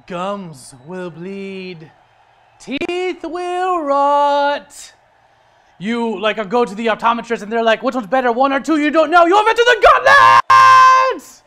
Gums will bleed. Teeth will rot. You go to the optometrist and they're like, which one's better, 1 or 2? You don't know. You have it to the Gauntlet!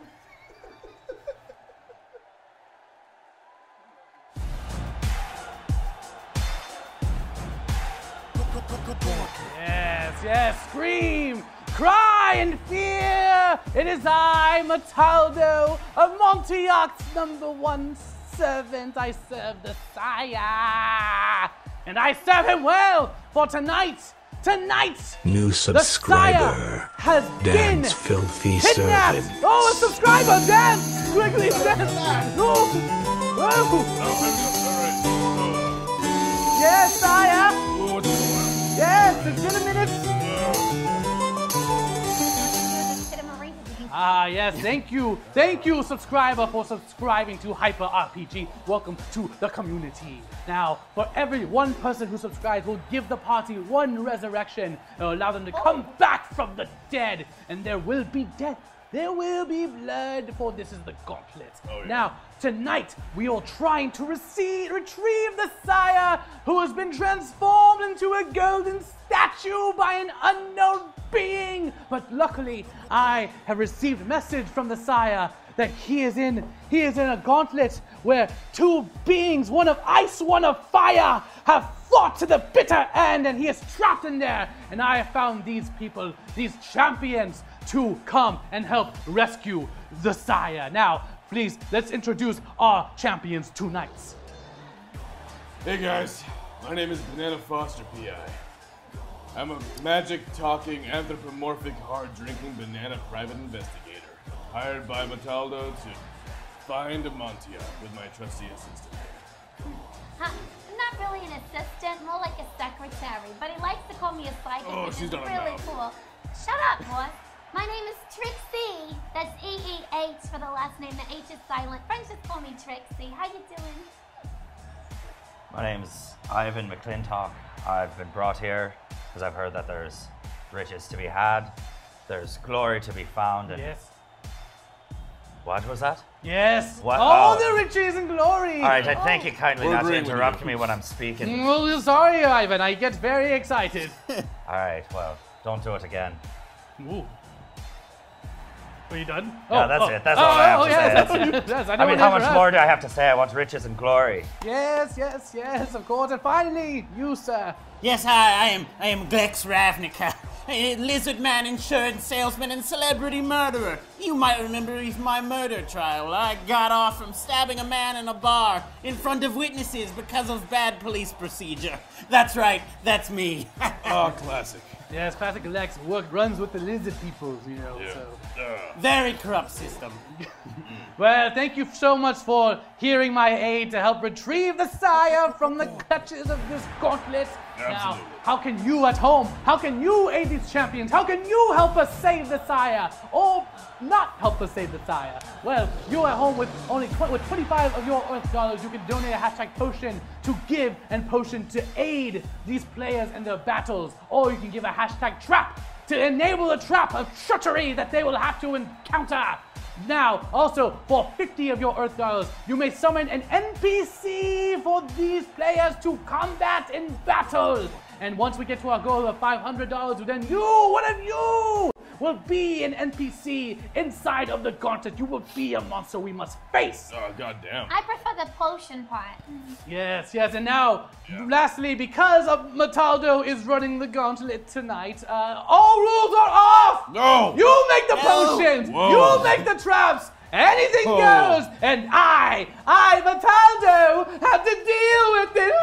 Yes, scream, cry in fear. It is I, Mataldo, Amontiock's #1 servant. I serve the Sire, and I serve him well, for tonight, new subscriber, has Dan's filthy kidnapped. servant. Oh, a subscriber, Dan! Quickly, Dan! No! Oh. Yes, Sire! Yes, it's been a minute! Yes, thank you, subscriber, for subscribing to Hyper RPG. Welcome to the community. Now, for every one person who subscribes, we'll give the party 1 resurrection. It'll allow them to come back from the dead, and there will be death. There will be blood, for this is the Gauntlet. Oh, yeah. Now, tonight, we are trying to retrieve the Sire, who has been transformed into a golden statue by an unknown being. But luckily, I have received a message from the Sire that he is in a gauntlet where 2 beings, one of ice, one of fire, have fought to the bitter end, and he is trapped in there. And I have found these people, these champions, to come and help rescue the Sire. Now, please, let's introduce our champions tonight. Hey guys, my name is Banana Foster P.I. I'm a magic-talking, anthropomorphic, hard-drinking banana private investigator, hired by Mataldo to find Amontiock with my trusty assistant. Not really an assistant, more like a secretary, but he likes to call me a psychic, which is really cool. Shut up, boy. My name is Trixie. That's E-E-H for the last name. The H is silent. Friends just call me Trixie. How you doing? My name's Ivan McClintock. I've been brought here because I've heard that there's riches to be had, there's glory to be found, and... Yes. What was that? Yes. What? Oh, the riches and glory. All right, I thank you kindly not to interrupt me when I'm speaking. Well, sorry, Ivan. I get very excited. All right, well, don't do it again. Ooh. Are you done? Yeah, that's it. That's all I have to say. Yes, I mean, how much more do I have to say? I want riches and glory. Yes, of course. And finally, you, sir. Yes, hi, I am Glex Ravnica, a lizard man, insurance salesman, and celebrity murderer. You might remember my murder trial. I got off from stabbing a man in a bar in front of witnesses because of bad police procedure. That's right, that's me. Oh, classic. Yes, classic Lex runs with the lizard peoples, you know. Yeah. So. Very corrupt system. Well, thank you so much for hearing my aid to help retrieve the Sire from the clutches of this gauntlet. Absolutely. Now, how can you at home, how can you aid these champions? How can you help us save the Sire? Or not help us save the Sire? Well, you at home with only 25 of your Earth dollars, you can donate a hashtag potion to give and potion to aid these players in their battles. Or you can give a hashtag trap to enable a trap of treachery that they will have to encounter. Now, also, for 50 of your Earth dollars, you may summon an NPC for these players to combat in battle. And once we get to our goal of $500, then one of you, will be an NPC inside of the Gauntlet. You will be a monster we must face. Oh, goddamn. I prefer the potion part. Yes, and now, lastly, because of Mataldo is running the Gauntlet tonight, all rules are off! No! You make the potions! Whoa. You make the traps! Anything goes! And I, Mataldo, have to deal with it!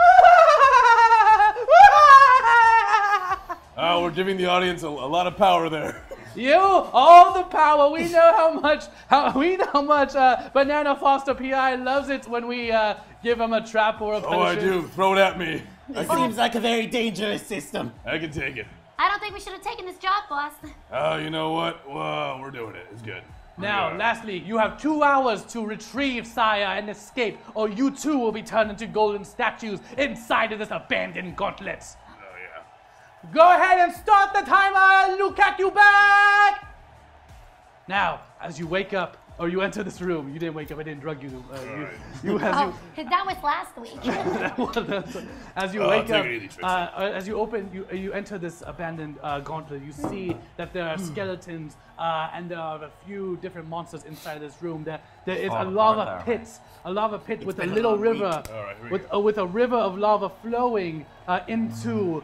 We're giving the audience a lot of power there. All the power. We know how much Banana Foster P.I. loves it when we give him a trap or a potion. Oh, I do. Throw it at me. It seems like a very dangerous system. I can take it. I don't think we should have taken this job, boss. Oh, you know what? Well, we're doing it. It's good. Now, lastly, you have 2 hours to retrieve Sire and escape, or you too will be turned into golden statues inside of this abandoned gauntlet. Oh, yeah. Go ahead and start the timer! Look at you back! Now, as you wake up or you enter this room. You didn't wake up. I didn't drug you. That was last week. As you wake up, as you you enter this abandoned gauntlet. You see that there are skeletons and there are a few different monsters inside of this room. There is a lava pit with a little river, with a river of lava flowing into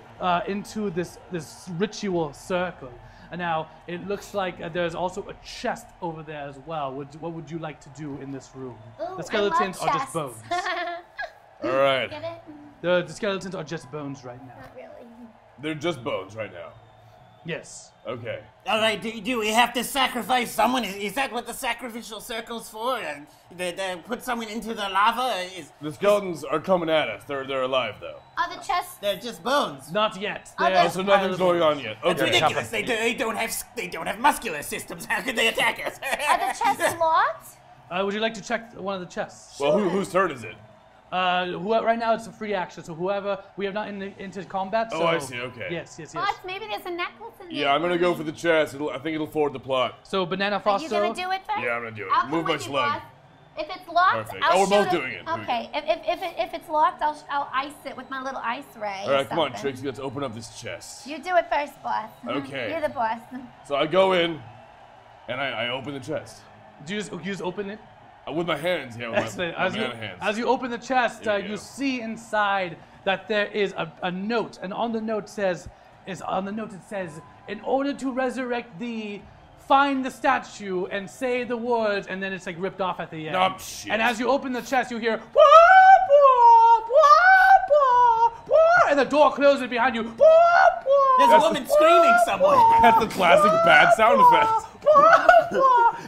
this ritual circle. And now it looks like there's also a chest over there as well. What would you like to do in this room? Ooh, the skeletons are just bones. All right. Get it? The skeletons are just bones right now. Not really. They're just bones right now. Yes. Okay. All right, do we have to sacrifice someone? Is that what the sacrificial circle's for? They put someone into the lava? The skeletons are coming at us. They're alive though. Are the chests? They're just bones. Not yet. So nothing's going on yet. That's Okay. ridiculous. They don't have muscular systems. How could they attack us? Are the chests locked? Would you like to check one of the chests? Well, whose turn is it? Right now it's a free action, so whoever we have not into combat. So, Oh, I see. Okay. Yes. Boss, maybe there's a necklace in there. Yeah, I'm gonna go for the chest. I think it'll forward the plot. So Banana Are Foster. you gonna do it first? Yeah, I'm gonna do it. I'll Move come my with you, slug. boss. If it's locked, Perfect. I'll Oh, we're shoot both it. doing it. Here we Okay. If it's locked, I'll ice it with my little ice ray. All right, come on, something. Trixie. Let's open up this chest. You do it first, boss. Okay. You're the boss. So I go in, and I open the chest Do you just open it? with my hands. Yeah, with Excellent. my banana hands. As you open the chest, Here we go. you see inside that there is a note, and on the note it says, "In order to resurrect thee, find the statue and say the words," and then it's like ripped off at the end. Oh, shit. And as you open the chest, you hear "Wah, wah, wah, wah, wah," and the door closes behind you. "Wah, wah, There's a woman screaming somewhere. That's the classic bad sound effect.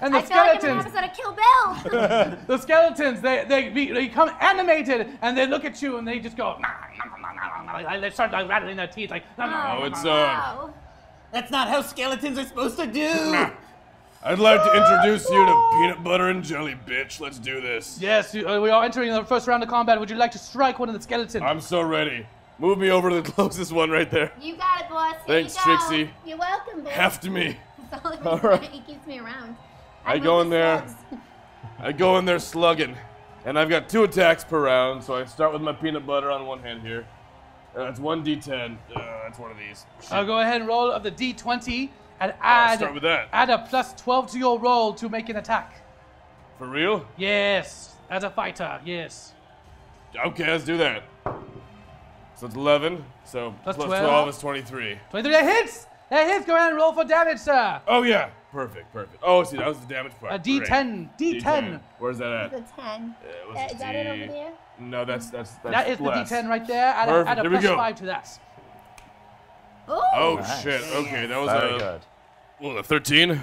And the I feel like I'm an skeletons, episode of Kill Bill. the skeletons, they become animated and they look at you and they just go. "Nah, nah, nah, nah, nah, nah." They start like rattling their teeth like. "Nah, nah, Oh, nah, it's Wow. That's not how skeletons are supposed to do. I'd like to introduce you to peanut butter and jelly, bitch. Let's do this. Yes, we are entering the first round of combat. Would you like to strike one of the skeletons? I'm so ready. Move me over to the closest one right there. You got it, boss. Here Thanks, you go. Trixie. You're welcome, boss. Heft me. That's the only All reason right. he keeps me around. I move go the in there. slugs. I go in there slugging. And I've got 2 attacks per round, so I start with my peanut butter on one hand here. That's 1d10. That's one of these. I'll go ahead and roll of the d20 and start with that. add a plus 12 to your roll to make an attack. For real? Yes, as a fighter, yes. Okay, let's do that. So it's 11, so Plus plus 12. 12 is 23. 23, that hits! That hits, go ahead and roll for damage, sir. Oh yeah, perfect. Oh, see, that was the damage part. A d10, Great. d10. Where's that at? The 10. It was Is that it over there? No, that's That is less. the d10 right there. Add Perfect, a here we plus go. 5 to that. Ooh. Oh Nice. shit. Okay, that was Very a good. well, a 13.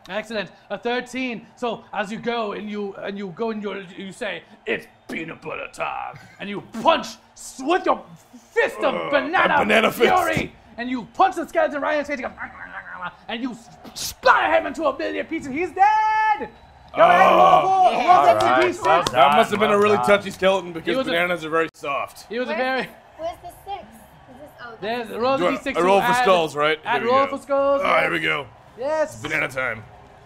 Excellent. A 13. So as you go and you go and you say, "It's peanut butter time," and you punch with your fist of banana fury, fist. and you punch the skeleton right in his face, and you splatter him into a million pieces. He's dead. Go ahead and roll for Alright, d6. well That done, must have been well a really done. touchy skeleton He because was a- bananas are very soft. He was a very. Where's the 6? Is this, oh, There's that's roll the Do d6. I roll to for add- skulls, right? Add Here we roll go. for skulls. Oh, here we go. Yes. Banana time.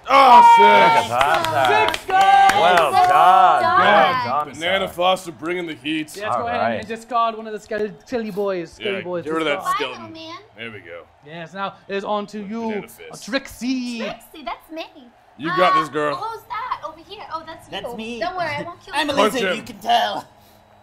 Oh, sick. Fantastic. 6 skulls. Well Well done. done. Well done, Banana sir. Foster bringing the heat. Yes, go ahead Alright. and discard one of the skelly boys. Yeah, boys. get rid of that discard. Bye, little skeleton. man. There we go. Yes, now it is on to you, Banana fist. Trixie. Trixie, that's me. You got this, girl. Who's that? Over here. Oh, that's you. That's me. Don't worry, I won't kill I'm a you. Punch lizard, him. you can tell.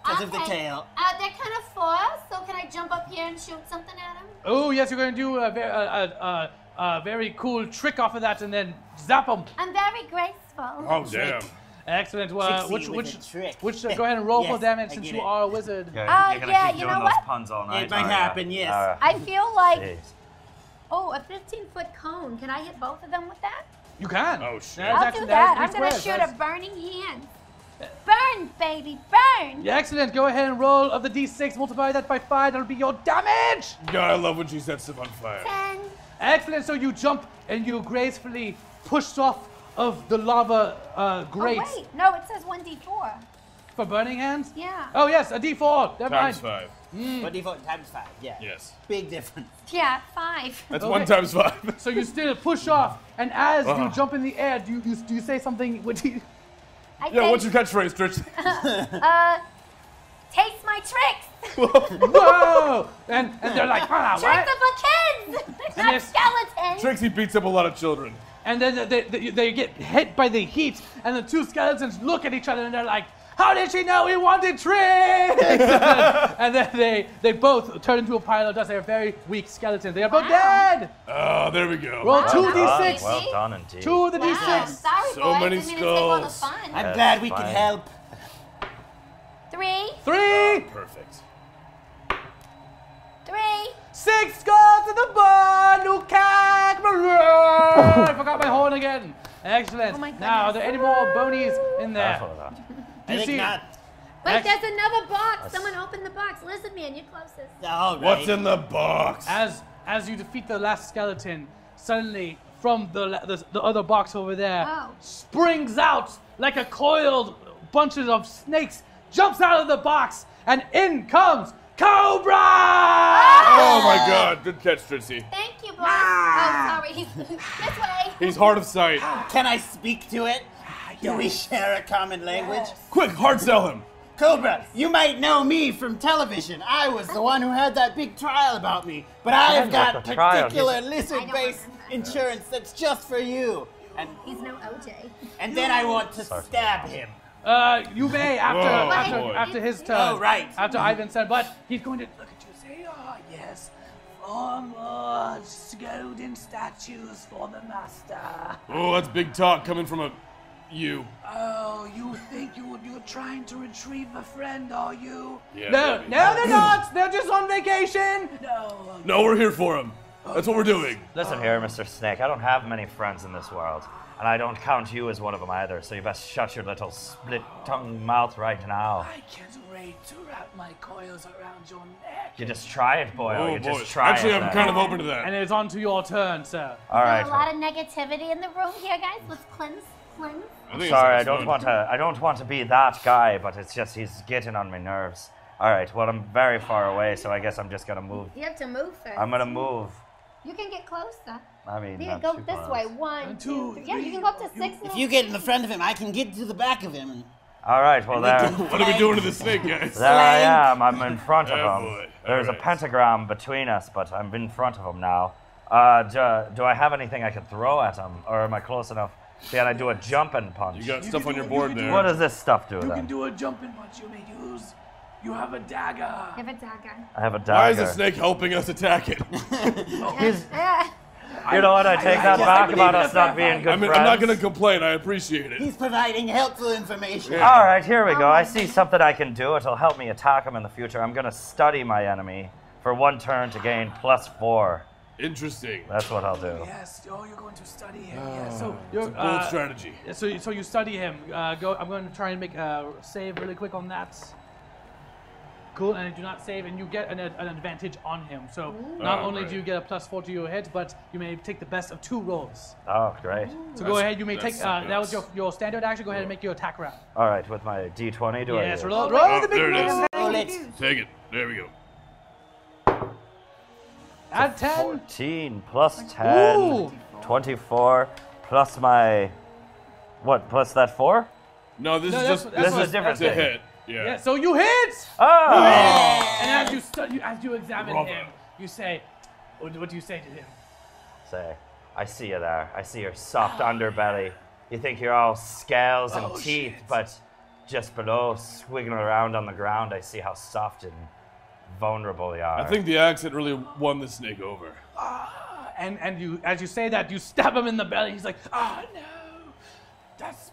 Because of the Okay. tail. They're kind of far, so can I jump up here and shoot something at him? Oh, yes, you're going to do a very cool trick off of that and then zap them. I'm very graceful. Oh, damn. Excellent. Trixie with a trick. Go ahead and roll for Yes, damage I since get you it. are a wizard. You're, yeah, you're gonna keep you doing know those what? puns all night. It might are happen, ya? yes. I feel like, Jeez. oh, a 15-foot cone. Can I hit both of them with that? You can. Oh, shit. That's I'll actually- do that. is I'm going to three shoot squares. a burning hand. Burn, baby, burn. Yeah, excellent. Go ahead and roll of the d6. Multiply that by 5. That'll be your damage. God, I love when she sets stuff on fire. 10. Excellent. So you jump and you gracefully push off of the lava grate. Oh, wait. No, it says 1d4. For burning hands? Yeah. Oh yes, a D4. Never Times mind. 5. What default times 5? Yeah. Yes. Big difference. Yeah, 5. That's Okay. 1 times 5. So you still push off, and as you jump in the air, do you say something? What do you? Yeah, what's your catchphrase, Trish? Taste my tricks. Whoa! And they're like, what? Tricks are for kids, not this- skeletons. Trixie beats up a lot of children. And then they get hit by the heat, and the two skeletons look at each other, and they're like, how did she know we wanted tricks? And then they both turn into a pile of dust. They're very weak skeletons. They are both dead. Oh, there we go. Roll Wow. 2d6. Well done, indeed. 2 of the Wow, d6. sorry, So boys. many I didn't mean to take all the skulls. fun. I'm That's glad we fine. could help. 3, 3. Perfect. 3. 6 skulls to the bone. I forgot my horn again. Excellent. Oh my Now, are there any more bonies in there? Careful of that. Do you I see? think not. Wait, Ex- there's another box. Someone open the box. Lizard man, you're closest. All right. What's in the box? As you defeat the last skeleton, suddenly from the other box over there springs out like a coiled bunches of snakes, jumps out of the box, and in comes Cobra! Oh my god, good catch, Trixie. Thank you, boss. Oh, sorry. This way. He's hard of sight. Can I speak to it? Do we share a common language? Quick, hard sell him. Cobra, you might know me from television. I was the one who had that big trial about me. But I've Depends got what the trial particular is. lizard-based insurance that's just for you. He's no OJ. And then I want to stab him. You may after his turn. Oh, right. After Ivan's turn, but he's going to look at you and say, "Oh yes, 4 more golden statues for the master." Oh, that's big talk coming from you. Oh, you think you're trying to retrieve a friend, are you? Yeah, No, maybe. no, they're not. They're just on vacation. No. No, we're here for him. That's what we're doing. Listen here, Mr. Snake. I don't have many friends in this world. And I don't count you as one of them either, so you best shut your little split-tongued mouth right now. I can't wait to wrap my coils around your neck. You just try it, boy. Oh, You boy. just try Actually, it. I'm then. kind of open to that. And it's on to your turn, sir. All right. There's a lot of negativity in the room here, guys. Let's cleanse. I think it Sorry, I sounds don't fun. want to. I don't want to be that guy, but it's just he's getting on my nerves. All right. Well, I'm very far away, so I guess I'm just gonna move. You have to move first. I'm gonna move. You can get closer. I mean, You not can go too this close. way. 1, 2, 3. Yeah, you can go up to 6. If you get in the front of him, I can get to the back of him. All right. Well, there. What are we doing to the snake, guys? There I am. I'm in front of Oh, him. boy. There's a Alright. pentagram between us, but I'm in front of him now. Do I have anything I can throw at him, or am I close enough? Can I do a jumping punch? You got stuff on your board there. What does this stuff do You then? can do a jumping punch you may use. You have a dagger. You have a dagger. I have a dagger. Why is the snake helping us attack it? Yeah. You know what? I take that I back believe about in us a not fair being fight. good I mean, friends. I'm not going to complain. I appreciate it. He's providing helpful information. All right, here we go. I see something I can do. It'll help me attack him in the future. I'm going to study my enemy for 1 turn to gain +4. Interesting. That's what I'll do. Yes. Oh, you're going to study him. Yes. So It's you're a bold strategy. So you study him. Go. I'm going to try and make a save really quick on that. Cool, and I do not save, and you get an advantage on him. So not Oh, only right. do you get a +4 to your hit, but you may take the best of 2 rolls. Oh, great. So go ahead. You may that's take. That was something your standard action. Go ahead and make your attack round. All right, with my D20, do I? Yes. do? Roll Oh, the big there it is. roll. Roll it. Take it. There we go. Add 10. 14 plus 10, Ooh. 24 plus my what? Plus that 4? No, this No, is that's- just that's This is a different it's a thing. hit. Yeah. Yeah. So you hit. Oh! And as you examine Bravo. him, you say, what do you say to him? Say, I see you there. I see your soft underbelly. You think you're all scales and Oh, teeth, shit. but just below, swigging around on the ground, I see how soft and vulnerable you are. I think the accent really won the snake over. And you, as you say that, you stab him in the belly. He's like, oh no, that's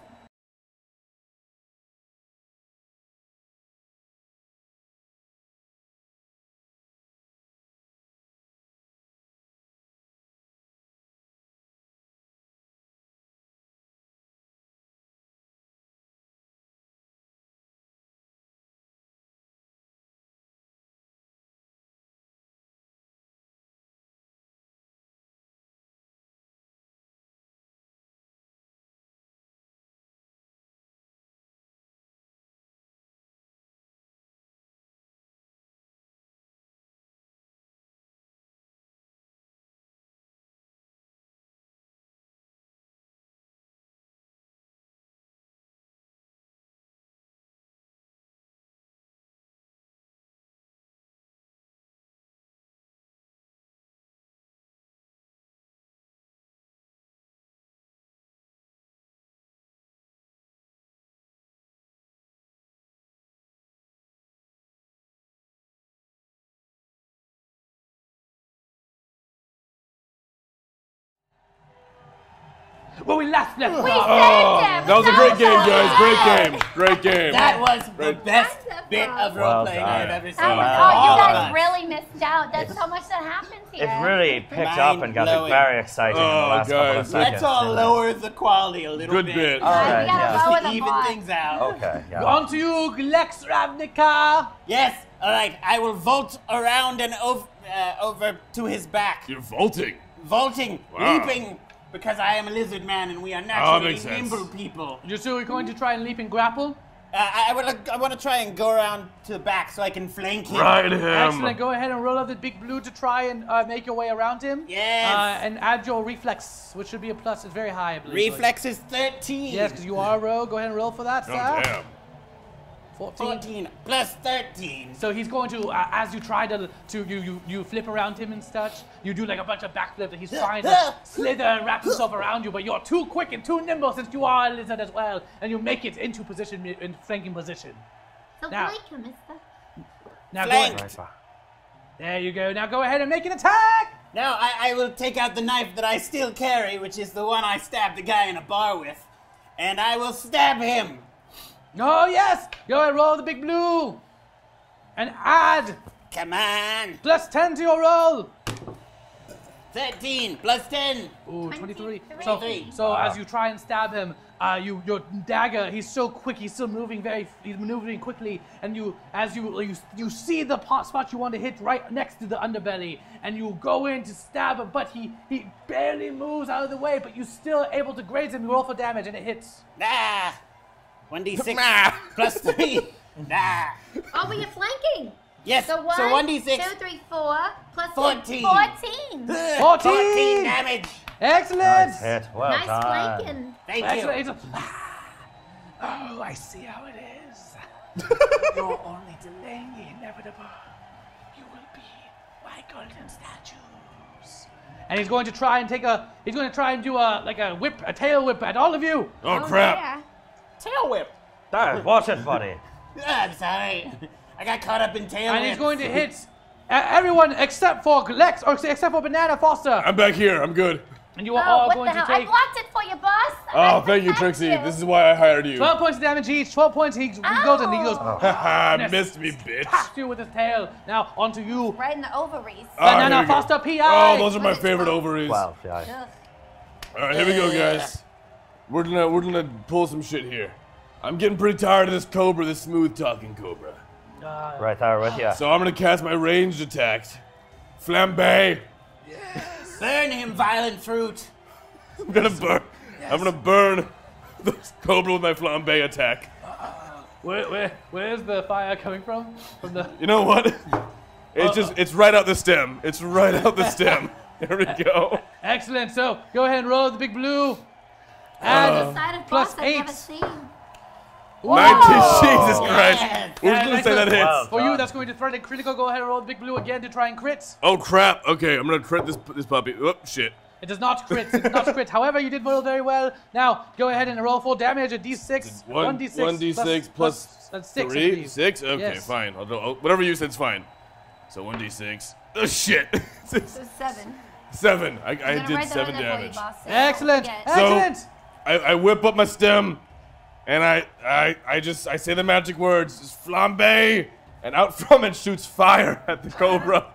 where we last left We off. saved him. That was a great game, guys. Great game. Great game. That was the best Wonderful. bit of Well role-playing done. I've ever seen. Oh, Wow. you All of guys us. really missed out. There's so much that happens here. It really picked up and got me Mind-blowing. very exciting in the Oh, last couple of guys. seconds. Let's all lower the quality a little Good bit. bit. All right, we gotta yeah. lower To the even bar. things out. Okay, yeah. On to you, Lex Ravnica. Yes, all right. I will vault around and over to his back. You're vaulting. Vaulting, Wow. leaping, because I am a lizard man and we are that naturally makes sense. nimble people. You're still going to try and leap and grapple? I want to try and go around to the back so I can flank him. Ride him. Excellent. Go ahead and roll out the big blue to try and make your way around him. Yes. And add your reflex, which should be a plus. It's very high, I believe. Reflex is 13. Yes, because you are a rogue. Go ahead and roll for that, Oh, sir. damn. 14. plus 13. So he's going to, as you try to you flip around him and such, you do like a bunch of backflips, and he's trying to slither and wrap himself around you, but you're too quick and too nimble since you are a lizard as well, and you make it into position, in flanking position. So Now- flank him, mister. Now go Flank. ahead. There you go. Now go ahead and make an attack. Now I will take out the knife that I still carry, which is the one I stabbed the guy in a bar with, and I will stab him. Oh yes. Go ahead and roll the big blue, and add Come on. plus 10 to your roll. 13 plus 10. Ooh, 23. 23. So as you try and stab him, your dagger, he's so quick, he's still moving he's maneuvering quickly, and you see the spot you want to hit right next to the underbelly, and you go in to stab him, but he barely moves out of the way, but you're still able to graze him. You roll for damage, and it hits. Ah. 1d6 plus 3. Ah. Oh, but you're flanking. Yes, So 1d6. 2, 3, 4, plus 14. 14. 14 damage. Excellent. Nice hit. Well Nice done. flanking. Thank Excellent. you. Oh, I see how it is. You're only delaying the inevitable. You will be my golden statues. And he's going to try and do a tail whip at all of you. Oh, crap. Yeah. Tail whip. There, watch it, buddy. I'm sorry. I got caught up in tail And he's whips. going to hit everyone except for Lex, or except for Banana Foster. I'm back here. I'm good. And you are Oh, all what going the to hell? I take blocked it for you, boss. Oh, thank you, Trixie. This is why I hired you. 12 points of damage each. 12 points. He goes and he goes Haha, missed me, bitch. past you with his tail. Now onto you, right in the ovaries. Banana here we go. Foster PI. Oh, those are my favorite ovaries. Well, yeah. Ugh. All right, here we go, guys. We're gonna pull some shit here. I'm getting pretty tired of this Cobra, this smooth talking Cobra. Right there with you. So I'm gonna cast my ranged attack, Flambe. Burn him, violent fruit. I'm gonna burn the Cobra with my Flambe attack. Where's the fire coming from? From the. You know what? It's right out the stem. It's right out the stem. There we go. Excellent. So go ahead and roll the big blue. And Side of plus boss I've never 8. seen. 19. Jesus Christ. Yes. We're just gonna say that hits. Wow. for you, that's going to threaten critical. Go ahead and roll the big blue again to try and crit. Oh crap. Okay, I'm gonna crit this puppy. Oh shit. It does not crit. It does not crit. However, you did roll very well. Now go ahead and roll full damage. A d6. 1d6 plus 6. I 3? believe. 6? Okay, Yes. fine. Whatever you said's fine. So 1d6. Oh shit. So 7. 7. I I'm gonna did write that 7 on there for you, damage. boss, so Excellent. don't forget. Excellent. I whip up my stem, and I say the magic words, it's flambe, and out from it shoots fire at the Cobra.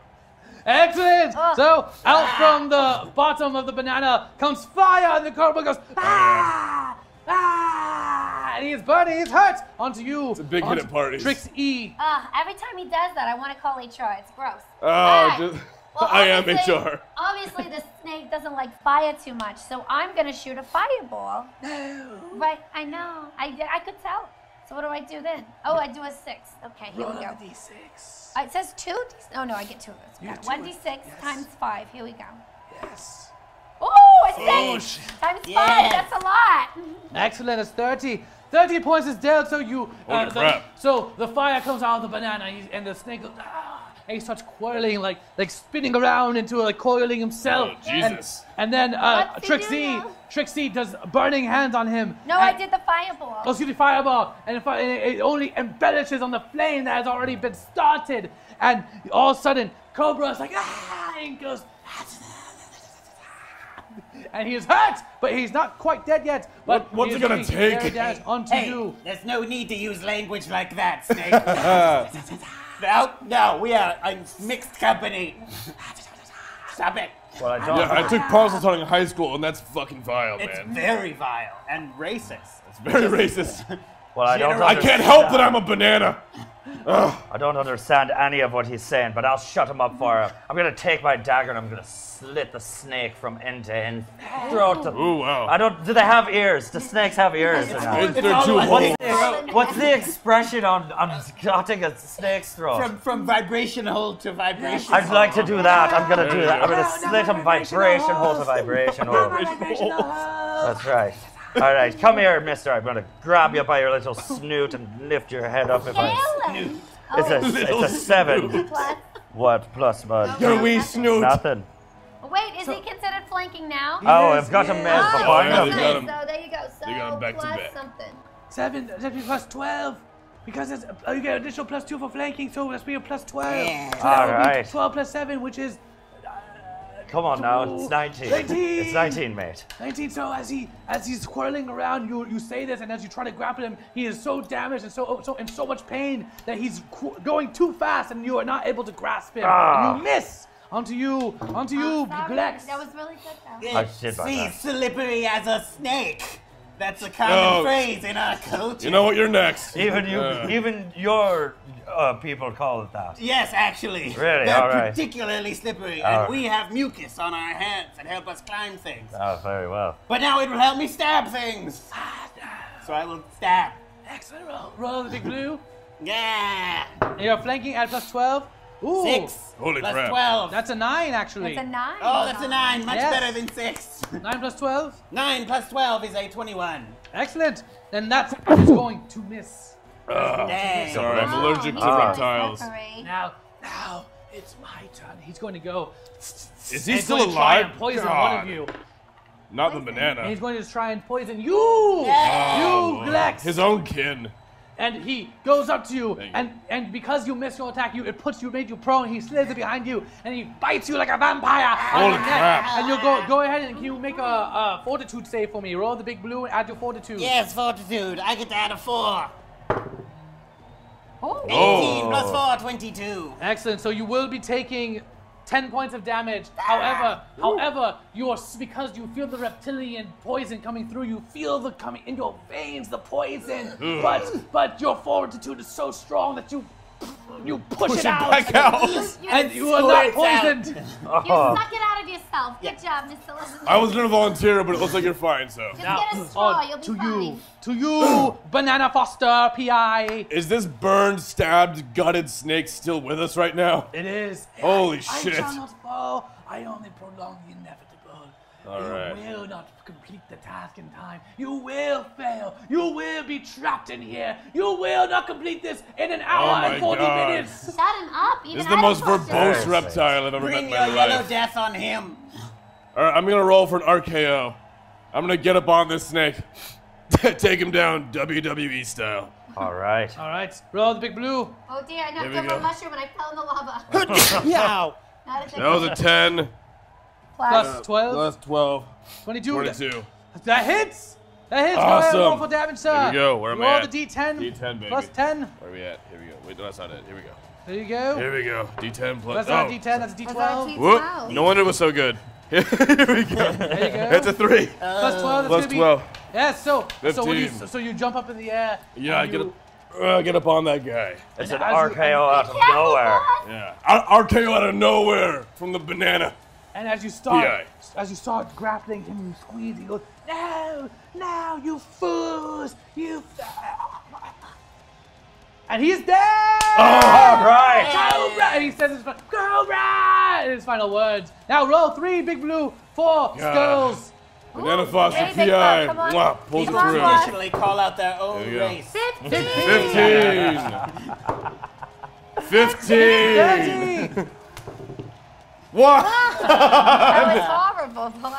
Excellent! Ugh. So, out from the bottom of the banana comes fire, and the Cobra goes, ah! Ah! And he is burning, he's hurt! Onto you. It's a big hit at parties. Trix E. Every time he does that, I want to call HR. It's gross. Oh, But- just, well, I am obviously- HR. Obviously, the snake doesn't like fire too much, so I'm going to shoot a fireball. No. Right, I know. I could tell. So what do I do then? Oh, I do a 6. Okay, here we go. D6. It says 2? Oh, no, I get 2 of those. You get 1d6 times 5. Here we go. Yes. Oh, a 6 times 5. Yes. That's a lot. Excellent, it's 30. 30 points is dealt, so you. Holy crap. So the fire comes out of the banana, and the snake goes, ah! And he starts whirling, like spinning around into coiling himself. Oh, Jesus. And then What's he do now? Trixie does burning hands on him. No, I did the fireball. Oh, excuse me, fireball, and it only embellishes on the flame that has already been started. And all of a sudden, Cobra is like, ah, and goes, And he is hurt, but he's not quite dead yet. But what's it gonna take? Onto you. There's no need to use language like that, Snake. No, we are a mixed company. Stop it. Well, I don't. Yeah, I took parcel taught in high school, and that's fucking vile, It's man. very vile and racist. It's very racist. Well, I don't. I can't help that I'm a banana. I don't understand any of what he's saying, but I'll shut him up for him. I'm gonna take my dagger and I'm gonna slit the snake from end to end. Throw it to. Ooh, wow. I don't. Do they have ears? Do snakes have ears or not? They're too whole. What's the expression on cutting a snake's throat? From vibration hold to vibration. I'd like to do that. I'm gonna do that. I'm gonna slit him vibration hold to vibration hold. That's right. All right, come here, mister. I'm going to grab you by your little snoot and lift your head up if I... It's a 7. Plus. What plus, bud? Your wee snoot. Nothing. Wait, is he considered flanking now? Oh, I've got him made before. yeah, they got him. So there you go. So They got him back to plus back. something. 7 plus 12. Because it's, you get additional +2 for flanking, so that's be a +12. Yeah. So that would be Alright. 12 plus 7, which is Come on now, it's 19. 19. It's 19, mate. 19. So as he's whirling around, you say this, and as you try to grapple him, he is so damaged and so in so much pain that he's going too fast, and you are not able to grasp him. Ah. You miss. Onto you, Sorry, Glex. that was really good though. I did about See, that. slippery as a snake. That's a common Oh. phrase in our culture. You know what? You're next. Even your people call it that. Yes, actually. Really? They're All right. particularly slippery, All and right. we have mucus on our hands that help us climb things. Oh, very well. But now it will help me stab things. So I will stab. Excellent roll. Roll the big blue. Yeah. And you're flanking at +12. Ooh. 6 Holy plus crap. 12. That's a 9, actually. It's a 9. Oh, that's a 9. Much Yes. better than 6. 9 plus 12. 9 plus 12 is a 21. Excellent. Then that's is going to miss. Dang. Sorry, I'm allergic to he's really reptiles. slippery. Now it's my turn. He's going to go. Is he He's still going to try alive? and poison God. one of you. Not the And banana. he's going to try and poison you. You, Glex. His own kin. And he goes up to you, Thank you. and because you missed your attack, it made you prone. He slithers behind you, and he bites you like a vampire. on Holy your neck. crap. And you'll go ahead and can you make a fortitude save for me? Roll the big blue and add your fortitude. Yes, fortitude. I get to add a 4. Oh. 18 plus 4, 22. Excellent. So you will be taking 10 points of damage. However, because you feel the reptilian poison coming through, you feel the coming in your veins, the poison. But your fortitude is so strong that you push it out. Back out. And you are not Squirt out. poisoned. You suck it out of yourself. Good job, Mr. Listen. I was gonna volunteer, but it looks like you're fine, so. Just get a straw, you'll be to fine. you, Banana Foster, PI. Is this burned, stabbed, gutted snake still with us right now? It is. Holy I shit. shall not fall. I only prolong the inevitable. All right. You will not complete the task in time. You will fail. You will be trapped in here. You will not complete this in an hour Oh my and 40 God. minutes. Shut him up. Even This is the I most was supposed to- verbose reptile I've ever met Bring in your my yellow life. death on him. Alright, I'm gonna roll for an RKO. I'm gonna get up on this snake. Take him down WWE style. All right. All right, roll the big blue. Oh dear, I knocked Here we over go. a mushroom and I fell in the lava. Yow. Not a good That was a 10. Plus 12, Plus 12. 22. 22. That hits. That hits. Go Awesome. ahead, roll for damage, sir. Here we go. Where am I roll at? the D10. D10, baby. Plus 10. Where are we at? Here we go. Wait, no, that's not it. Here we go. There you go. Here we go. D10 plus. That's not a D10. That's a Was that a D12. T12? Whoop. No wonder it was so good. Here we go. There you go. That's a 3. Plus 12. That's Plus gonna be. 12. Yeah. So when you 15. so you jump up in the air. Yeah, I and get up on that guy. It's an as you- RKO out of nowhere. Yeah. RKO out of nowhere from the banana. And as you PI. start grappling him, you squeeze. He goes, no, you fools, and he's dead. All right. Cobra! And he says his Cobra in his final words. Now roll 3 big blue, 4 skulls. Banana Foster Hey, Big PI. Buck, come on. Mwah, pulls it Come on, through. boy. Officially call out their own There you go. race. 15. 15. 30, What? That was horrible, boy.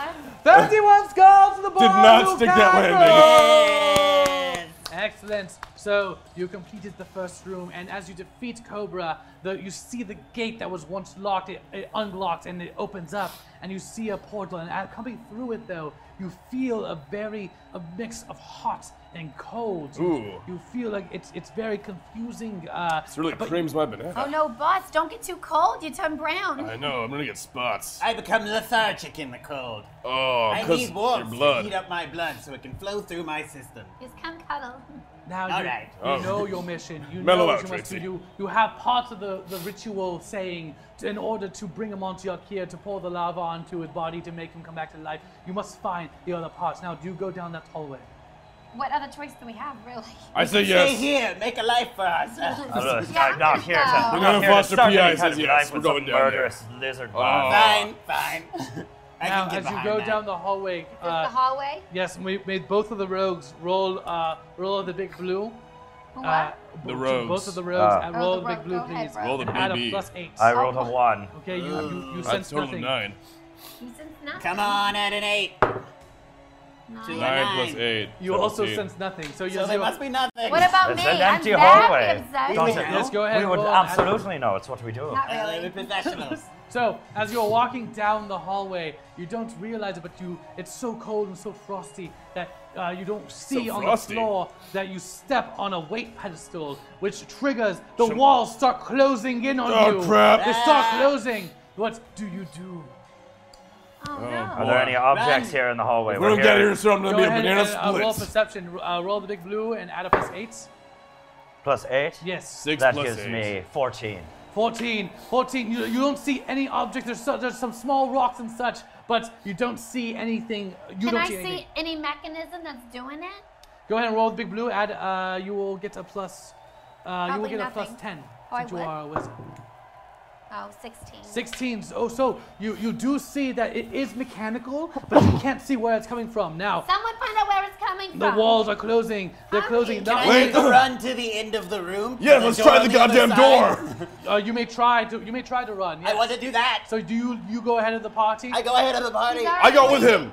31 skulls to the board. Did not you stick that can landing. roll. Yes. Excellent. So you completed the first room, and as you defeat Cobra, you see the gate that was once locked. It unlocks and it opens up, and you see a portal. And coming through it, though, you feel a mix of hot and cold. You feel like it's very confusing. This really creams my banana. Oh no, boss! Don't get too cold. You turn brown. I know. I'm gonna get spots. I become lethargic in the cold. Oh, I because need your warmth to blood. heat up my blood so it can flow through my system. Just come cuddle. Now All you, right. you know your mission. You Mellow know out, what you must Trixie. do. You have parts of the ritual saying, in order to bring Amontiock here, to pour the lava onto his body to make him come back to life, you must find the other parts. Now, do you go down that hallway? What other choice do we have, really? I say Stay yes. here, make a life for us. I'm not here to. We're gonna I'm here to foster start PI any kind says of yes. life We're with going some down there. murderous lizard. Fine. I Now, can get as you behind go that. down the hallway, Is this the hallway? yes, we made both of the rogues roll the big blue. What? The rogues. Both of the rogues, Oh. roll Oh, the big the blue, rogue. Go ahead, please. bro. Roll the And add a BB. +8. I rolled a 1. Okay, you That's sense total nothing. 9. You sense nothing. Come on, add an 8. 9. 9 plus 8. You also 17. sense nothing. So So there must be nothing. What about It's me? an empty I'm hallway. very obsessed. Don't you Yes, go ahead. We would roll and add- absolutely know. It's what we do. Not We're really. professionals. So, as you're walking down the hallway, you don't realize it, but it's so cold and so frosty that you don't see on frosty. the floor that you step on a weight pedestal, which triggers the walls start closing in on you. Oh, crap. They start closing. What do you do? Oh no. Are there any objects here in the hallway? We're gonna get here, so I'm gonna Go be a ahead banana and roll split. perception. Roll the big blue and add a +8. +8? Yes. 6 That plus gives 8. me 14. 14. You don't see any objects. There's some small rocks and such, but you don't see anything. You Can don't I see anything. see any mechanism that's doing it? Go ahead and roll the big blue. Add. You will get a plus. You will Probably get a nothing. +10 Oh, I since you would? are a wizard. Oh, 16. 16. Oh, so you do see that it is mechanical, but you can't see where it's coming from. Now Someone find out where it's coming from. the walls are closing. They're closing. Can I Wait. make a run to the end of the room? Yeah, The let's door try on the other goddamn side? door. You may try to run. Yes. I want to do that. So do you go ahead of the party? I go ahead of the party. He's I go with him.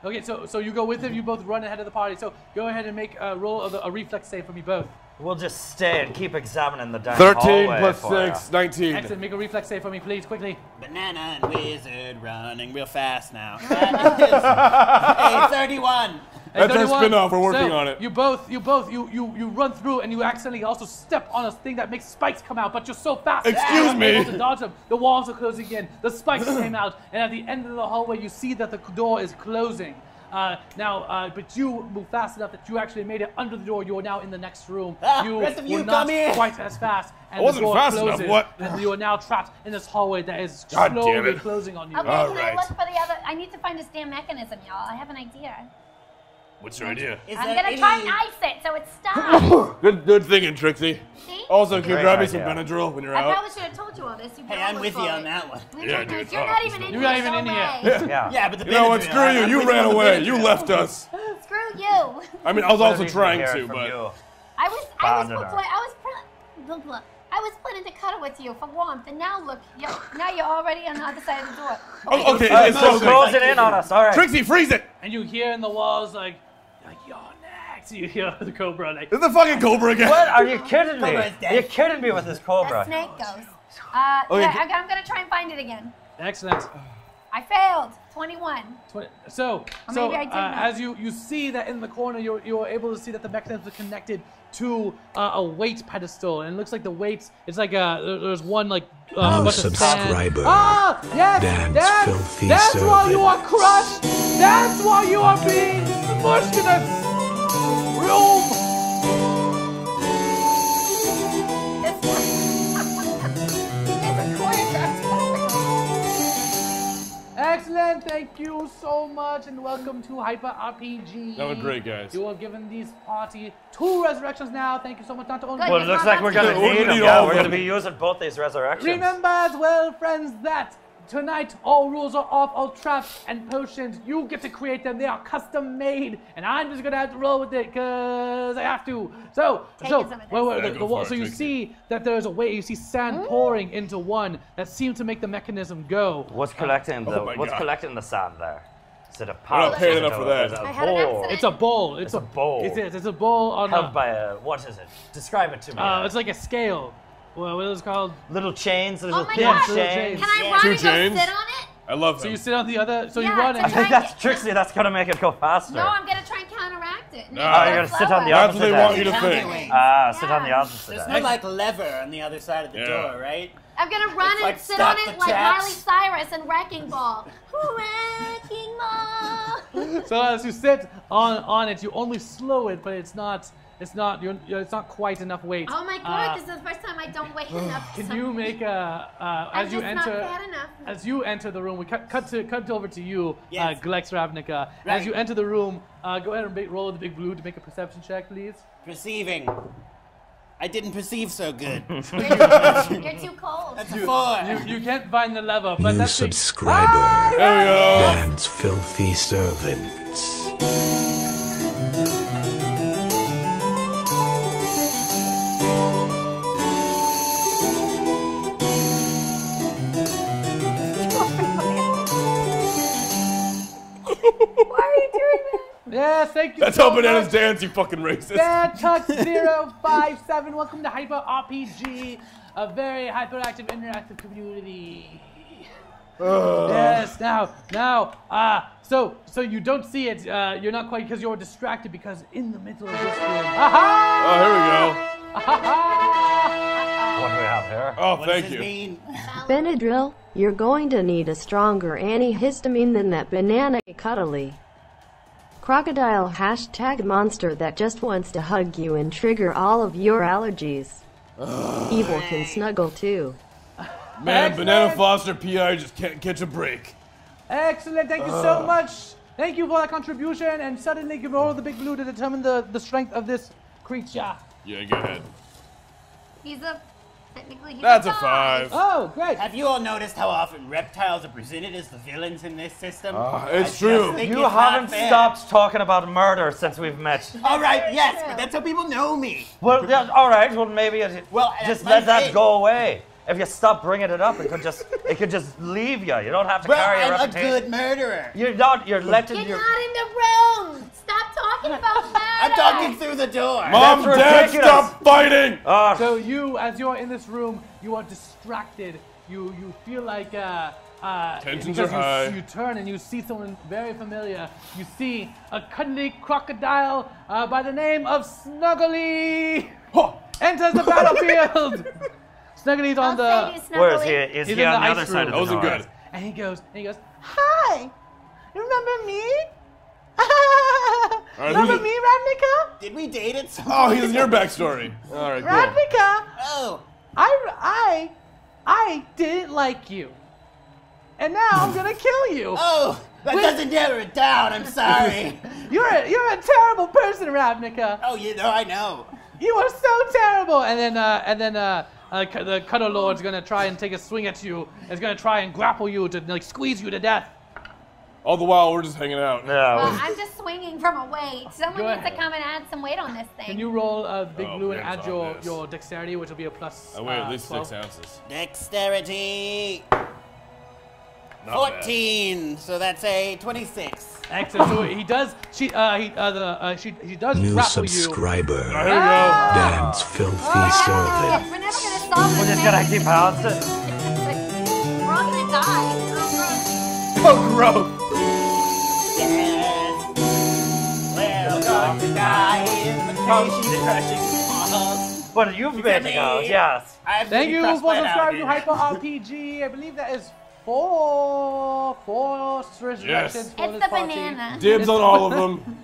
Okay, so you go with him. You both run ahead of the party. So go ahead and make a roll of a reflex save for me both. We'll just stay and keep examining the dark 13 hallway plus for ya. 6, 19. Excellent. Make a reflex save for me, please, quickly. Banana and wizard running real fast now. That is a 31. That's our 31. spin-off. We're working So, on it. You run through and you accidentally also step on a thing that makes spikes come out, but you're so fast. Excuse you're not me. able to dodge them. The walls are closing in. The spikes came out, and at the end of the hallway, you see that the door is closing. But you move fast enough that you actually made it under the door. You are now in the next room. Rest of you, were not come here. quite as fast. And I wasn't the door fast enough, closes, what? And you are now trapped in this hallway that is God damn slowly it. closing on you. Okay, All can right. I look for the other? I need to find this damn mechanism, y'all. I have an idea. What's your idea? Is I'm there gonna any- try and ice it so it stops. Good thinking, Trixie. See? Also, can you Great grab me some idea. Benadryl when you're I out? probably should have told you all this. Hey, I'm with you on that one. Yeah, dude. You're not even in You're here. not even no in way. here. Yeah. Yeah, but the You know what? Benadryl, Screw you. I'm You with ran on the away. You Benadryl. left us. Screw you. I mean, I was What also did we trying hear to, from but... you? I was Abandon her. planning to cuddle with you for warmth, and now look, now you're already on the other side of the door. Oh, okay, it's It's closing. closing in on us. All right. Trixie, freeze it! And you hear in the walls like you're next. You hear the Cobra like. It's the fucking Cobra again. What? Are you kidding me? Cobra is dead. Are you kidding me with this The cobra? snake goes. Okay, Yeah, I'm gonna try and find it again. Excellent. I failed. 21. So maybe I did not. as you see that in the corner, you're able to see that the mechanisms are connected to a weight pedestal, and it looks like the weights. It's like there's one like New bunch of sand. subscriber. Ah, yes, Dance, filthy that's why you servant. are crushed. That's why you are being smushed in a room. It's a choreographed Excellent, thank you so much, and welcome to Hyper RPG. That was great, guys. You have given these party 2 resurrections now. Thank you so much, not only. Good. Well, it looks like we're gonna Yeah, we're need gonna them. need Yeah, all we're of gonna them. be using both these resurrections. Remember as well, friends, that tonight all rules are off, all traps and potions. You get to create them. They are custom made, and I'm just gonna have to roll with it because I have to. So Take it some of this. Yeah, go for it, so you Trixie. see that there's a way. You see sand pouring into one that seems to make the mechanism go. What's collecting the Oh my What's God. collecting the sand there? Instead of We're not pouch, paying it's enough for that. I had an accident. It's a bowl. It's a bowl. It's a bowl on held by a, what is it? Describe it to me. It's like a scale. What is it called? Little chains, little Oh my thin gosh. chains. Can I run Two and chains? go sit on it? I love him. So you sit on the other. So you Yeah, run to and try you. That's Trixie, that's gonna make it go faster. No, I'm gonna try and counteract it. No. Oh, you're gonna sit on the That's opposite what they end. want you to think. Sit on the Yeah. opposite There's end. no like lever on the other side of the Yeah. door, right? I'm gonna run It's like and sit on stop it the like traps. Miley Cyrus and Wrecking Ball. Wrecking Ball. So as you sit on it, you only slow it, but it's not quite enough weight. Oh my god, this is the first time I don't weigh enough. Can you make a as you just not enter fat enough. as you enter the room? We cut over to you, Yes. Glex Ravnica. Right. As you enter the room, go ahead and roll the big blue to make a perception check, please. Perceiving. I didn't perceive so good. You're too cold. That's a 4. You can't find the lever, but New that's subscriber. There we go. Dan's filthy servants. Why are you doing that? Yes, thank you. That's so how bananas much. dance, you fucking racist. Tuck057, welcome to Hyper RPG, a very hyperactive, interactive community. Yes, so you don't see it. You're not quite because you're distracted because in the middle of this room. Aha! Oh, here we go. What do we have here? Oh, What thank does you. this mean? Benadryl, you're going to need a stronger antihistamine than that banana cuddly crocodile #monster that just wants to hug you and trigger all of your allergies. Evil can snuggle too. Man, Excellent. Banana Foster PI just can't catch a break. Excellent, thank you so much. Thank you for that contribution, and suddenly give roll the big blue to determine the strength of this creature. Yeah, go ahead. Technically he's That's a a 5. Oh, great. Have you all noticed how often reptiles are presented as the villains in this system? It's true. You haven't stopped talking about murder since we've met. All right, yes, but that's how people know me. Well, yeah, all right. Well, maybe just my let that thing. go away. If you stop bringing it up, it could just leave you. You don't have to Well, carry a I'm a reputation. good murderer. You're not. You're letting Get your. not in the room! Stop talking about that! I'm talking through the door. Mom, That's Dad, ridiculous. stop fighting! So you, as you're in this room, you are distracted. You feel like Tensions because are high. You turn and you see someone very familiar. You see a cuddly crocodile by the name of Snuggly enters the battlefield. Snuggly's on I'll the. save you, Where is Snuggly. he? Is He's he in on the the other ice side room. of That the wasn't door? good. And he goes, "Hi, you remember me? All right, Remember who's it? me, Ravnica? Did we date at some Oh, he's in your backstory. All right, cool. Ravnica, Oh, I didn't like you, and now I'm gonna kill you. oh, that doesn't narrow it down. I'm sorry. You're a terrible person, Ravnica. Oh, you know, I know. You are so terrible." And then the Cuddle Lord's gonna try and take a swing at you. Is gonna try and grapple you to like squeeze you to death. All the while, we're just hanging out. No. Well, I'm just swinging from a weight. Someone Go needs to ahead. come and add some weight on this thing. Can you roll big Oh, blue and man's add your obvious. your dexterity, which will be a plus? I weigh at least 12. 6 ounces. Dexterity. Not 14. So that's a 26. Excellent. So he does. She does New grapple you. subscriber. Bad. Here we go. Dan's filthy servant. We're never gonna solve this. We're just gonna keep bouncing. We're all gonna die. Oh, gross. Yes. We're going to die in the crazy crushing falls. But you've been me. out, yes. I'm Thank pretty you crushed for by an subscribing to alligator. Hyper RPG. I believe that is four resurrections for It's this the party. banana. Dibs on all of them.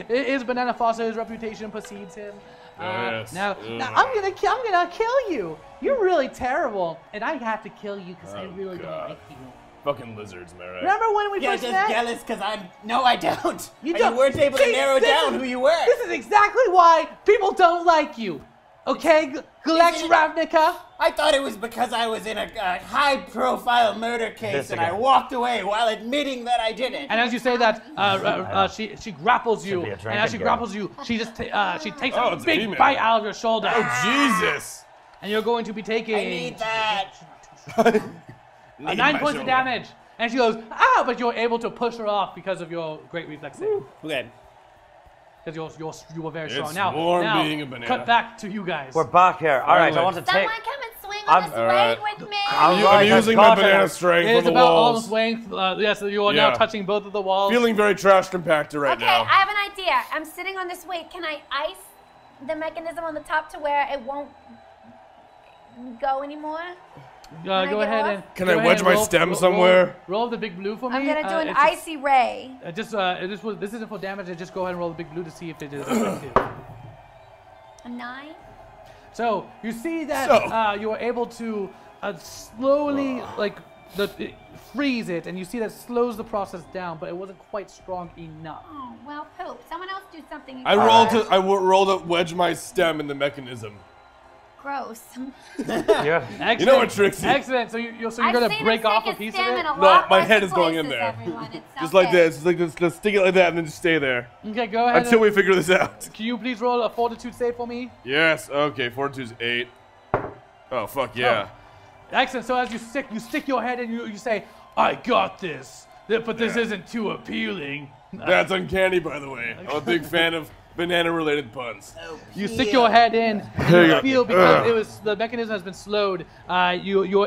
It is Banana Foster. His reputation precedes him. Yes. Now Ugh. I'm gonna kill you. You're really terrible, and I have to kill you because I Oh, really don't God. like you. Fucking lizards, am I right? Remember when we You're first just met? jealous because I'm. No, I don't. You And don't. You weren't able to See, narrow this down is- who you were. This is exactly why people don't like you. Okay, Glex Isn't it- Ravnica? I thought it was because I was in a high-profile murder case This and again. I walked away while admitting that I did it. And as you say that, she grapples you, Should be a and drinking as she game. grapples you, she just she takes Oh, a it's a big female. bite out of your shoulder. Oh, Jesus. And you're going to be taking I need that. 9 points of damage. And she goes, ah, but you're able to push her off because of your great reflex save. Okay. Because you were very strong. It's Now, warm being a banana. cut back to you guys. We're back here. All right, I want to take. Someone come and swing on this raid with me. I'm using my banana strength It on is the about walls. almost weighing. Yes, you are now touching both of the walls. Feeling very trash compacted right Okay, now. I have an idea. I'm sitting on this weight. Can I ice the mechanism on the top to where it won't go anymore? Go ahead and. Can I wedge my stem somewhere? Roll the big blue for me. I'm gonna do an icy ray. This isn't for damage. Just go ahead and roll the big blue to see if it is effective. A 9. So you see that you are able to slowly freeze it, and you see that slows the process down, but it wasn't quite strong enough. Oh well, poop. Someone else do something. I rolled to wedge my stem in the mechanism. Gross. Yeah. Excellent. You know what, Trixie? Excellent. So you're gonna break off a piece of it. No, my head is going in there. Just like this. Just stick it like that and then just stay there. Okay, go ahead. Until we figure this out. Can you please roll a fortitude save for me? Yes. Okay. Fortitude's 8. Oh fuck yeah. Oh. Excellent. So as you stick your head and you say, "I got this," but this isn't too appealing. That's uncanny, by the way. I'm a big fan of banana-related puns. You stick your head in, and you feel because the mechanism has been slowed. You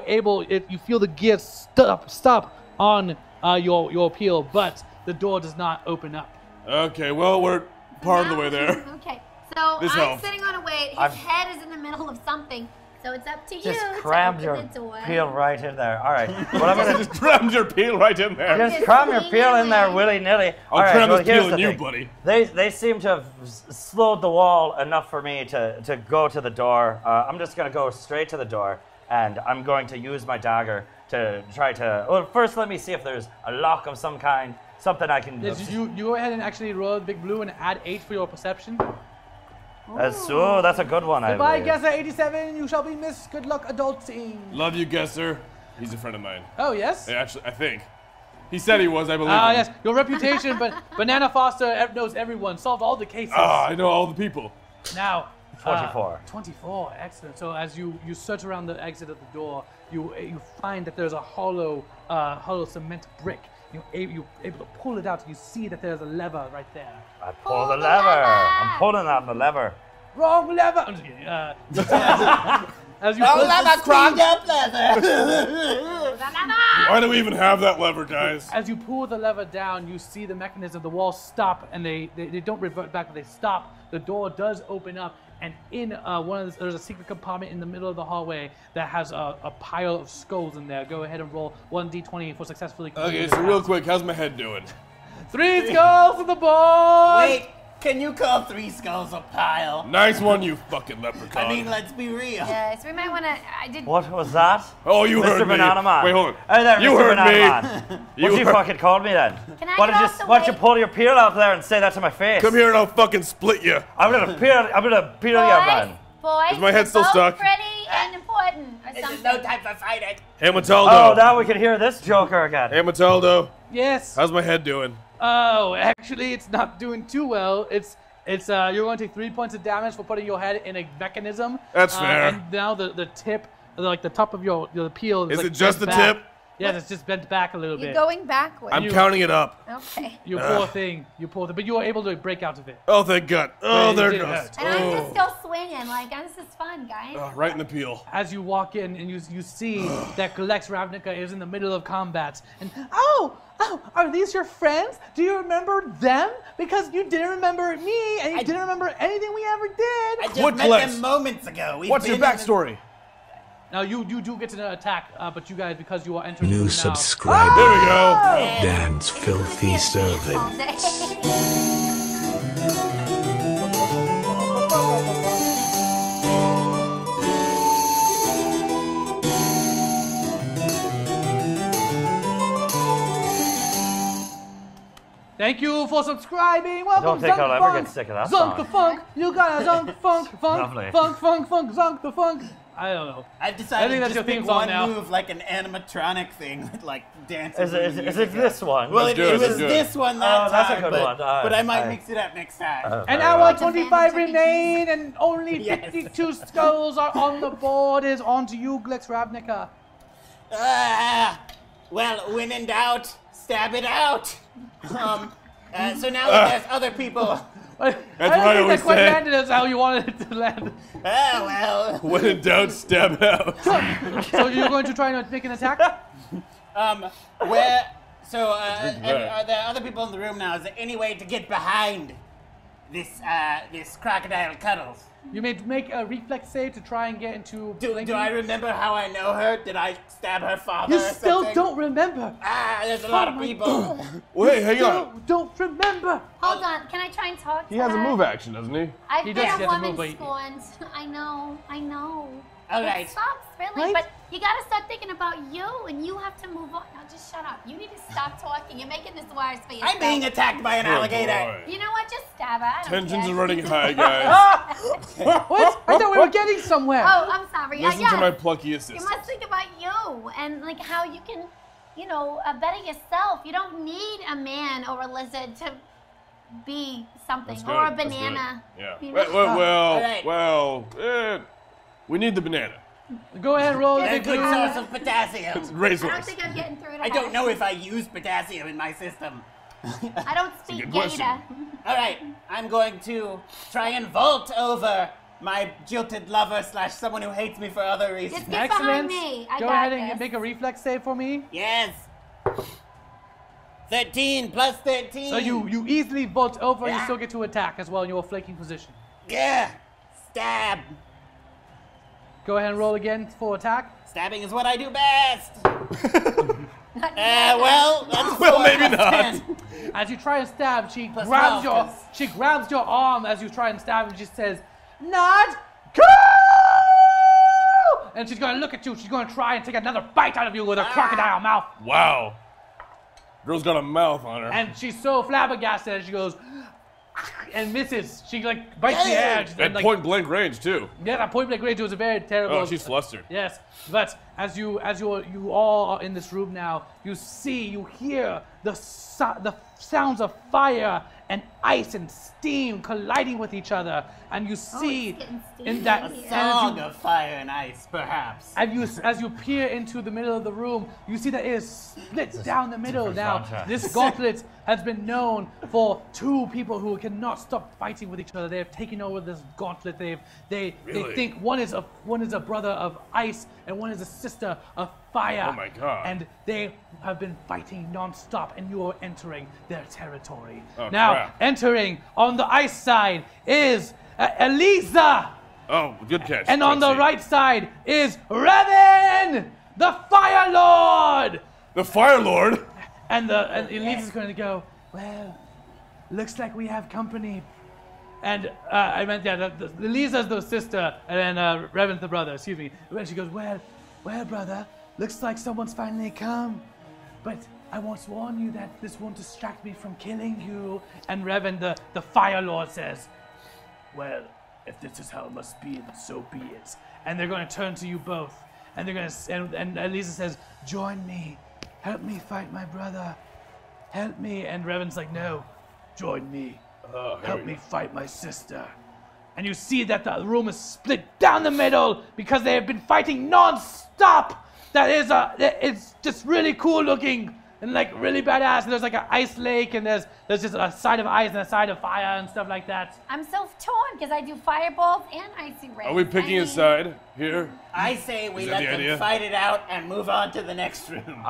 feel the gear stop on your peel, but the door does not open up. Okay, well we're part of the way there. Okay, so This I'm helps. sitting on a weight. His head is in the middle of something, so it's up to you Just to crammed open your the door. peel right in there. All right. What I'm gonna Just crammed your peel right in there. Just cram your peel in there willy-nilly. I'll cram this peel in you, buddy. They seem to have slowed the wall enough for me to go to the door. I'm just going to go straight to the door, and I'm going to use my dagger to try to... Well, first let me see if there's a lock of some kind, something I can... You go ahead and actually roll the big blue and add 8 for your perception. That's a good one, I Goodbye, believe. Guesser 87. You shall be missed. Good luck, adulting. Love you, Guesser. He's a friend of mine. Oh, yes? Actually, I think. He said he was, I believe him. Yes. Your reputation, but Banana Foster knows everyone. Solved all the cases. I know all the people. Now, 24. 24, excellent. So as you search around the exit of the door, you find that there's a hollow cement brick. You're able to pull it out, and you see that there's a lever right there. I pull the lever. I'm pulling on the lever. Wrong lever. I'm just kidding. As you Why do we even have that lever, guys? As you pull the lever down, you see the mechanism. The walls stop, and they don't revert back, but they stop. The door does open up, and in there's a secret compartment in the middle of the hallway that has a pile of skulls in there. Go ahead and roll 1d20 for successfully completing Okay, the so real task. quick, how's my head doing? 3 skulls on the board! Wait, can you call 3 skulls a pile? Nice one, you fucking leprechaun. I mean, let's be real. Yes, we might want to. What was that? Oh, you Mr. heard me. Banana Man. Wait, hold on. Hey there, You Mr. heard Banana me. Man. What you fucking called me then? Can I Why get off the don't you weight? pull your peel out there and say that to my face? Come here and I'll fucking split you. I'm gonna peel you, man. Boys, Is my head you're still both stuck? pretty and important, or This something. is no time for fighting. Hey, Mataldo. Oh, now we can hear this joker again. Hey, Mataldo. Yes. How's my head doing? Oh, actually, it's not doing too well. You're going to take 3 points of damage for putting your head in a mechanism. That's fair. And now the tip, like the top of your peel, Is like it just bent the back. tip? Yes, it's just bent back a little You're bit. going backwards. I'm counting it up. Okay. You poor thing. You poor thing. But you were able to break out of it. Oh, thank God. Oh, But there it it did goes. hurt. And I'm just still swinging. Like, this is fun, guys. Right in the peel. As you walk in and you see that Glex Ravnica is in the middle of combat. And, oh, are these your friends? Do you remember them? Because you didn't remember me and you didn't remember anything we ever did. I just What met Glex? them moments ago. We've What's your been in backstory? Now you do get to attack, but you guys, because you are entering New now. subscriber. There we go. Dan's filthy servant. Thank you for subscribing. Welcome, don't think Zunk I'll the ever Funk. get sick of that Zunk song. the Funk. You got a Zunk Funk Lovely. Funk Zunk the Funk. I don't know. I've I decided think to that's just your pick theme song one now. move, like an animatronic thing, that, like dances. Is it this one? Well, That's it good, that's was good. this one that Oh, that's a time, good but, one. but I might mix it up next time. An Very hour well. 25 Chuck E. remain, and only Yes. 52 skulls are on the board. Is on to you, Glex Ravnica. Ah! Well, when in doubt, stab it out. So now that there's other people. That's what I always quite say. landed as how you wanted it to land. Oh, well. When in doubt, stab it out. So you're going to try and make an attack? Where? So, are there other people in the room now? Is there any way to get behind this crocodile Cuddles? You may make a reflex save to try and get into. Do I remember how I know her? Did I stab her father? You or still something? don't remember. There's a lot of people. Wait, hang on. Don't remember. Hold on, can I try and talk to He has a her? move action, doesn't he? I've He been does, a he has a woman move, but he- scorned. I know. All It right. sucks, really, Right? but you gotta start thinking about you, and you have to move on. Now, just shut up. You need to stop talking. You're making this worse for yourself. I'm being attacked by an alligator. You know what? Just stab her. I don't Tensions care. are running high, guys. What? I thought we were getting somewhere. Oh, I'm sorry. Listen yeah. to my plucky assistant. You must think about you and like how you can, better yourself. You don't need a man or a lizard to be something, That's or a good, that's banana. good. Yeah. You know? Alright. We need the banana. Go ahead, roll. A Big good Blue. source of potassium. I don't Racehorse. think I'm getting through to I her. don't know if I use potassium in my system. I don't speak good question. Gator. All right, I'm going to try and vault over my jilted lover / someone who hates me for other reasons. Just get behind Excellent. me. I Go got ahead this. and make a reflex save for me. Yes. 13 plus 13. So you easily vault over. You Yeah. still get to attack as well in your flanking position. Yeah. Stab. Go ahead and roll again for attack. Stabbing is what I do best. Well, that's Well, 4 maybe plus not. 10. As you try and stab, she Plus grabs 12, your arm as you try and stab, and she says, "Not cool!" And she's gonna look at you. She's gonna try and take another bite out of you with her crocodile mouth. Wow. Girl's got a mouth on her. And she's so flabbergasted, she goes and misses. She like bites the edge. At And, like, point blank range, too. yeah, that point blank range was a very terrible. Oh, she's flustered. Yes, but as you all are in this room now, you hear the sounds of fire and ice and steam colliding with each other, and you see getting steamy in that here. Song of fire and ice, perhaps. as you peer into the middle of the room, you see that it is split down the middle. Now, soundtrack. this gauntlet has been known for two people who cannot stop fighting with each other. They have taken over this gauntlet. They Really? think one is a brother of ice and one is a sister of fire. Oh my God. And they have been fighting non-stop, and you are entering their territory. Oh, now, crap. entering on the ice side is Elisa. Oh, good catch. And on the Let's see. right side is Revan, the Fire Lord. The Fire Lord. And Elisa's going to go, well, looks like we have company. And Elisa's the sister, and then Revan's the brother, excuse me. And she goes, well, brother, looks like someone's finally come. But I want to warn you that this won't distract me from killing you. And Revan, the Fire Lord, says, well, if this is how it must be, then so be it. And they're going to turn to you both. And they're going to, and Elisa says, join me. Help me fight my brother. Help me. And Revan's like, no, join me. Help me fight my sister. And you see that the room is split down the middle because they have been fighting non-stop. It's just really cool looking and like really badass. And there's like an ice lake, and there's just a side of ice and a side of fire and stuff like that. I'm so torn because I do fireballs and icy rays. Are we picking I a mean, side here? I say we Is that let the them idea? fight it out and move on to the next room.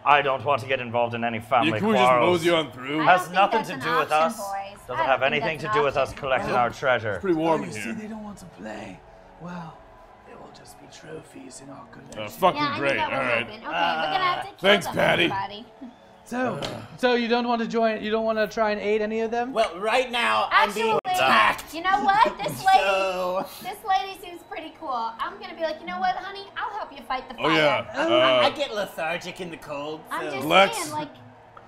I don't want to get involved in any family Can we just quarrels. mosey on through? I Has don't think nothing that's to an do with option, us. boys. Doesn't I have don't think anything to that's do an with us option. collecting our treasure. Pretty warm Oh, in you see, here. they don't want to play. Well, it will just be trophies in our collection. Fucking Yeah, I knew great. that would All right. happen. Okay, we're gonna have to kill Thanks, them, Patty. everybody. So you don't want to join? You don't want to try and aid any of them? Well, right now I'm being Actually, attacked. you know what? This So lady seems pretty cool. I'm gonna be like, you know what, honey? I'll help you fight the fire. Oh, yeah. I get lethargic in the cold. I'm So. just Lex. saying, like,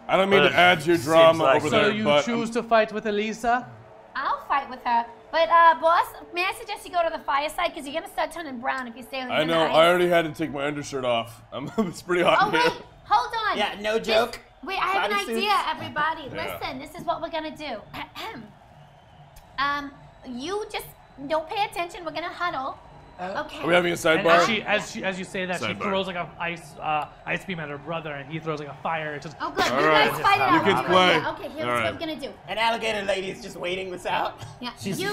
I don't mean to add to your Seems drama like over So there, you but choose to fight with Elisa? I'll fight with her. But boss, may I suggest you go to the fireside because you're gonna start turning brown if you stay on the I know. ice. I already had to take my undershirt off. It's pretty hot Oh in here. wait, hold on. Yeah, no joke. Wait, I have an Bodysuits. idea, everybody. Yeah. Listen, this is what we're gonna do. You just don't pay attention. We're gonna huddle, Okay. Are we having a And sidebar? as you say that, she Sidebar. throws like a ice beam at her brother, and he throws like a fire. It's just Oh, good. All You right. guys fight it out. You kids Let's do it. play. Yeah, okay, here's All what right. I'm gonna do. An alligator lady is just waiting this out. Yeah. She's you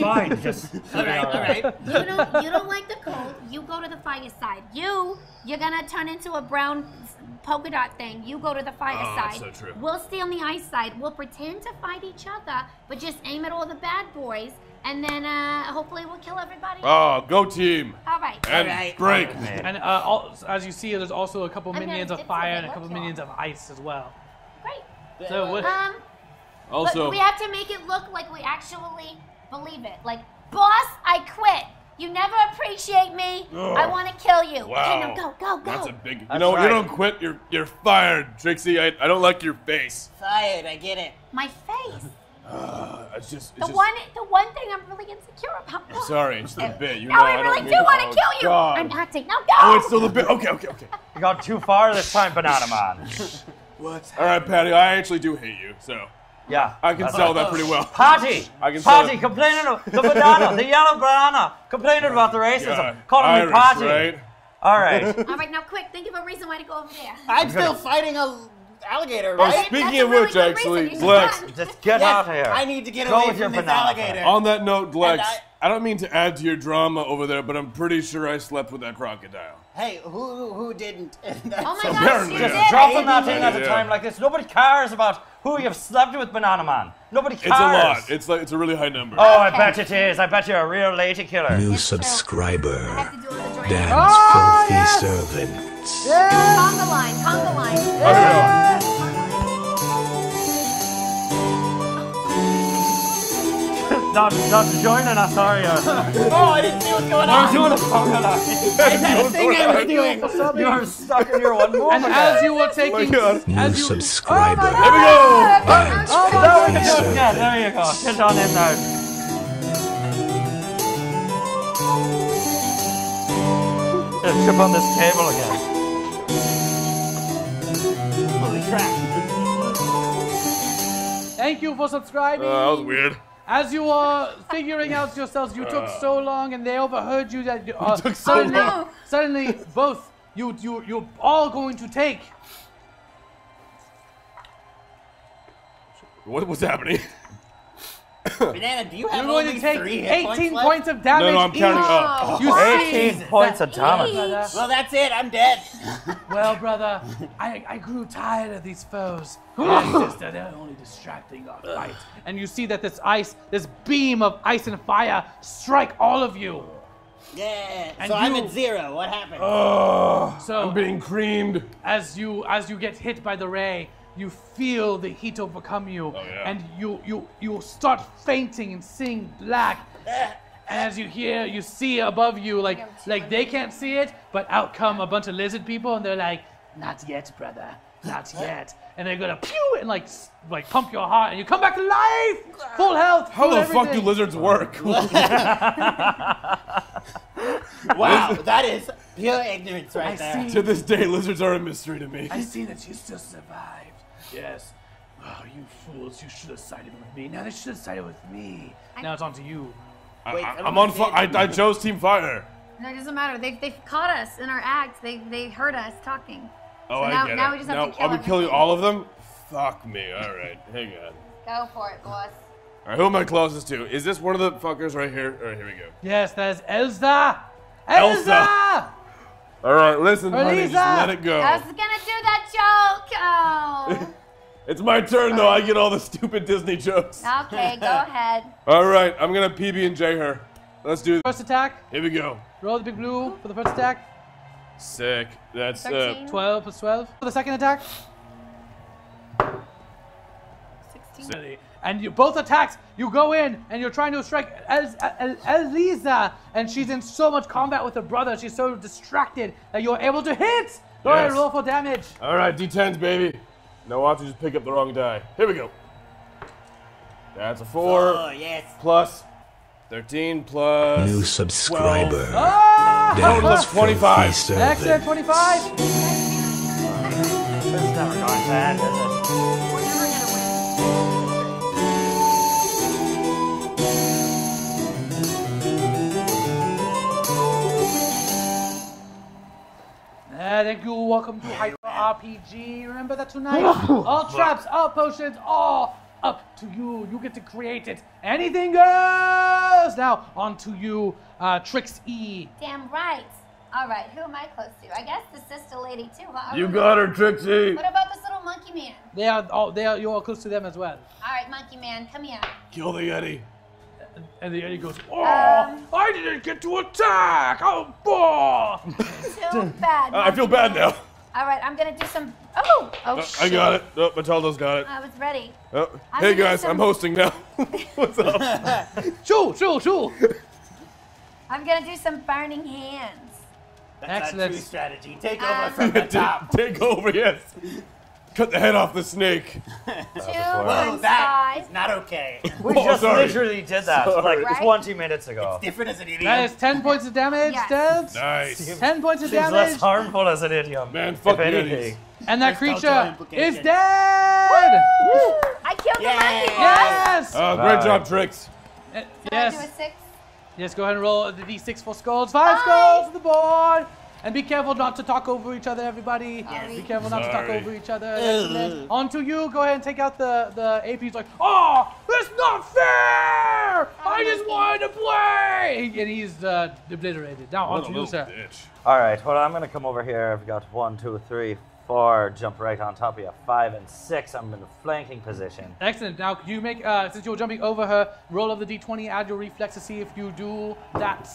fine. Just All right. you don't like the cold. You go to the fire side. You're gonna turn into a brown polka dot thing. You go to the fire side. that's so true. We'll stay on the ice side. We'll pretend to fight each other, but just aim at all the bad boys, and then hopefully we'll kill everybody. Oh, go team. All right. And right. break. and as you see, there's also a couple I'm gonna minions of dip fire to and the a couple left minions of ice as well. Great. So what? Also, But we have to make it look like we actually believe it. Like, boss, I quit. You never appreciate me. I want to kill you. wow. Okay, now go. That's a big. You That's know, right. you don't quit. You're fired, Trixie. I don't like your face. Fired, I get it. My face. It's just. The one thing I'm really insecure about. I'm sorry, it's the bit. You No, know, I don't really mean do want to oh, kill you. God. I'm acting. Now go. Oh, it's still the bit. Okay. you got too far this time, Banana Man. All right, Patty. I actually do hate you, so Yeah. I can sell that pretty well. Patty! I can sell Patty it. complaining of the banana, the yellow banana, complaining about the racism, Yeah, calling Irish, me Patty. right? All right. All right, now quick. Think of a reason why to go over there. I'm still fighting a alligator, Oh, right? speaking That's a of really which, good actually, reason. You should Lex, run. Just get Yes, out of here. I need to get Go away with your from this banana. alligator. on that note, Lex, And I don't mean to add to your drama over there, but I'm pretty sure I slept with that crocodile. Hey, who didn't? Oh my gosh, apparently you just did. Dropping that in at a Yeah. time like this. Nobody cares about who you've slept with, Banana Man. Nobody cares. It's a lot. It's a really high number. Oh, I Okay. bet it is. I bet you're a real lady killer. New It's true. I subscriber. have to do all the joint. Dan's filthy servants. Conga line. Conga line. Oh, here we go. Not joining us, are you? Oh, I didn't see what's going on. You're doing a conga line. I had a thing I was doing. You are stuck in your one moment. And as you were taking, God. New as you, subscriber. Here we go. Dan's Now we filthy can do it again. servant. There you go. Get on in there. Just trip on this table again. Holy crap. thank you for subscribing. That was weird. As you were figuring out yourselves, you took so long, and they overheard you that took so long. Suddenly, both you're all going to take. What's happening? Banana, do you have You're going only to take 3 hit 18 left? points of damage. No, I'm counting each. up. You see, 18 points of damage. Well, that's it. I'm dead. well, brother, I grew tired of these foes. They're only distracting our fight. And you see that this beam of ice and fire strike all of you. Yeah. And So I'm you- at 0. What happened? So I'm being creamed. as you get hit by the ray, you feel the heat overcome you, yeah. and you start fainting and seeing black. And as you see above you, like they can't see it, but out come a bunch of lizard people, and they're like, "Not yet, brother, not yet." And they're gonna pew and like pump your heart, and you come back to life, full health. How full the fuck do everything. lizards work? Wow, that is pure ignorance right I there. see. To this day, lizards are a mystery to me. I see that you still survived. Yes. Oh, you fools! You should have sided with me. Now they should have sided with me. Now it's on to you. Wait, I'm on fire. I chose Team Fire. No, it doesn't matter. They've caught us in our act. They heard us talking. Oh, now- I get now it. we just have to kill I'm gonna kill you everything. all of them? Fuck me. All right, hang on. Go for it, boss. All right, who am I closest to? Is this one of the fuckers right here? All right, here we go. Yes, that is Elsa. Elsa! All right, listen, honey, just Elisa! let it go. I was gonna do that joke. Oh. It's my turn, though. I get all the stupid Disney jokes. Okay, go ahead. All right, I'm gonna PB&J her. Let's do this. First attack. Here we go. Roll the big blue for the first attack. Sick. That's 13. 12 plus 12. For the second attack. 16. And you both attacks, you go in and you're trying to strike Elisa, and she's in so much combat with her brother. She's so distracted that you're able to hit. Go ahead, Yes. roll for damage. All right, D10s, baby. Now watch you just pick up the wrong die. Here we go. That's a 4 Oh, yes. plus 13 plus New subscriber. total of Dan's 25. filthy Excellent, servant. 25. This is never going to end, is it? We're never gonna win. Thank you. Welcome to Hyper RPG. Remember that tonight? All traps, all potions, all up to you. You get to create it. Anything goes. Now on to you, Trix E. Damn right. All right, who am I close to? I guess the sister lady too, huh? You got her, Trixie. What about this little monkey man? You're all close to them as well. All right, monkey man, come here. Kill the Yeti. And the Yeti goes, oh, I didn't get to attack. Oh, boy. Too bad. I feel bad now. All right, I'm gonna do some. Oh, shit. I got it. Oh, Matilda's got it. I was ready. Oh. Hey guys, I'm hosting now. What's up? Shoo. I'm gonna do some burning hands. That's Excellent. a true strategy. Take over from the top. Take over, yes. Cut the head off the snake. Whoa, that is not okay. We just sorry. literally did that Sorry. like 20 minutes ago. Different as an idiom. That is 10 points of damage, Yes. Debs. Nice. 10 points of Seems damage. less harmful as an idiom. Man, fuck if the anything. Yetis. And that There's creature cultural implications. is dead. I killed the Yay. monkey. Yes. Great job, Trix. Can I do a Yes. 6? Yes, go ahead and roll the d6 for skulls. 5 skulls to the board. And be careful not to talk over each other, everybody. Yes. Be careful not to talk Sorry. over each other. Excellent. On to you. Go ahead and take out the AP's like, oh, that's not fair. I just wanted to play. And he's obliterated. Now on What a to you, little sir. bitch. All right, well, I'm going to come over here. I've got 1, 2, 3, 4, jump right on top of you. 5 and 6, I'm in the flanking position. Excellent. Now, could you make, since you're jumping over her, roll of the d20, add your reflex to see if you do that.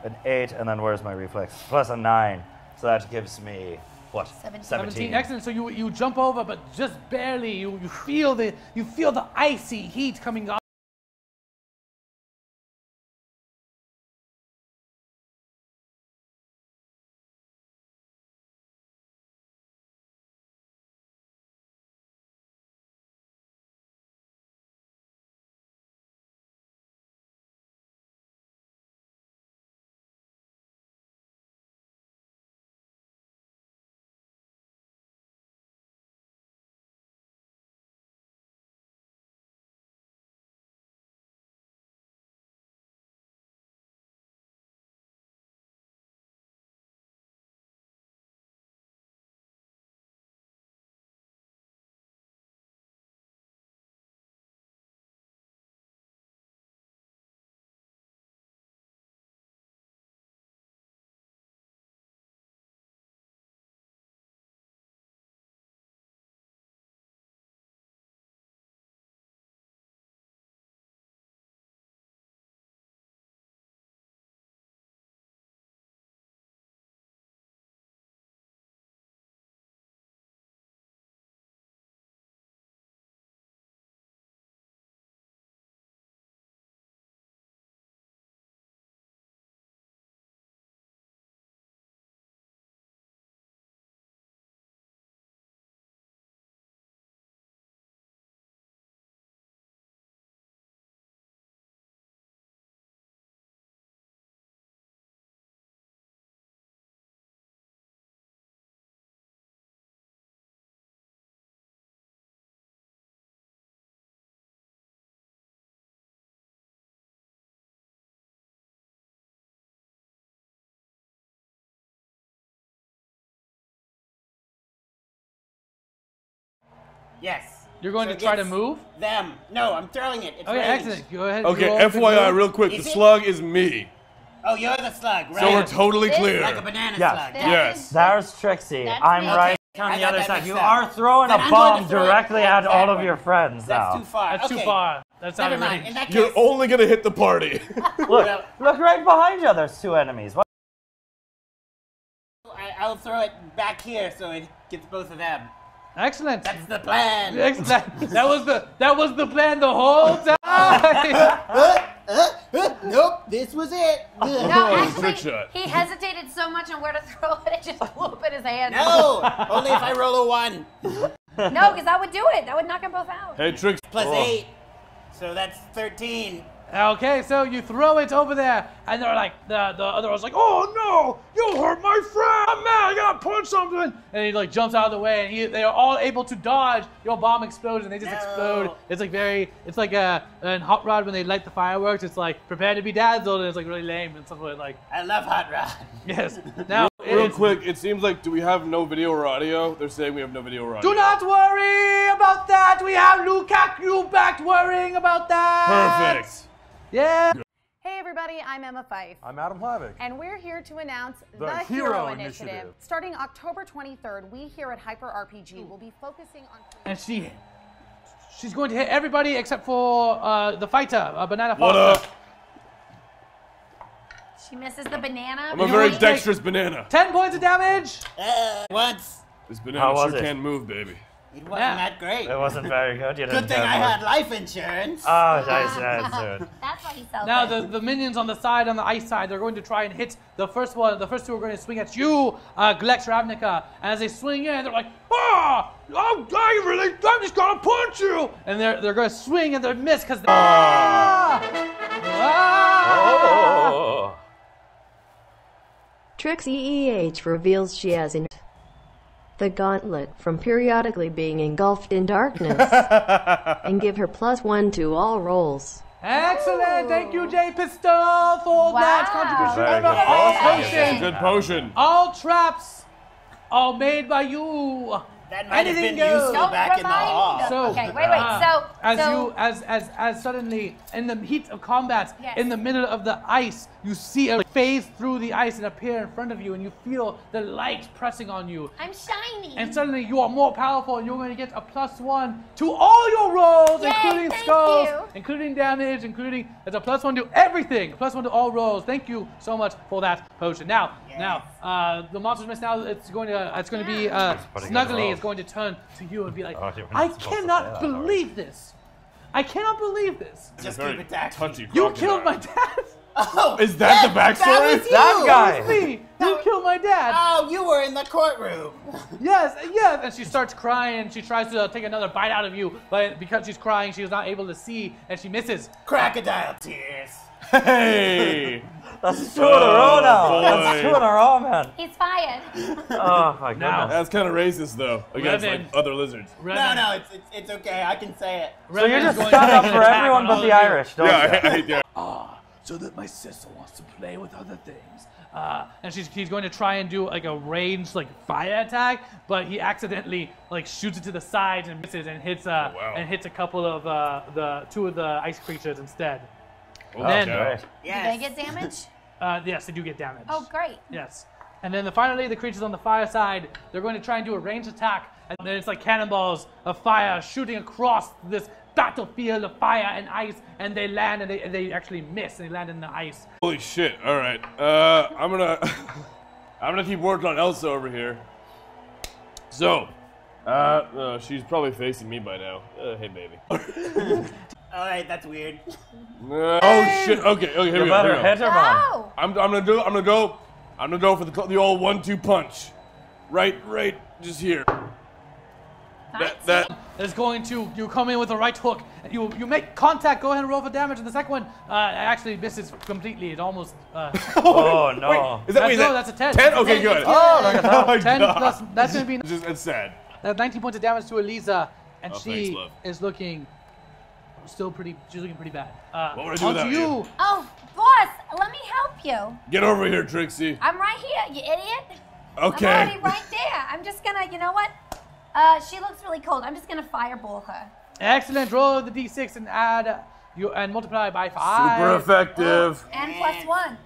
An 8, and then where's my reflex? Plus a 9. So that gives me, what? 17. Excellent. So you jump over, but just barely. You feel the icy heat coming up. Yes. You're going So to try to it's move? Them. No, I'm throwing it. It's Okay, ranged. excellent. Go ahead. Okay, roll the FYI, move. real quick, Is the it? slug is me. Oh, you're the slug, right? So we're totally This- clear. like a banana Yeah. slug. Yes. There's Trixie. That's I'm me. right Okay, on I the got other that side. mixed You up. are throwing Then a I'm going bomb to throw it directly at at all that of one. your friends That's now. too far. That's okay. too far. That's Never not mind. range. In that You're case, only gonna hit the party. Look, look right behind you. There's 2 enemies. What? I'll throw it back here so it gets both of them. Excellent. That's the plan. That was the plan the whole time. Nope, this was it. No, Trick actually, shot. he hesitated so much on where to throw it, it just flew up in his hand. No, only if I roll a 1. No, because that would do it. That would knock them both out. Hey, Trix. Plus 8. So that's 13. Okay, so you throw it over there, and they're like, the other one's like, oh no, you hurt my friend, I'm mad, I gotta punch something. And he like jumps out of the way, and they are all able to dodge your bomb explosion. They just explode. It's like it's like in Hot Rod when they light the fireworks, it's like, prepare to be dazzled, and it's like really lame and stuff like I love Hot Rod. yes. Now Real quick, it seems like, do we have no video or audio? They're saying we have no video or audio. Do not worry about that. We have Lukaku back worrying about that. Perfect. Yeah. Hey everybody, I'm Emma Fife. I'm Adam Hlavik. And we're here to announce The the Hero Hero Initiative. Initiative. Starting October 23rd, we here at Hyper RPG will be focusing on... And she's going to hit everybody except for the fighter, Banana What Foster. up? She misses the banana. I'm a very dexterous banana. 10 points of damage. Once. This banana was sure it? can't move, baby. It wasn't Yeah. that great. It wasn't very good. You Good didn't thing have I more. had life insurance. Oh, nice, dude. That's why he sells Now it. the minions on the side, on the ice side, they're going to try and hit the first one. The first two are going to swing at you, Glex Ravnica. And as they swing in, they're like, I'm just gonna punch you. And they're going to swing and they're miss because. Oh. Trixie EH reveals she has the Gauntlet from periodically being engulfed in darkness and give her +1 to all rolls. Excellent! Thank you, Jay Pistol, for that contribution. Very Remember, good. all Very potions, Good potion. all traps are made by you. That might have Anything been goes. useful Don't back in the remind me hall. though. So, Okay, wait. as suddenly in the heat of combat, Yes. in the middle of the ice, you see a phase through the ice and appear in front of you, and you feel the light pressing on you. I'm shiny. And suddenly you are more powerful, and you're going to get a +1 to all your rolls, Yay, including thank skulls, you. including damage, including it's a +1 to everything, +1 to all rolls. Thank you so much for that potion. Now, the monster's mist. Now it's going to be pretty good Snuggly roll. is going to turn to you and be like, Oh, you're not I supposed to say cannot that, believe this. I cannot believe this. Just Very keep it taxi. touchy You crocodile. killed my dad. Oh, Is that the backstory? was That you. guy. Me. You killed my dad. Oh, you were in the courtroom. Yes. And she starts crying and she tries to take another bite out of you, but because she's crying, she's not able to see and she misses. Crocodile tears. Hey! That's 2 in a row now. boy. That's 2 in a row, man. He's fired. Oh, my Now. goodness. That's kind of racist, though, against like, Revan. other lizards. No, it's okay. I can say it. So you just stand up for everyone but the Irish, don't you? Yeah. So that my sister wants to play with other things. And he's going to try and do like a ranged fire attack, but he accidentally shoots it to the side and misses and hits a couple of the 2 of the ice creatures instead. Then, Okay. Do Yes. they get damage? yes, they do get damage. Oh, great. Yes. And then finally, the creatures on the fire side, they're going to try and do a ranged attack. And then it's like cannonballs of fire shooting across this battlefield of fire and ice. And they land and they actually miss. And they land in the ice. Holy shit! All right, I'm gonna keep working on Elsa over here. So, she's probably facing me by now. Hey, baby. All right, that's weird. Oh shit! Okay, here You we go. better hit her, man. Oh. I'm gonna go for the old 1-2 punch. Right, just here. That. It's going to, you come in with the right hook, and you make contact, go ahead and roll for damage, and the second one actually misses completely. It almost, Oh, no. that's a 10. 10? Okay, good. Oh, look at that. Oh my 10 God. plus, that's going to be It's sad. 19 points of damage to Elisa, and Oh, she thanks, love. is looking she's looking pretty bad. What would I do onto without you. you? Oh, boss, let me help you. Get over here, Trixie. I'm right here, you idiot. Okay. I'm already right there. I'm just gonna, you know what? She looks really cold. I'm just gonna fireball her. Excellent. Roll the d6 and add and multiply by 5. Super effective. And +1.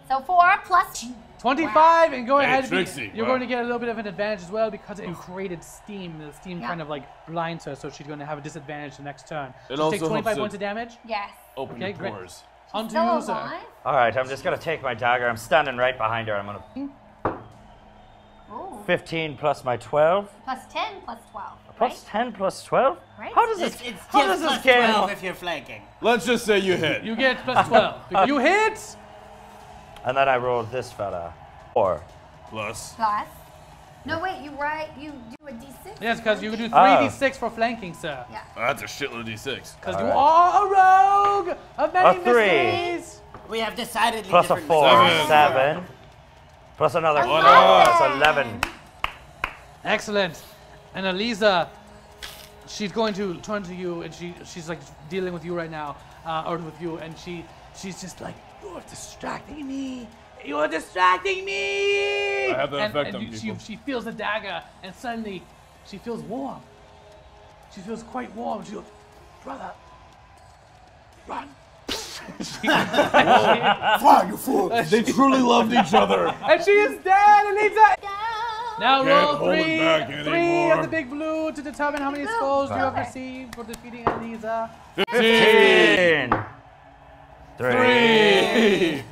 So 4 plus 25, and go Hey, ahead. Trixie, You're wow. going to get a little bit of an advantage as well because it created steam. The steam Yeah. kind of blinds her, so she's going to have a disadvantage the next turn. It So take also 25 helps points to- of damage. Yes. Open Okay, your great. pores. Onto Still you, sir. alive? All right, I'm just going to take my dagger. I'm standing right behind her. I'm going to... Ooh. 15 plus my 12. Plus 10 plus 12. Plus right? 10 plus 12? Right. How does It's this, just how does this plus game... 12 if you're flanking. Let's just say you hit. You get plus 12. You hit! And then I rolled this fella. 4. Plus. Plus. No, wait, you do a d6? Yes, because you do 3d6 for flanking, sir. Yeah. That's a shitload of d6. Because you are a rogue of many A 3. mysteries. We have decidedly Plus a different 4. results. 7. Plus another 4. 11. That's 11. Excellent. And Elisa, she's going to turn to you, and she's dealing with you right now, or with you, and she's just like, you're distracting me. You're distracting me. have that effect on people. She feels the dagger, and suddenly she feels warm. She feels quite warm. She goes, brother, run. Fly, you fool! They truly loved each other. And she is dead, Anita! Now Can't roll hold it back three anymore. of the big blue to determine how many skulls you have received for defeating Anita. 15. 3.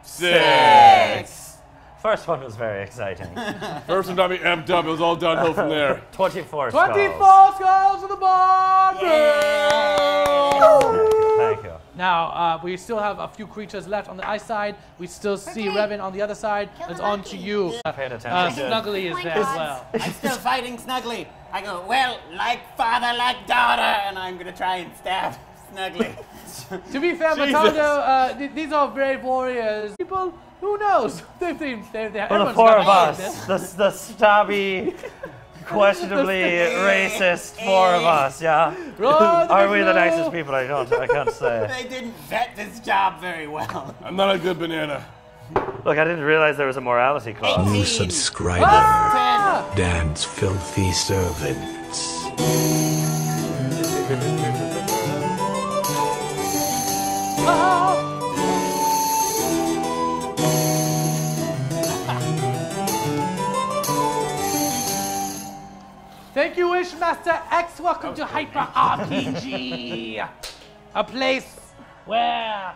6. First one was very exciting. First one got me amped up. It was all downhill from there. 24 skulls to the board! Thank you. Now, we still have a few creatures left on the ice side. We still see Revan on the other side. It's on to you. Paid attention. Snuggly is there as well. I'm still fighting Snuggly. I go, well, like father, like daughter, and I'm gonna try and stab Snuggly. To be fair, Matango, these are brave warriors. People, who knows? They're For the four of us, the stabby, questionably racist four of us, yeah? Are we the nicest people? I can't say. They didn't vet this job very well. I'm not a good banana. Look, I didn't realize there was a morality clause. New subscriber. Dad's filthy servants. Thank you, Wishmaster X. Welcome to Hyper RPG, a place where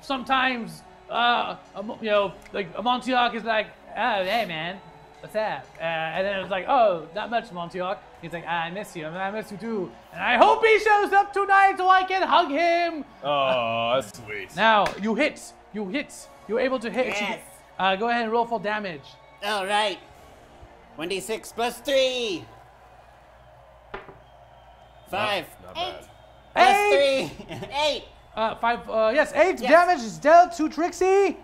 sometimes, like Amontiock is like, oh, hey man, what's that? And then it's like, oh, not much, Amontiock. He's like, I miss you. I miss you too. And I hope he shows up tonight so I can hug him. Oh, that's sweet. Now you hit. You're able to hit. Yes. Go ahead and roll for damage. All right. 1d6 plus 3. 5. Not bad. Plus 3. 8. 5. Yes, 8 damage is dealt to Trixie.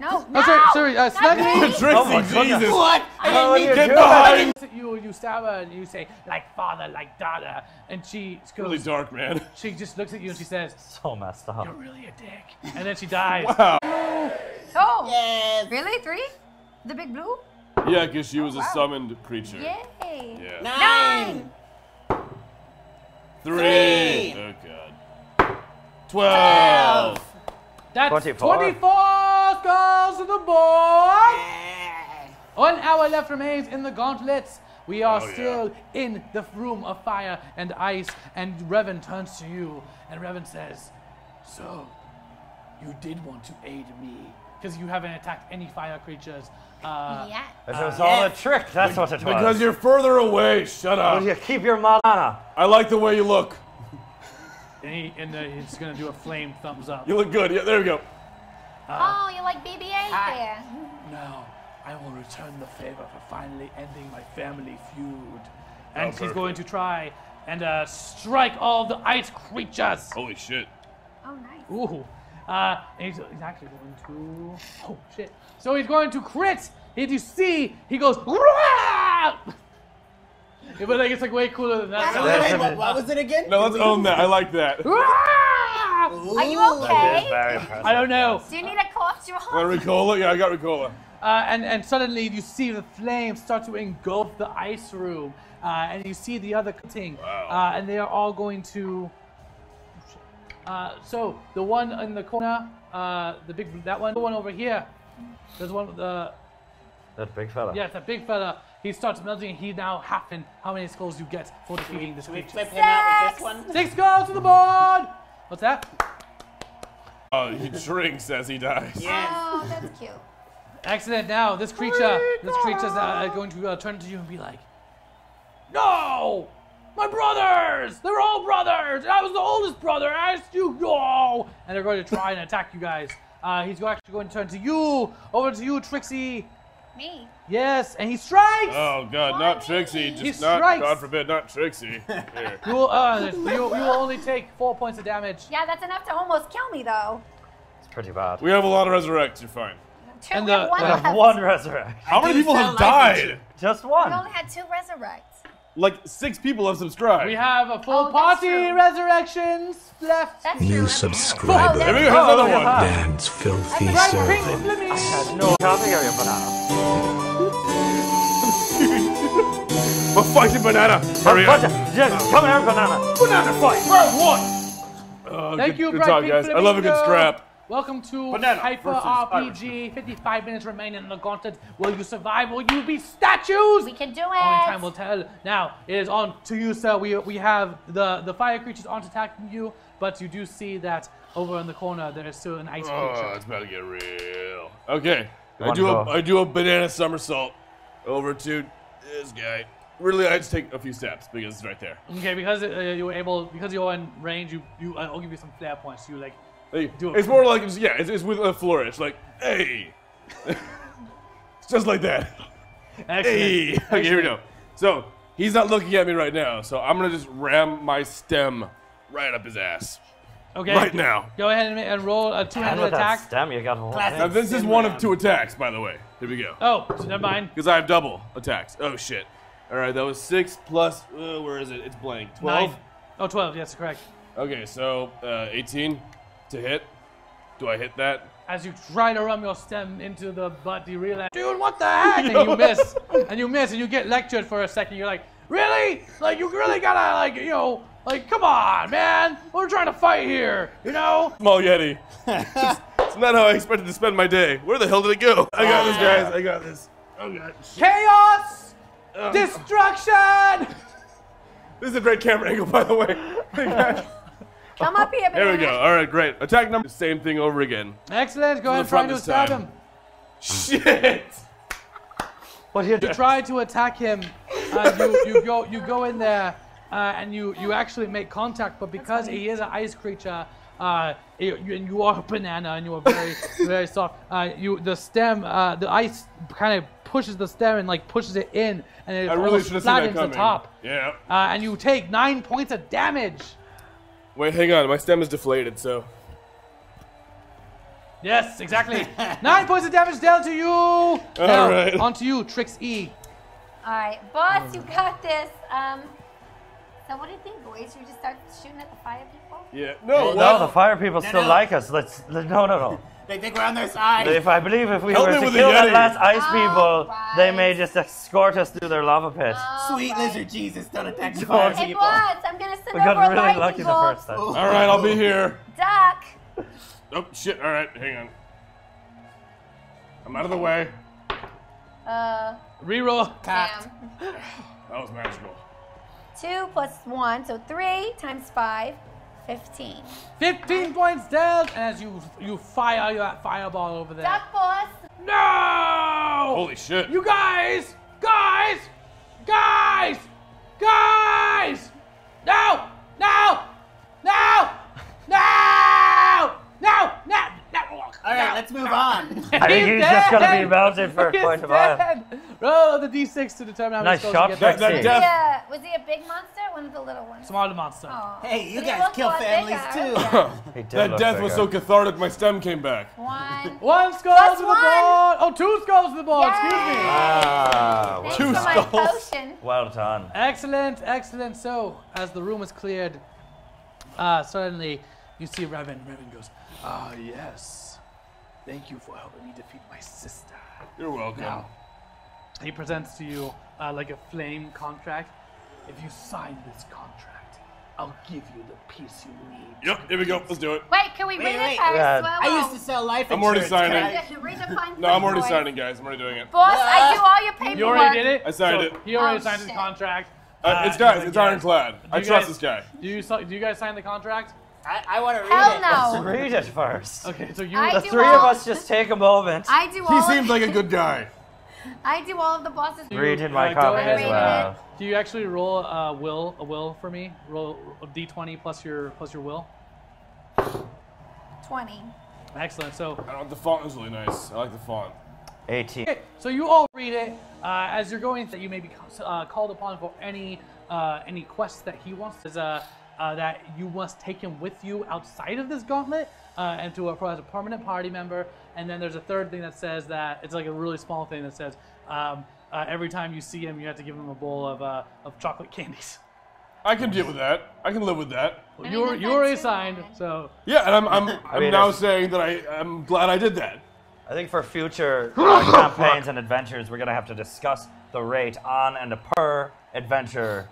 No. Sorry, Snuggly. Trixie, Jesus. What? I didn't Get behind. You stab her and you say, like father, like daughter. And she goes, Really dark, man. she just looks at you and she says, So messed up. you're really a dick. And then she dies. Wow. Oh. Yes. Really? 3? The big blue? Yeah, because she was a summoned creature. Yay. Yeah. 9. 3. 3. Oh, God. 12. That's 24. 24 skulls to the board. 1 hour left remains in the gauntlets. We are still in the room of fire and ice, and Revan turns to you, and Revan says, so, you did want to aid me, because you haven't attacked any fire creatures. Yeah. It was all a trick, that's what it was. Because you're further away. Shut up. Will you keep your mana? I like the way you look. And he's going to do a flame thumbs up. You look good. Yeah, there we go. Oh, you like BB-8 there. Now, I will return the favor for finally ending my family feud. And she's perfect. going to try and strike all the ice creatures. Holy shit. Oh, nice. Ooh. And he's actually going to... Oh, shit. So he's going to crit. If you see, he goes... Rah! Yeah, but like, it's like way cooler than that. Wait, what was it again? No, let's own that. I like that. Rah! Are you okay? Very impressive. I don't know. Do you need a corpse roll? Want Ricola? Yeah, I got Ricola. And suddenly you see the flames start to engulf the ice room. And you see the other thing. Wow. And they are all going to... so, the one in the corner, that one over here. There's one with the... That big fella. Yeah, it's a big fella. He starts melting. He now halving how many skulls you get for defeating this Should we creature. flip him out with this one? 6 skulls to the board! What's that? Oh, he shrinks as he dies. Yes. Oh, that's cute. Excellent. Now, this creature's going to turn to you and be like, no! My brothers! They're all brothers! I was the oldest brother! I asked you, no! And they're going to try and attack you guys. He's actually going to turn to you. Over to you, Trixie. Me. Yes, and he strikes! Oh, God, not Trixie. He Just not, strikes. God forbid, not Trixie. Here. You will only take 4 points of damage. Yeah, that's enough to almost kill me, though. It's pretty bad. We have a lot of resurrects. You're fine. Two, And we have one We have left. one resurrect. How many people have died? Just We one. only had 2 resurrects. Like 6 people have subscribed. We have a full Oh, that's party true. resurrections left. That's New true. subscriber. Here we go, another one. Dad's filthy Right, pink, servants. let me- No, can't hear you, banana. fighting banana. Hurry up. Just come here, banana. Banana fight. Round 1. Thank you, good Bright talk, Pink guys. I love a good Flamingo. scrap. Welcome to Banana Hyper versus RPG. 55 minutes remaining in the gauntlet. Will you survive? Will you be statues? We can do it. Only time will tell. Now, it is on to you, sir. We have the fire creatures on attacking you, but you do see that over in the corner there is still an ice creature. Oh, it's about to get real. Okay, Wanna I do a banana somersault over to this guy. Really, I just take a few steps because it's right there. Okay, because you were able, because you're in range, I'll give you some flair points. You like. It's more like, it's with a flourish, like, hey. It's just like that. Excellent. Hey. Okay, here we go. So, he's not looking at me right now, so I'm going to just ram my stem right up his ass. Okay. Right now. Go ahead and roll a two-handed with that attack. stem, you got a whole Now, this is one of 2 attacks, by the way. Here we go. Oh, never mind. Because I have double attacks. Oh, shit. All right, that was 6 plus, where is it? It's blank. 12? 9. Oh, 12, yes, correct. Okay, so 18 to hit. Do I hit that? As you try to ram your stem into the butt, you realize, dude, what the heck? And you miss. And you miss, and you get lectured for a second. You're like, really? Like, you really gotta, like, you know, like, come on, man. We're trying to fight here, you know? Small Yeti. It's not how I expected to spend my day. Where the hell did it go? I got this, guys. I got this. Oh, God. Chaos! Destruction! This is a great camera angle, by the way. Come up here, There we go. All right, great. Attack number, same thing over again. Excellent. Go ahead and front try to this stab time. him. Shit! What you You try to attack him. You go in there and you actually make contact, but because he is an ice creature, and you are a banana and you are very very soft. The stem, the ice kind of pushes the stem and like pushes it in, and it I really almost should have seen that flattens the coming. top. Yeah. And you take 9 points of damage. Wait, hang on. My stem is deflated, so. Yes, exactly. 9 points of damage dealt to you. Now, right. on to you, Trix E. All right, boss, you got this. So what do you think, boys? Should we just start shooting at the fire people? Yeah. No, No, the fire people still like us. No. They think we're on their side. I believe if we Help were me to with kill the that Yeti. last ice people, right. they may just escort us through their lava pit. Sweet lizard Jesus, don't attack the fire Hey, people. boss, I'm gonna send We over got a really lightning lucky the bolt. first time. All right, I'll be here. Duck. Oh, shit. All right, hang on. I'm out of the way. Reroll. Damn. That was magical. 2 plus 1, so 3 times 5, 15. 15 points dealt as you fire that fireball over there. Duck, boss. No! Holy shit. You guys! No! All right, let's move on. I think he's just going to be melted for a point of honor. Roll the d6 to determine how many Nice skulls shot, you get. Trixie. That Was he a big monster or one of the little ones? Smaller monster. Oh. Hey, you But he guys looked a kill lot families bigger. too. He did That look death was bigger. so cathartic, my stem came back. 1. 1 skull Plus to the 1. board. Oh, 2 skulls to the board. Excuse me. Ah, Thanks Two for my skulls. potion. well done. Excellent. So, as the room is cleared, suddenly you see Revan. Revan goes, "Ah, yes. Thank you for helping me defeat my sister." You're welcome. Now, he presents to you like a flame contract. If you sign this contract, I'll give you the piece you need. Yep, here we go. Let's do it. Wait, can we read wait. it first? Yeah. Well, I used to sell life I'm insurance. already Can signing. I- Read the fine No, I'm already print, boys. signing, guys. I'm already doing it. Boss, I do all your paperwork. You already did it? I signed it. He already Oh, signed his shit. contract. It's guys, it's yeah. ironclad. I you trust guys- this guy. Do you guys sign the contract? I want to read Hell it. no. Read it first. Okay, so you. I The do three all- of us just take a moment. I do all He of seems like a good guy. I do all of the boss's Read in my go copy ahead as and, well. Do you actually roll a will for me? Roll a d20 plus your will. 20. Excellent. So. I don't know, the font is really nice. I like the font. 18. Okay, so you all read it as you're going. That you may be called upon for any quests that he wants. That you must take him with you outside of this gauntlet and as a permanent party member. And then there's a third thing that says that it's like a really small thing that says every time you see him, you have to give him a bowl of chocolate candies. I can deal with that. I can live with that. I mean, You that's already too signed, bad. so Yeah, and I'm mean, now it's- saying that I'm glad I did that. I think for future campaigns and adventures, we're gonna have to discuss the rate on and a per adventure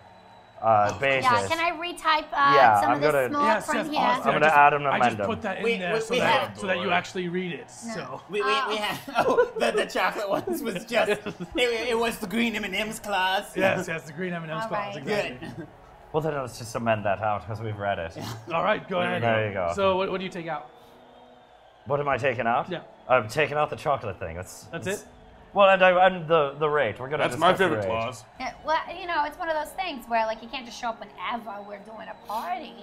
basis. Yeah, can I retype some of I'm this smoke from here? I'm gonna add an amendment. I just put that in there so that you actually read it. No. So We had the chocolate ones was just it was the green M&M's clause. Yes, the green M&M's clause. Exactly. Good. Well, then let's just amend that out because we've read it. All right, go ahead. There you go. So what do you take out? What am I taking out? Yeah. I'm taking out the chocolate thing. That's it? Well, and the rate. We're gonna. That's my discuss the favorite rate. clause. Yeah, well, it's one of those things where like you can't just show up whenever we're doing a party,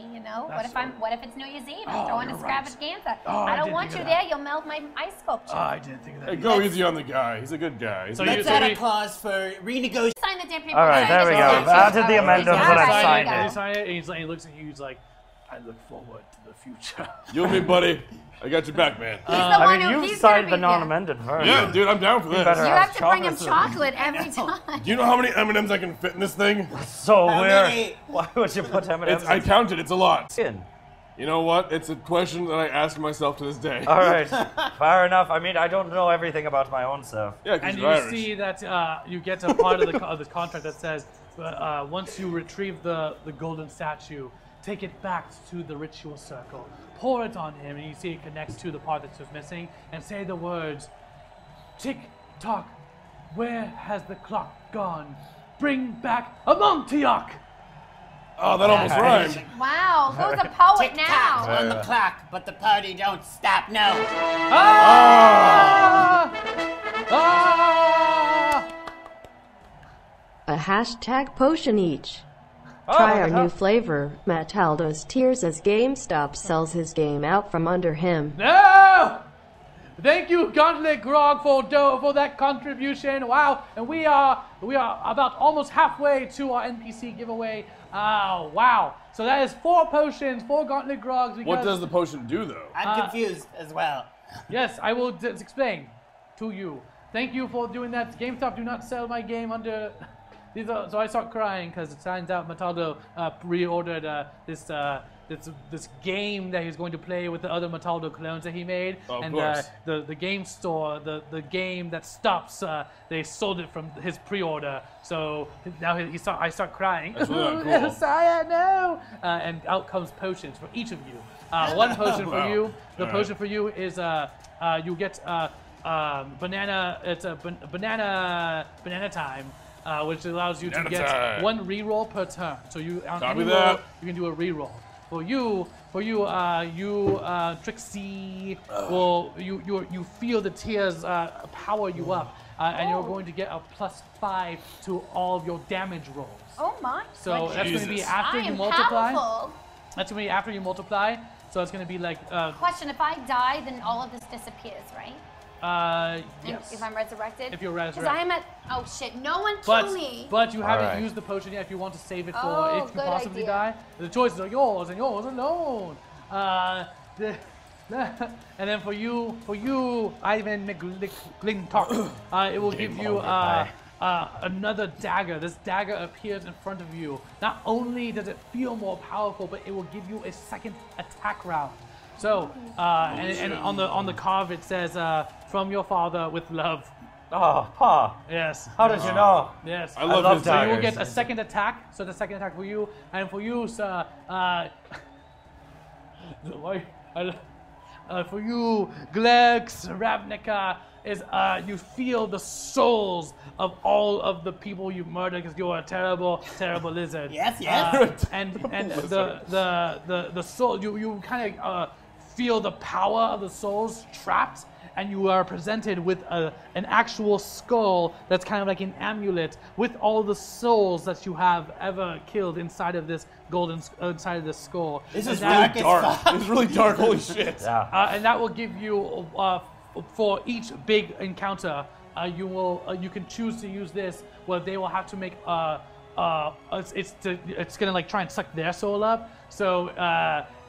What if it's New Year's Eve? I'm throwing extravaganza. I don't want you there. You'll melt my ice sculpture. I didn't think of that. Hey, go easy on the guy. He's a good guy. Let's add a clause for renegotiation. Sign the damn paper. All right, there we go. I did the amendments and I signed it. You sign it, and he looks at you. He's like, "I look forward to the future." You and me, buddy. I got your back, man. You signed the non-amended version. Yeah, dude, I'm down for this. You have to bring him chocolate every time. Do you know how many M&Ms I can fit in this thing? So weird. Why would you put M&Ms? I counted. It's a lot. In. You know what? It's a question that I ask myself to this day. All right, fair enough. I mean, I don't know everything about my own stuff. Yeah, and you're you Irish. see that you get a part of the contract that says once you retrieve the golden statue, take it back to the ritual circle, pour it on him, and you see it connects to the part that's just missing, and say the words, "Tick tock, where has the clock gone? Bring back Amontiock." Oh, that almost rhymed. Wow, who's a poet Tick now? tock on the clock, but the party don't stop. No. A hashtag potion each. Try our new flavor, Mataldo's Tears, as GameStop sells his game out from under him. No! Thank you, Gauntlet Grog, for that contribution. Wow, and we are about almost halfway to our NPC giveaway. Wow. So that is 4 potions, 4 Gauntlet Grogs. What does the potion do, though? I'm confused as well. Yes, I will explain to you. Thank you for doing that. GameStop do not sell my game under... So I start crying because it turns out Mataldo pre-ordered this game that he's going to play with the other Mataldo clones that he made. Oh, and the game store, the game that stops, they sold it from his pre-order. So now I start crying. That's really cool. Messiah, no! And out comes potions for each of you. One potion for you. The potion for you is you get banana. It's a banana time. Which allows you to get 1 reroll per turn. So you on any roll, you can do a reroll. For you, Trixie, you feel the tears power you up, and you're going to get a +5 to all of your damage rolls. Oh my! So that's going to be after you multiply. Powerful. That's going to be after you multiply. So it's going to be like. Question: if I die, then all of this disappears, right? Yes. If I'm resurrected? If you're resurrected. Because I'm at... Oh, shit. No one kill me. But you haven't used the potion yet if you want to save it for if you possibly die. The choices are yours and yours alone. And then for you, Ivan McGlintock, it will give you another dagger. This dagger appears in front of you. Not only does it feel more powerful, but it will give you a second attack round. So, and on the carve it says, "From your father with love." Oh, Pa. Yes. How did you know? Yes. I love So you will get a second attack. So the second attack for you, and for you, sir. For you, Glex Ravnica, is you feel the souls of all of the people you murdered because you're a terrible, terrible lizard. Yes, yes. And the soul, you kind of feel the power of the souls trapped, and you are presented with an actual skull that's kind of like an amulet with all the souls that you have ever killed inside of this inside of this skull. This is really dark. This is really dark. Holy shit. Yeah. And that will give you for each big encounter, you can choose to use this where they will have to make it's gonna like try and suck their soul up. So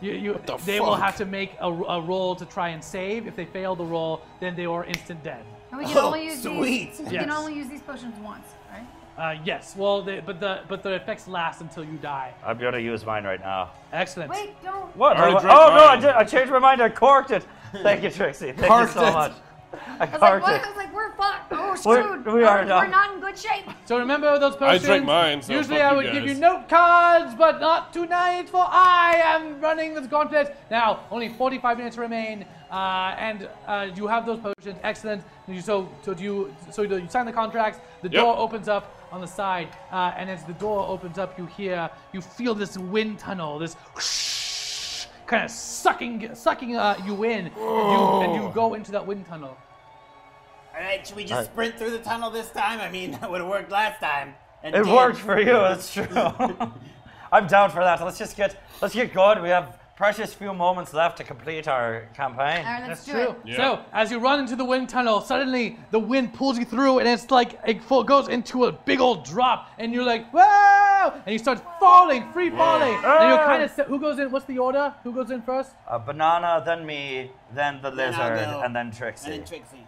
they will have to make a roll to try and save. If they fail the roll, then they are instant dead. And we can only use sweet. these. We can only use these potions once, right? Yes. Well, but the effects last until you die. I'm gonna use mine right now. Excellent. Wait, don't. What? I already Oh drank no! mine. I changed my mind. I corked it. Thank you, Trixie. Thank you so much. I was like, what? I was like, we're fucked. Oh, screwed. We're not in good shape. So remember those potions? I drank mine, so usually I would give you note cards, but not tonight, for I am running this gauntlet. Now, only 45 minutes remain, and you have those potions. Excellent. So you sign the contracts. The door opens up on the side, and as the door opens up, you feel this wind tunnel, this whoosh, kind of sucking you in, and you go into that wind tunnel. All right, should we just sprint through the tunnel this time? I mean, that would have worked last time. It worked for you, that's true. I'm down for that. Let's get going. We have precious few moments left to complete our campaign. All right, That's true. Yeah. So, as you run into the wind tunnel, suddenly the wind pulls you through, and it's like it goes into a big old drop, and you're like, whoa! And you start falling, free falling. And you're kind of, who goes in? What's the order? Who goes in first? Banana, then me, then the lizard, and then Trixie. And then Trixie.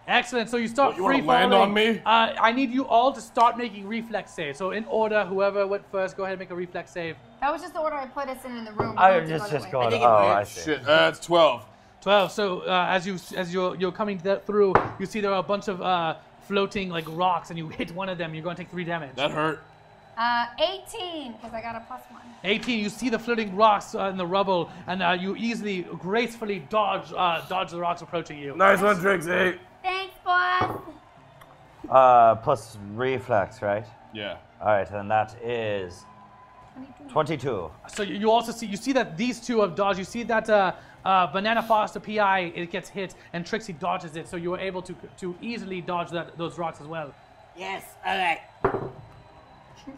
Excellent. So you start free falling. Land on me? I need you all to start making reflex saves. So in order, whoever went first, go ahead and make a reflex save. That was just the order I put us in the room. I just going. Oh, I see. Shit, it's 12. 12. So as you're coming through, you see there are a bunch of floating like rocks, and you hit one of them. You're going to take 3 damage. That hurt. 18, because I got a +1. 18. You see the floating rocks in the rubble, and you easily, gracefully dodge the rocks approaching you. Nice one, Trixie. Thanks, boss. Plus reflex, right? Yeah. All right, and that is 22. So you also see that these two have dodged. You see that Banana Foster PI, it gets hit, and Trixie dodges it. So you were able to easily dodge those rocks as well. Yes. All right.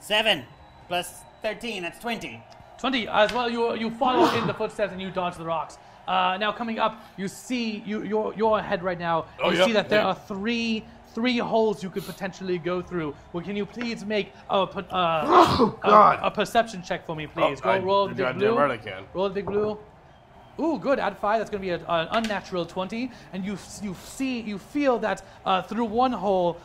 7 plus 13. That's 20. 20 as well. You follow in the footsteps and you dodge the rocks. Now coming up, you see you're ahead right now. You see that there are three holes you could potentially go through. Well, can you please make a perception check for me, please? Roll the big blue. Right I can. Roll the big blue. Ooh, good. Add 5. That's going to be an unnatural 20. And you feel that through one hole,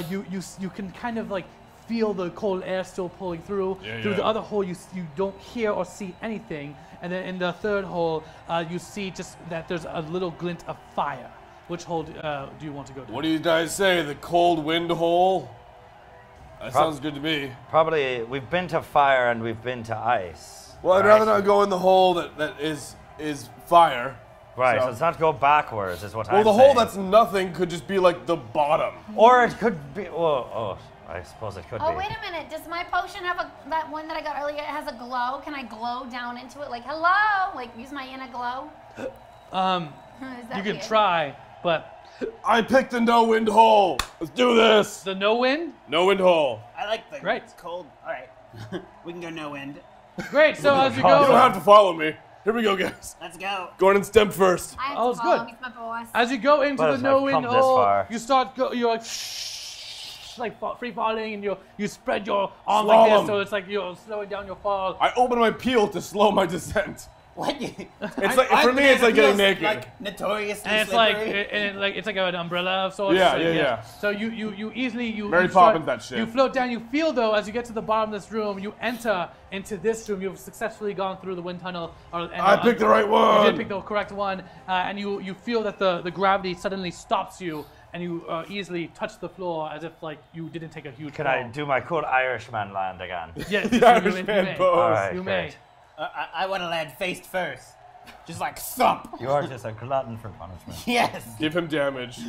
you can kind of like feel the cold air still pulling through. Through the other hole, you don't hear or see anything. And then in the third hole, you see just that there's a little glint of fire. Which hole do you want to go to? What do you guys say? The cold wind hole? That sounds good to me. Probably, we've been to fire and we've been to ice. Well, I'd rather not go in the hole that is fire. Right, so let's not go backwards is what I'm saying. Well, the hole that's nothing could just be like the bottom. Or it could be, I suppose it could be. Oh, wait a minute. Does my potion have that one that I got earlier? It has a glow. Can I glow down into it? Like, hello? Like, use my inner glow? You can try, but... I picked the no-wind hole. Let's do this. The no-wind? No-wind hole. I like the Great. cold. All right. We can go no wind. Great, so as you go... You don't have to follow me. Here we go, guys. Let's go. Going in stem first. I have Oh, to it's follow. good. He's my boss. As you go into the no-wind hole, you start you're like free falling, and you spread your arms like this, so it's like you're slowing down your fall. I open my peel to slow my descent. What? It's like for me, it's like getting naked. Like notoriously And it's slippery. it's like an umbrella of sorts. Yeah. So you easily Mary Poppins that shit. You float down. You feel though as you get to the bottom of this room, you enter into this room. You've successfully gone through the wind tunnel. I picked the right one. You did pick the correct one, and you feel that the gravity suddenly stops you, and you easily touch the floor as if like you didn't take a huge fall. Can I do my cool Irishman land again? Yes, The Irishman pose. All right, you great. may. I want to land face first. Just like thump. You are just a glutton for punishment. Yes. Give him damage.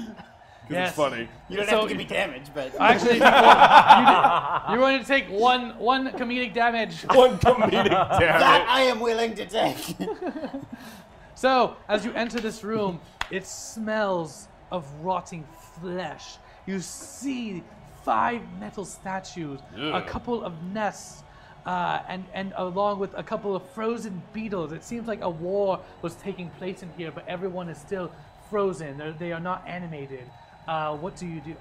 Because it's funny. You don't have to give me damage, but... Actually, you're going to take one comedic damage. One comedic damage. That I am willing to take. So, as you enter this room, it smells of rotting flesh. You see 5 metal statues, a couple of nests, and along with a couple of frozen beetles. It seems like a war was taking place in here, but everyone is still frozen. They are not animated. What do you do?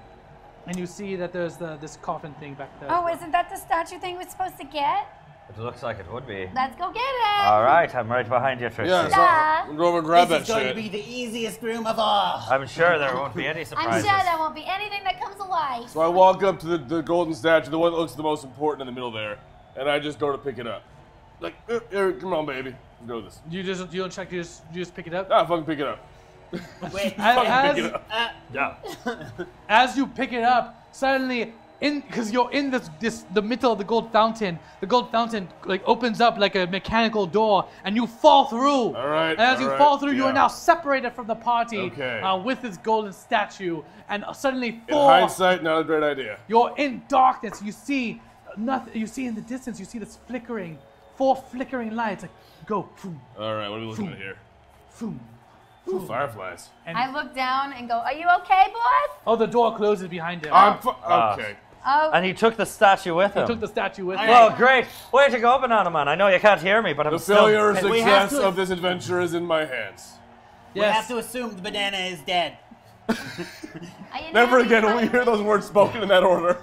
And you see that there's this coffin thing back there. Oh, isn't that the statue thing we're supposed to get? It looks like it would be. Let's go get it. All right, I'm right behind you, Trixie. Yeah, so go over and grab that This is going shit. to be the easiest room of all. I'm sure there won't be any I'm surprises. sure there won't be anything that comes alive. So I walk up to the golden statue, the one that looks the most important in the middle there, and I just go to pick it up. Like, here, come on, baby. Let's do this. You don't check. You just pick it up. Ah, fucking pick it up. Wait. As you pick it up, suddenly, because you're in the middle of the gold fountain like opens up like a mechanical door, and you fall through. All right. And as you fall through, you are yeah. now separated from the party with this golden statue, and suddenly In hindsight, not a great idea. you're in darkness. You see nothing. You see in the distance. You see this flickering, 4 flickering lights. Like go. Boom, All right, what are we looking at here? boom. Ooh, fireflies. And I look down and go, are you okay, boss? oh, the door closes behind him. Okay. Oh, And he took the statue with him. He took the statue with him. Well, great. Way to go, Banana Man. I know you can't hear me, but I'm The still... failure or We have success to- of this adventure is in my hands. We have to assume the banana is dead. Never again will we hear those words spoken in that order.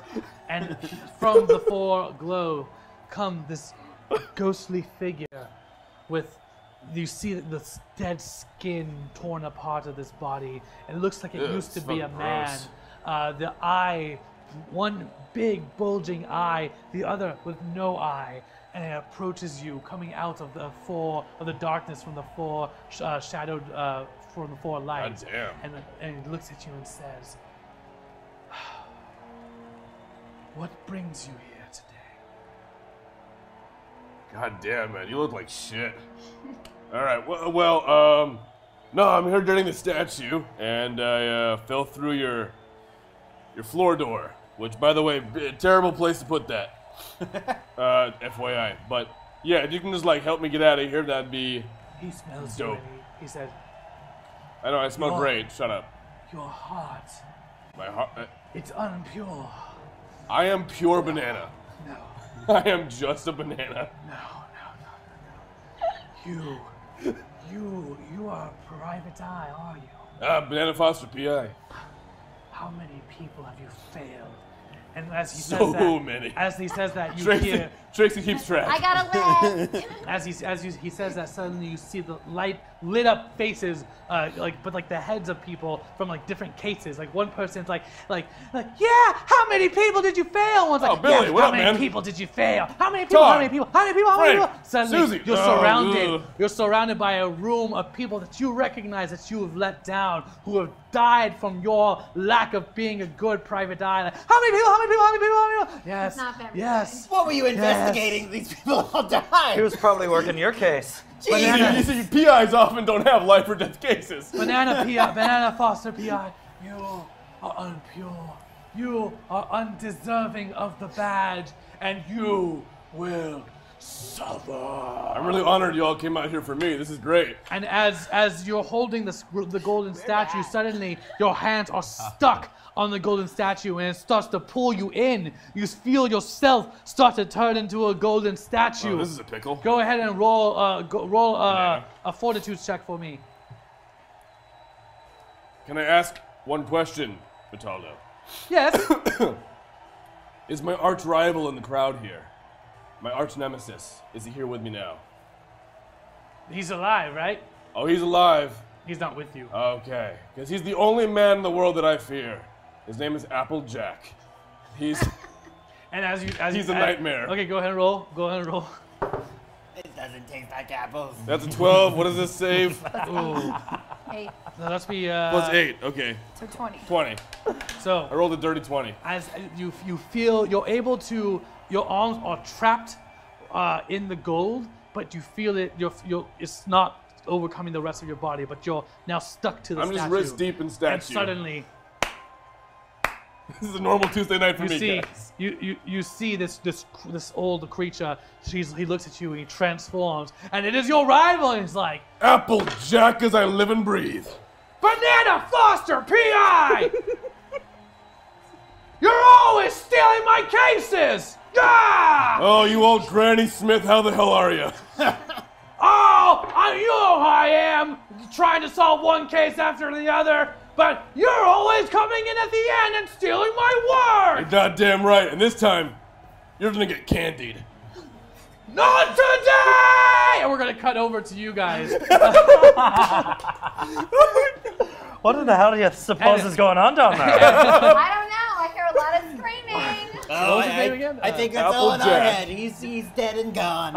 And from the 4 glow come this ghostly figure with, you see the dead skin torn apart of this body. It looks like it used to be a man. The eye, one big bulging eye, the other with no eye. And it approaches you, coming out of the darkness from the 4 shadowed, from the 4 lights. God damn. And it looks at you and says, "What brings you here today?" God damn, man, you look like shit. All right, well, no, I'm here during the statue, and I fell through your floor door, which, by the way, terrible place to put that. FYI, but yeah, if you can just like help me get out of here, that'd be. He smells dope. you, and he said, I know I smell great. Shut up. "Your heart, My heart. it's unpure." I am pure banana. No, I am just a banana. no. You are a private eye, are you? Banana Foster PI. How many people have you failed? And as he So says that, many. as he says that, you hear. Tracy keeps track. I got a list. As he says that, suddenly you see the lit up faces, but the heads of people from like different cases. Like one person's like, yeah, how many people did you fail? One's like, Billy, yeah, what how up, many man? people did you fail? How many people? Todd, How many people? How many people? How many Frank, people? Suddenly Susie. you're Oh, surrounded. ugh. You're surrounded by a room of people that you recognize that you have let down, who have died from your lack of being a good private eye. Like, how many people? How many people? How many people? How many people? Yes. Not very Yes. What were you investigating? These people all died. He was probably working your case. Banana. You see, PIs often don't have life or death cases. Banana Foster PI, you are unpure. You are undeserving of the badge, and you will suffer. I'm really honored you all came out here for me. This is great. And as you're holding the golden statue, suddenly your hands are stuck on the golden statue, and it starts to pull you in. You feel yourself start to turn into a golden statue. Oh, this is a pickle. Go ahead and roll a fortitude check for me. Can I ask one question, Vitaldo? Yes. Is my arch rival in the crowd here? My arch nemesis, is he here with me now? He's alive, right? Oh, he's alive. He's not with you. Okay, because he's the only man in the world that I fear. His name is Applejack. He's And he's a nightmare. Okay, go ahead and roll. Go ahead and roll. It doesn't taste like apples. That's a 12. What does this save? Ooh. 8 No, that's be Plus 8. Okay, to 20. 20. So I rolled a dirty 20. as you feel, you're able to, your arms are trapped in the gold, but you feel it. It's not overcoming the rest of your body, but you're now stuck to the I'm statue. just wrist deep in statue. And suddenly, This is a normal Tuesday night for you me, see, guys. you see this old creature. He looks at you and he transforms, and it is your rival. And he's like, Applejack as I live and breathe. Banana Foster PI! You're always stealing my cases! Ah! Oh, you old Granny Smith, how the hell are you? Oh, you know who I am, trying to solve one case after the other, but you're always coming in at the end and stealing my work! Goddamn right, and this time, you're gonna get candied. Not today! And we're gonna cut over to you guys. What in the hell do you suppose is going on down there? I don't know. I hear a lot of screaming. Oh, was his name again? I think that's all in our Applejack. head. He's dead and gone.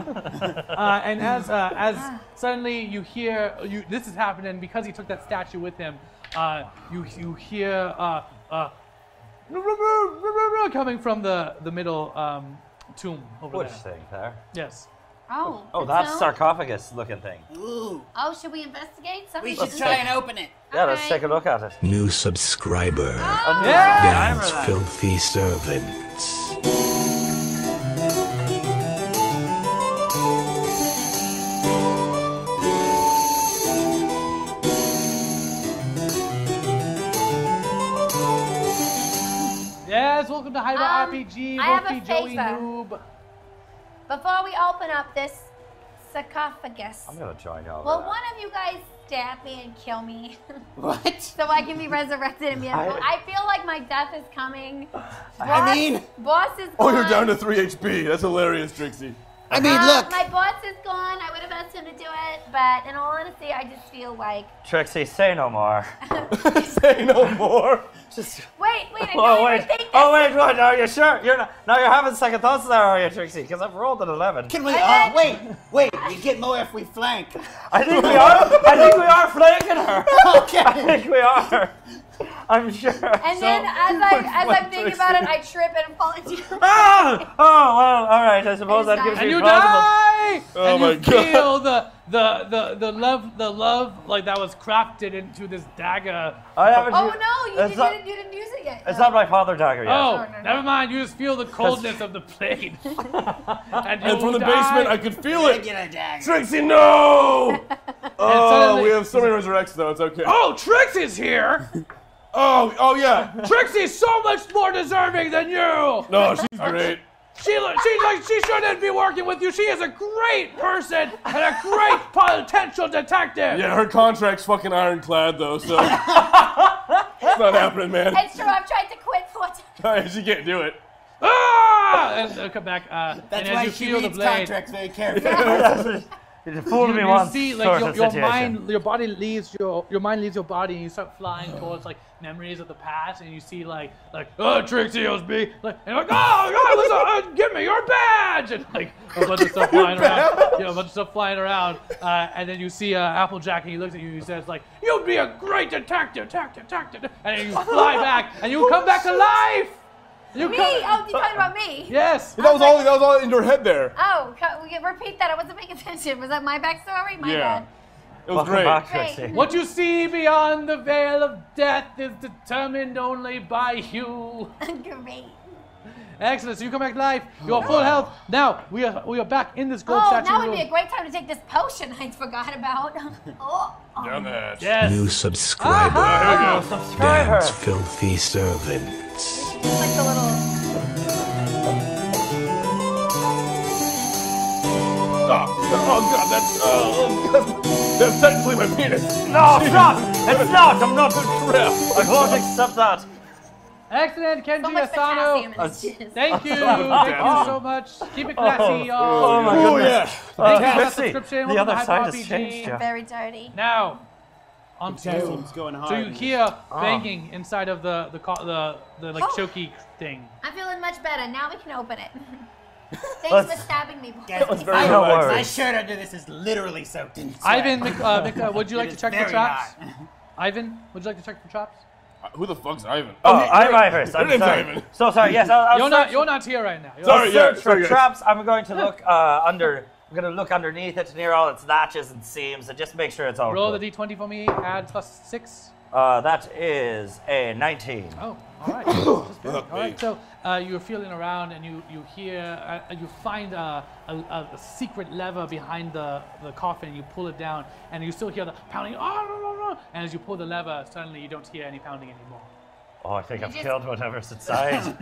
And as suddenly you hear this is happening because he took that statue with him. You hear coming from the middle tomb over Which there. thing there? Yes. Oh. Oh, it's that no- sarcophagus looking thing. Ooh. Oh, should we investigate something? We should try and open it. Yeah, let's Alright. take a look at it. New subscriber. Yeah, Dan's filthy servants. Yes, welcome to Hyper RPG. I have a Wolfie, Joey, favor. Noob. Before we open up this sarcophagus, I'm gonna join you over will that. one of you guys stab me and kill me? What? So I can be resurrected and be I feel like my death is coming. I mean... Boss is gone. Oh, you're down to 3 HP. That's hilarious, Trixie. I mean, look. My boss is gone. I would have asked him to do it, but in all honesty, I just feel like... Trixie, say no more. Say no more. Just. Wait, I Oh can't wait! even think Oh this. wait! What? Are you sure? You're not. Now you're having second thoughts there, are you, Trixie? Because I've rolled an 11. Can we? I Wait. We get more if we flank. I think we are. I think we are flanking her. Okay. I think we are. I'm sure. And then as I'm thinking about it, I trip and fall into your Ah! Oh well. All right. I suppose that gives And me you plausible. die! Oh and my you feel the love like that was crafted into this dagger. I haven't. Oh no, you It's not- didn't use it yet. It's not my father dagger yet. Oh, no. never mind. You just feel the coldness of the blade. and And from the basement, I could feel it. Get a dagger. Trixie, no! Oh, suddenly- we have so many resurrects though. It's okay. Oh, Trixie's here! Oh yeah. Trixie's so much more deserving than you! No, she's great. She shouldn't be working with you. She is a great person and a great potential detective. Yeah, her contract's fucking ironclad though, so it's not happening, man. It's true. I've tried to quit 4 times. She can't do it. Ah! And come back. That's and why as you she feel the reads blade, contracts very carefully. You fooled me you once. see like sort your, of your situation. mind, your body leaves your mind leaves your body, and you start flying towards like memories of the past, and you see like oh Trixie owes me, like and you're like oh God, give me your badge, and like a bunch of stuff flying around, a bunch of stuff flying around, and then you see Applejack, and he looks at you, and he says like you'd be a great detective, and then you fly back, and you come back to life. You Me? come- Oh, you're talking about me? Yes. That was all in your head there. Oh, we can repeat that. I wasn't paying attention. Was that my backstory? My Yeah. bad. It was Welcome great. back, Great. Trixie. What you see beyond the veil of death is determined only by you. Great. Excellent. So you come back to life. You're full health. Now we are back in this gold Oh, statue now would room. be a great time to take this potion I forgot about. Oh. Down the hatch. Yes. New subscriber. Subscribe her. Dan's filthy servants. It's like the little. Oh God, that's technically my penis. No, it's not. It's not. I'm not. Crap. I won't accept that. Excellent, Kenji So much Asano. potassium in this juice. Thank you. Thank you so much. Keep it classy, y'all. Oh my Oh goodness. yeah. Thank you for that Trixie, subscription. the Welcome other to side Hyper has RPG. changed you. Very dirty. Now, on to you. Potassium's going hard. So you hear banging inside of the like Oh. choky thing. I'm feeling much better. Now we can open it. Thanks Let's- for stabbing me, boy. That was very No relaxing. My worries. shirt under this is literally soaked in sweat. Ivan, would you like It to is check for very traps? hot. Ivan, would you like to check for traps? Who the fuck's Ivan? Oh, hey, I'm wait. Iris. Your I'm name's sorry. Ivan. So sorry. Yes, I'll You're not here right now. Sorry, yeah. search sorry, for guys. traps. I'm going to look under. I'm going to look underneath it near all its latches and seams and just make sure it's all Roll good. the d20 for me. Add +6. That is a 19. Oh, all right. Just good. Look, All right. mate. So you're feeling around and you hear you find a secret lever behind the coffin. You pull it down and you still hear the pounding. Oh, and as you pull the lever, suddenly you don't hear any pounding anymore. Oh, I think I've just- killed whatever's inside.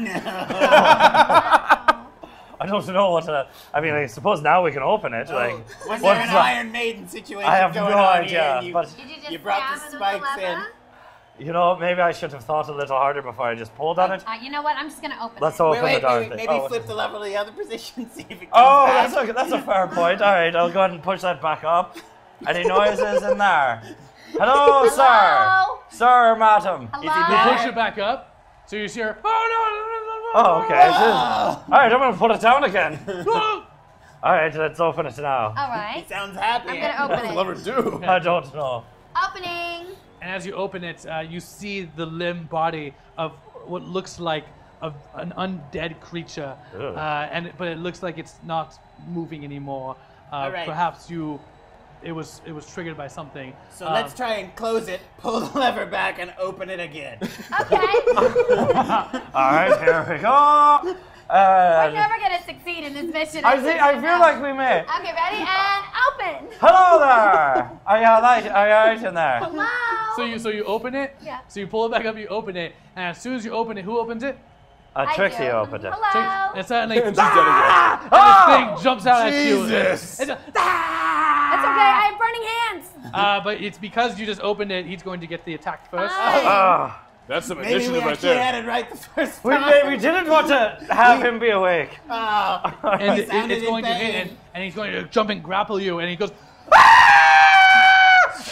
I don't know what to. I mean, I suppose now we can open it. Like, Was there what's an the- Iron Maiden situation I have going no on idea, here? And but Did you just you brought the stab him spikes with the in. lever? you know, maybe I should have thought a little harder before I just pulled on it. You know what? I'm just gonna open Let's it. open the darn thing. Maybe Oh, flip the lever to the other position, see if it comes Oh, back. that's a fair point. All right, I'll go ahead and push that back up. Any noises in there? Hello, sir. Hello? Sir, madam. Hello? You push it back up, so you hear, oh no, Oh, okay. All right, I'm gonna put it down again. All right, let's open it now. All right. He sounds happy. I'm gonna open it. Lover do. I don't know. Opening. And as you open it, you see the limb body of what looks like an undead creature, but it looks like it's not moving anymore. right. Perhaps it was triggered by something. So let's try and close it, pull the lever back, and open it again. Okay. All right, here we go. We're never gonna succeed in this mission. I feel like we may. Okay, ready and open. Hello there. Are you alright in there? Hello. So you open it. Yeah. So you pull it back up. You open it, and as soon as you open it, who opens it? Trixie do. opened it. Hello. And suddenly, She's dead again. this thing jumps out Jesus. at you. That's okay. I have burning hands. But it's because you just opened it. He's going to get the attack first. That's some Maybe we initiative right actually there. had it right the first time. We didn't want to have him be awake. And it's sounded going to in hit, pain. and he's going to jump and grapple you, and he goes.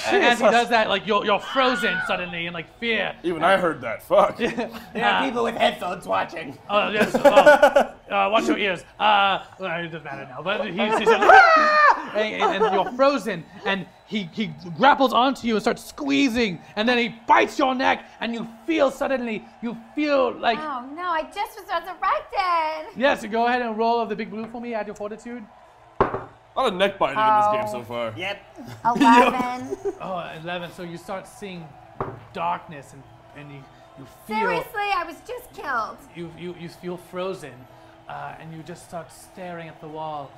And as he does that, like you're frozen suddenly in like fear. Even I heard that. Fuck. There are people with headphones watching. Oh yes. Watch your ears. Well, it doesn't matter now. But he's and you're frozen, and he grapples onto you and starts squeezing, and then he bites your neck, and you feel like. Oh no! I just was resurrected. Yes. Go ahead and roll of the big blue for me. Add your fortitude. A lot of neck biting in this game so far. Yep. 11. Oh, 11. So you start seeing darkness, and you feel. Seriously, I was just killed. You feel frozen, and you just start staring at the wall,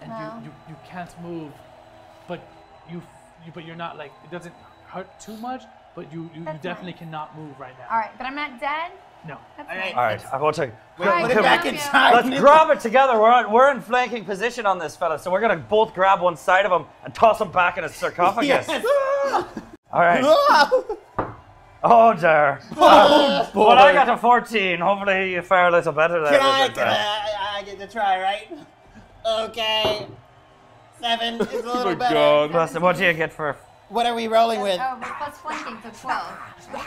and Wow. you can't move, but you're not like, it doesn't hurt too much, but you definitely cannot move right now. All right, but I'm not dead. No. That's All right. All right, I want to. Put it back Thank you. inside. Let's grab it together. We're in flanking position on this fella, so we're gonna both grab one side of him and toss him back in his sarcophagus. Yes. All right. Oh dear. But I got a 14. Hopefully you fare a little better there. I get to try, right? Okay. 7 is a Oh little my better. god. Plus, what do you get for? What are we rolling with? Oh, but plus flanking, so 12.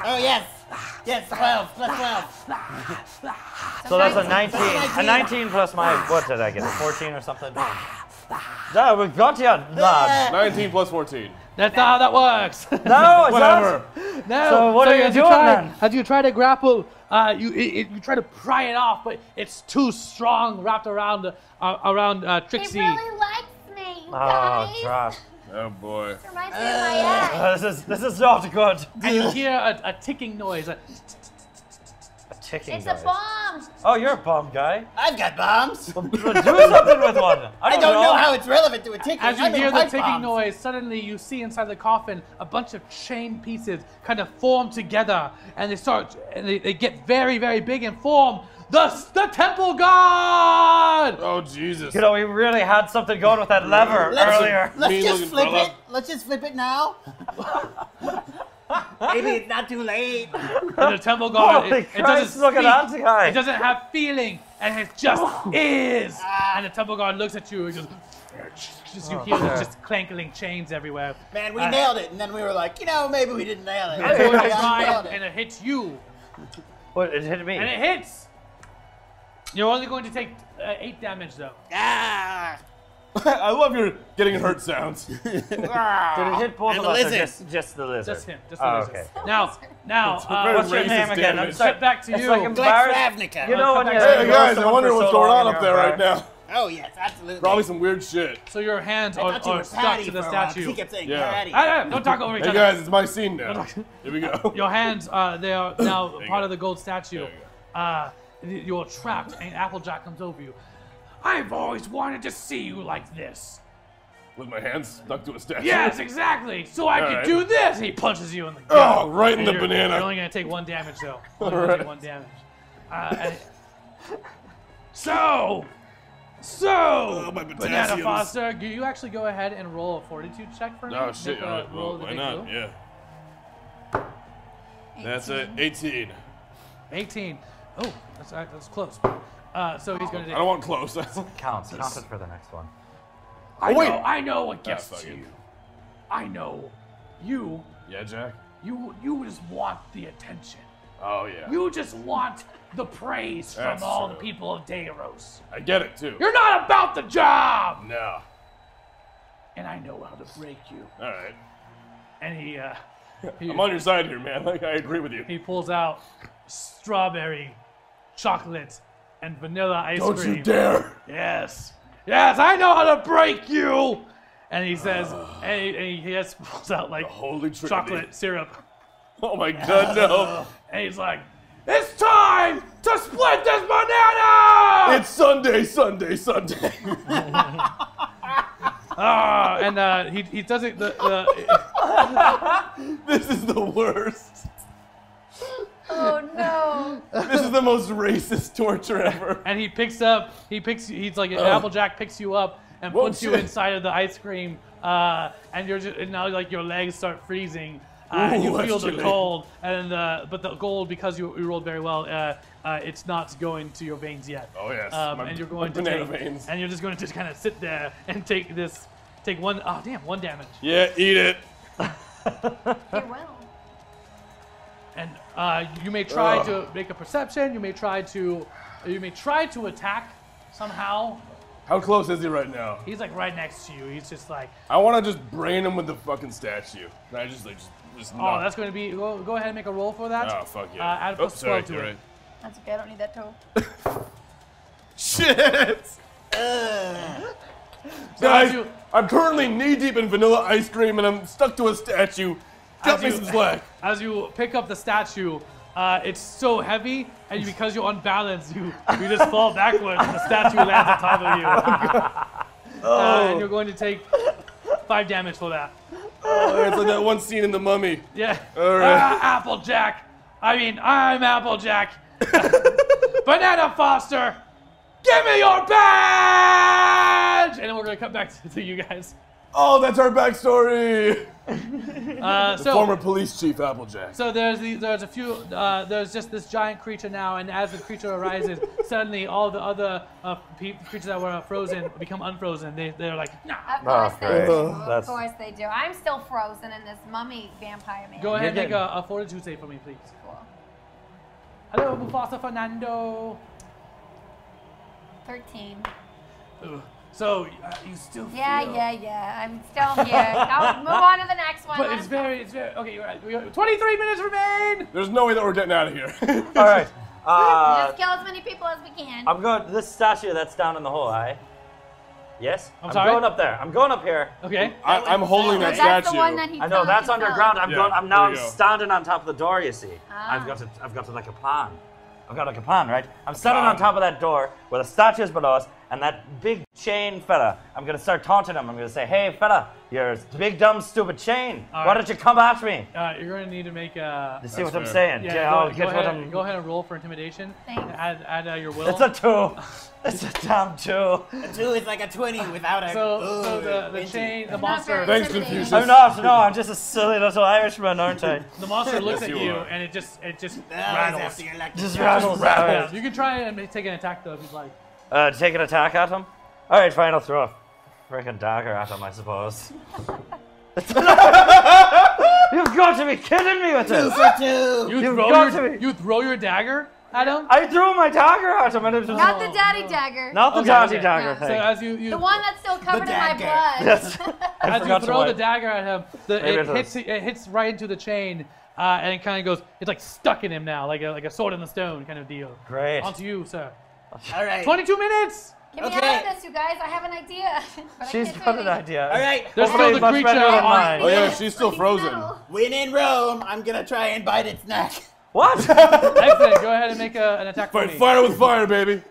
Oh, yes. Yes, 12. Plus 12. So that's a 19. A 19 plus my. What did I get? A 14 or something? No, we got you, lad. 19 plus 14. That's not how that works. No, it's Whatever. not. No. So what are you doing then? As you try to grapple, you try to pry it off, but it's too strong, wrapped around Trixie. He really likes me, you Oh, guys. drop. Oh boy. It reminds me of my ex. This is not good. And you hear a ticking noise. A ticking It's noise. a bomb. Oh, you're a bomb guy. I've got bombs. Do something with one. I don't know how it's relevant to a ticking. As you I make hear the pipe ticking bombs. noise, suddenly you see inside the coffin a bunch of chain pieces kind of form together, and they get very, very big and form the temple god. Oh Jesus. You know, we really had something going with that lever earlier. Let's Mean just looking flip fella. it. Let's just flip it now. Maybe it's not too late. And the temple god, Holy it Christ, doesn't look at speak, that guy. it doesn't have feeling, and it just is. And the temple god looks at you and just you hear there's just clankling chains everywhere. Man, we nailed it, and then we were like, maybe we didn't nail it. It's going to Yeah, try we nailed and it hits you, What? It hit me. and it hits. You're only going to take 8 damage though. Ah. I love your getting hurt sounds. Did it hit both And of the us or lizard. just the lizard? Just him. Just the Oh, lizard. okay. Now, very What's your racist name again? damage. Get back to It's you. like Glex embarrassed. Ravnica. You know when you Hey know guys, I someone wonder for what's so going long on and up you're there right embarrassed. now. Oh, yes, absolutely. Probably some weird shit. So your hands I thought you are were stuck Patty to the for a while, 'cause statue. he kept saying Yeah. Patty. Don't talk over each Hey other. guys, it's my scene now. Here we go. Your hands, they are now you part go. of the gold statue. You're trapped, and Applejack comes over you. I've always wanted to see you like this. With my hands stuck to a statue. Yes, exactly. So I could Alright. do this. He punches you in the gut. Oh, right in And the you're banana. only gonna take 1 damage though. Only gonna take 1 damage. So, my Banana potassiums. Foster, do you actually go ahead and roll a fortitude check for me? Oh shit, Make a alright, roll well, of the why big not? blue. Yeah. That's a 18. 18. Oh, that's close. So he's gonna take. I don't want close. Counts it for the next one. I know what gets fuck to it. you. I know you. Yeah, Jack? You just want the attention. Oh, yeah. You just want the praise from That's all true. the people of Deros. I get it, too. You're not about the job! No. And I know how to break you. All right. And he I'm on your side here, man. Like, I agree with you. he pulls out strawberry, chocolate, and vanilla ice Don't cream. you dare! Yes. Yes, I know how to break you! And he says, and he just pulls out like Holy Trinity. chocolate syrup. Oh my God, no! And he's like, it's time to split this banana! It's Sunday, Sunday, Sunday. And he does it. This is the worst. Oh no. This is the most racist torture ever. And he's like, Applejack picks you up and Whoa, puts you shit. inside of the ice cream, and and now like your legs start freezing. And you Ooh, feel that's the chilly. cold, and but the gold, because you rolled very well, it's not going to your veins yet. Oh, yes. And you're going to banana take, veins. and you're just going to kind of sit there and take one. Oh damn, 1 damage. Yeah, eat it. You will. And you may try to make a perception. You may try to attack somehow. How close is he right now? He's like right next to you. He's just like, I want to just brain him with the fucking statue. And I just oh, knock. that's going to be. Go ahead and make a roll for that. Oh, fuck yeah. Add a Oh, plus sorry, 12 to you're it. right. That's okay. I don't need that toe. Shit! So Guys, as you- I'm currently knee-deep in vanilla ice cream and I'm stuck to a statue. Cut me some slack. As you pick up the statue, it's so heavy, and because you're unbalanced, you just fall backwards, and the statue lands on top of you. And you're going to take 5 damage for that. Oh, it's like that one scene in The Mummy. Yeah. All right. Applejack. I'm Applejack. Banana Foster, give me your badge! And then we're going to cut back to you guys. Oh, that's our backstory. Former police chief Applejack. So there's just this giant creature now, and as the creature arises, suddenly all the other creatures that were frozen become unfrozen. They're like, nah. Of course they great. do. Of That's- course they do. I'm still frozen in this mummy vampire man. Go ahead and You're make getting- a fortitude save for me, please. Cool. Hello, Mufasa Fernando. 13. Ugh. So you still feel. Yeah. I'm still here. I'll move on to the next one. But it's very okay. You're right. We got 23 minutes remain. There's no way that we're getting out of here. All right. Just kill as many people as we can. I'm going. This statue that's down in the hole, aye? Yes? I'm sorry? going up there. I'm going up here. Okay. I'm holding that That's statue. the one that he I know told that's you to underground. kill. I'm Yeah, going. I'm there now you go. standing on top of the door. You see, Ah. I've got like a plan. I've got like a plan, right? I'm standing plan. on top of that door where the statue is below us, and that big chain fella. I'm gonna start taunting him. I'm gonna say, "Hey, fella, you're big, dumb, stupid chain. All Why right. don't you come at me?" You're going to need to make a. You see That's what I'm fair. saying? Yeah, I'll go get what ahead, I'm. go ahead and roll for intimidation. Thanks. Add your will. It's a 2. It's a damn 2. A 2 is like a 20 without a. so Ooh, the 20. chain, the Not monster, very Thanks, intimidating. Confucius. I'm not. No, I'm just a silly little Irishman, aren't I? the monster looks Yes, at you you, are. and it just That was rattles. after your lecture. Just rattles. Yeah, Alright. you can try and take an attack though if you'd like. Take an attack at him? Alright, fine, I'll throw a freaking dagger at him, I suppose. You've got to be kidding me with this! You've got to be- You throw your dagger at him. I threw my dagger at him and it was just... Not the daddy dagger. Not the Okay, daddy okay. dagger Yeah. So thing. as you The one that's still covered in my dagger. blood. Yes. I as you forgot to throw the wipe. dagger at him, Maybe it hits right into the chain, and it kind of goes. It's like stuck in him now, like a sword in the stone kind of deal. Great. Onto you, sir. All right. 22 minutes. Get me Okay. out of this, you guys. I have an idea. But I She's can't got do an anything. idea. All right. There's Hopefully still the much creature better than on. mine. Oh yeah, she's still Please frozen. no. When in Rome, I'm gonna try and bite its neck. What? Excellent. Go ahead and make an attack for Fight me. fire with fire, baby.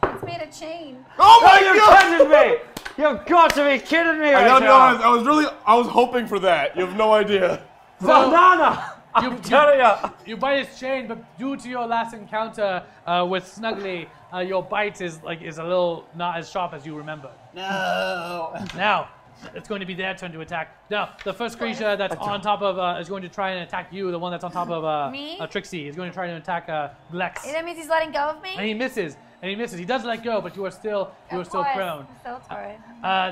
It's made of chain. Oh my You're god! kidding me! You've got to be kidding me I right gotta be now. honest, I was hoping for that. You have no idea. Banana! I'm telling you. You bite his chain, but due to your last encounter with Snuggly, your bite is a little not as sharp as you remember. No. Now, it's going to be their turn to attack. Now, the first creature that's on top of is going to try and attack you. The one that's on top of Me? Trixie is going to try and attack Glex, That means he's letting go of me? and he misses. He does let go, but you are still Of course. prone. Still torn.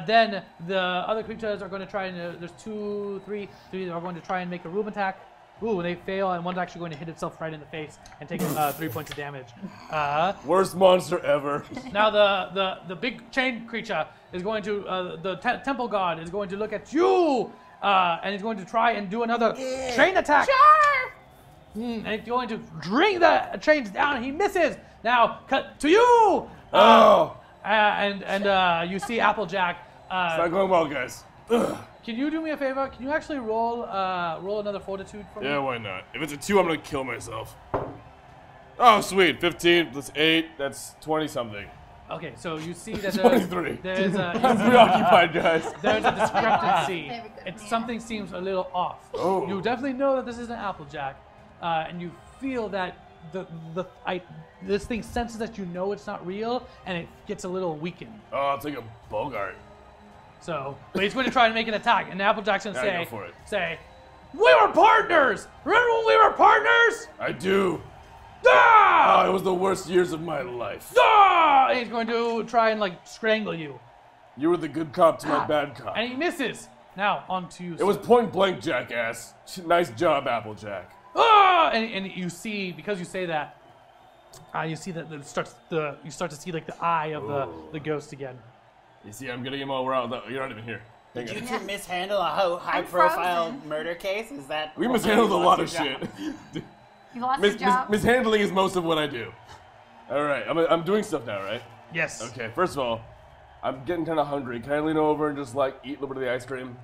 Then the other creatures are going to try and there's 3 are going to try and make a room attack. Ooh, they fail, and one's actually going to hit itself right in the face and take 3 points of damage. Worst monster ever. Now the big chain creature is going to, the temple god is going to look at you, and he's going to try and do another chain attack. Sure. And he's going to bring the chains down, and he misses. Now, cut to you! And you see Applejack. It's not going well, guys. Can you do me a favor? Can you actually roll another fortitude for me? Yeah, why not? If it's a 2, I'm gonna kill myself. Oh, sweet. 15 plus 8, that's 20-something. Okay, so you see that 23. there's I'm preoccupied, guys. There's a discrepancy. Something seems a little off. Oh. You definitely know that this isn't Applejack, and you feel that this thing senses that you know it's not real, and it gets a little weakened. Oh, it's like a Bogart. So, but he's going to try to make an attack, and Applejack's going to Yeah, go for it. say, "We were partners! Remember when we were partners?" I do. Ah! Oh, it was the worst years of my life. Ah! And he's going to try and like strangle you. You were the good cop to my bad cop. And he misses. Now, on to you. It was point blank, jackass. Nice job, Applejack. Ah! And you see, because you say that, you see that you start to see like the eye of the ghost again. You see, I'm getting him all around. You're not even here. Hang Did on. you two mishandle a high-profile murder case? Is that We mishandled a lot of shit. You lost your job. Mishandling is most of what I do. All right, I'm doing stuff now, right? Yes. Okay, first of all, I'm getting kind of hungry. Can I lean over and just like eat a little bit of the ice cream?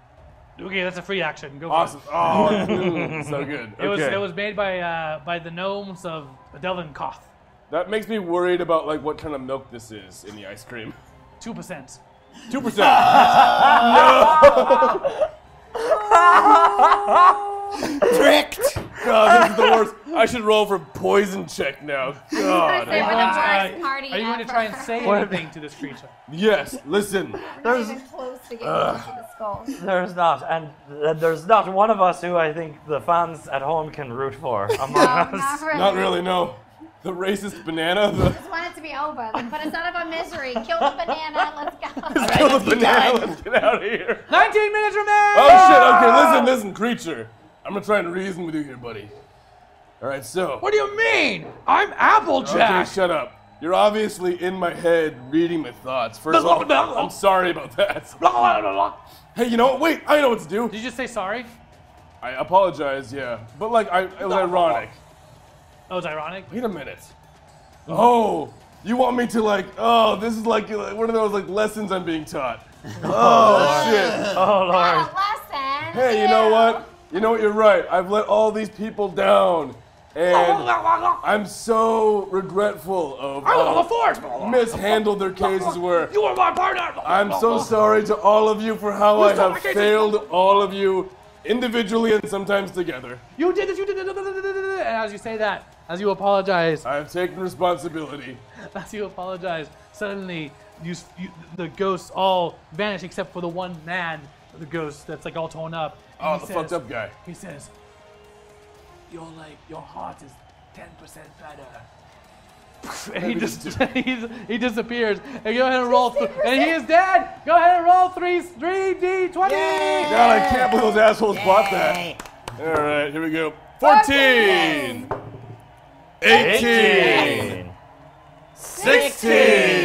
Okay, that's a free action. Go Awesome. for it. Oh, so good. Okay. It was made by the gnomes of Delvinkoth. That makes me worried about like what kind of milk this is in the ice cream. 2%. 2%. tricked? God, this is the worst. I should roll for poison check now. God. They were the worst party Are you going to try and say anything to this creature? Yes, listen. Not even close to getting to the skull. There's not, and there's not one of us who I think the fans at home can root for among us. Not really, no. The racist banana. I just want it to be over. Like, put us out of our misery. Kill the banana. Let's go. Kill the banana. Let's get out of here. 19 minutes remain! Oh shit! Okay, listen, creature. I'm gonna try and reason with you here, buddy. All right, so. What do you mean? I'm Applejack. Okay, shut up. You're obviously in my head reading my thoughts. First of all, I'm sorry about that. Hey, you know what? Wait, I know what to do. Did you just say sorry? I apologize, yeah. But like, it was ironic. Oh, it's ironic? Wait a minute. Oh, you want me to like, oh, this is like one of those like lessons I'm being taught. Oh, shit. Oh, Lord. Lesson. Hey, you know what? You know what, you're right. I've let all these people down. And I'm so regretful of mishandled their cases where You are my partner! I'm so sorry to all of you for how I have failed all of you individually and sometimes together. You did this, you did it. And as you say that, as you apologize, I have taken responsibility. as you apologize, suddenly the ghosts all vanish except for the one man, the ghost that's like all torn up. And Oh, he the says- fucked up guy. He says, your heart is 10% better. And he disappears. And go ahead and roll. And he is dead. Go ahead and roll 3d20. God, I can't believe those assholes bought that. All right, here we go. 14. 18. 16.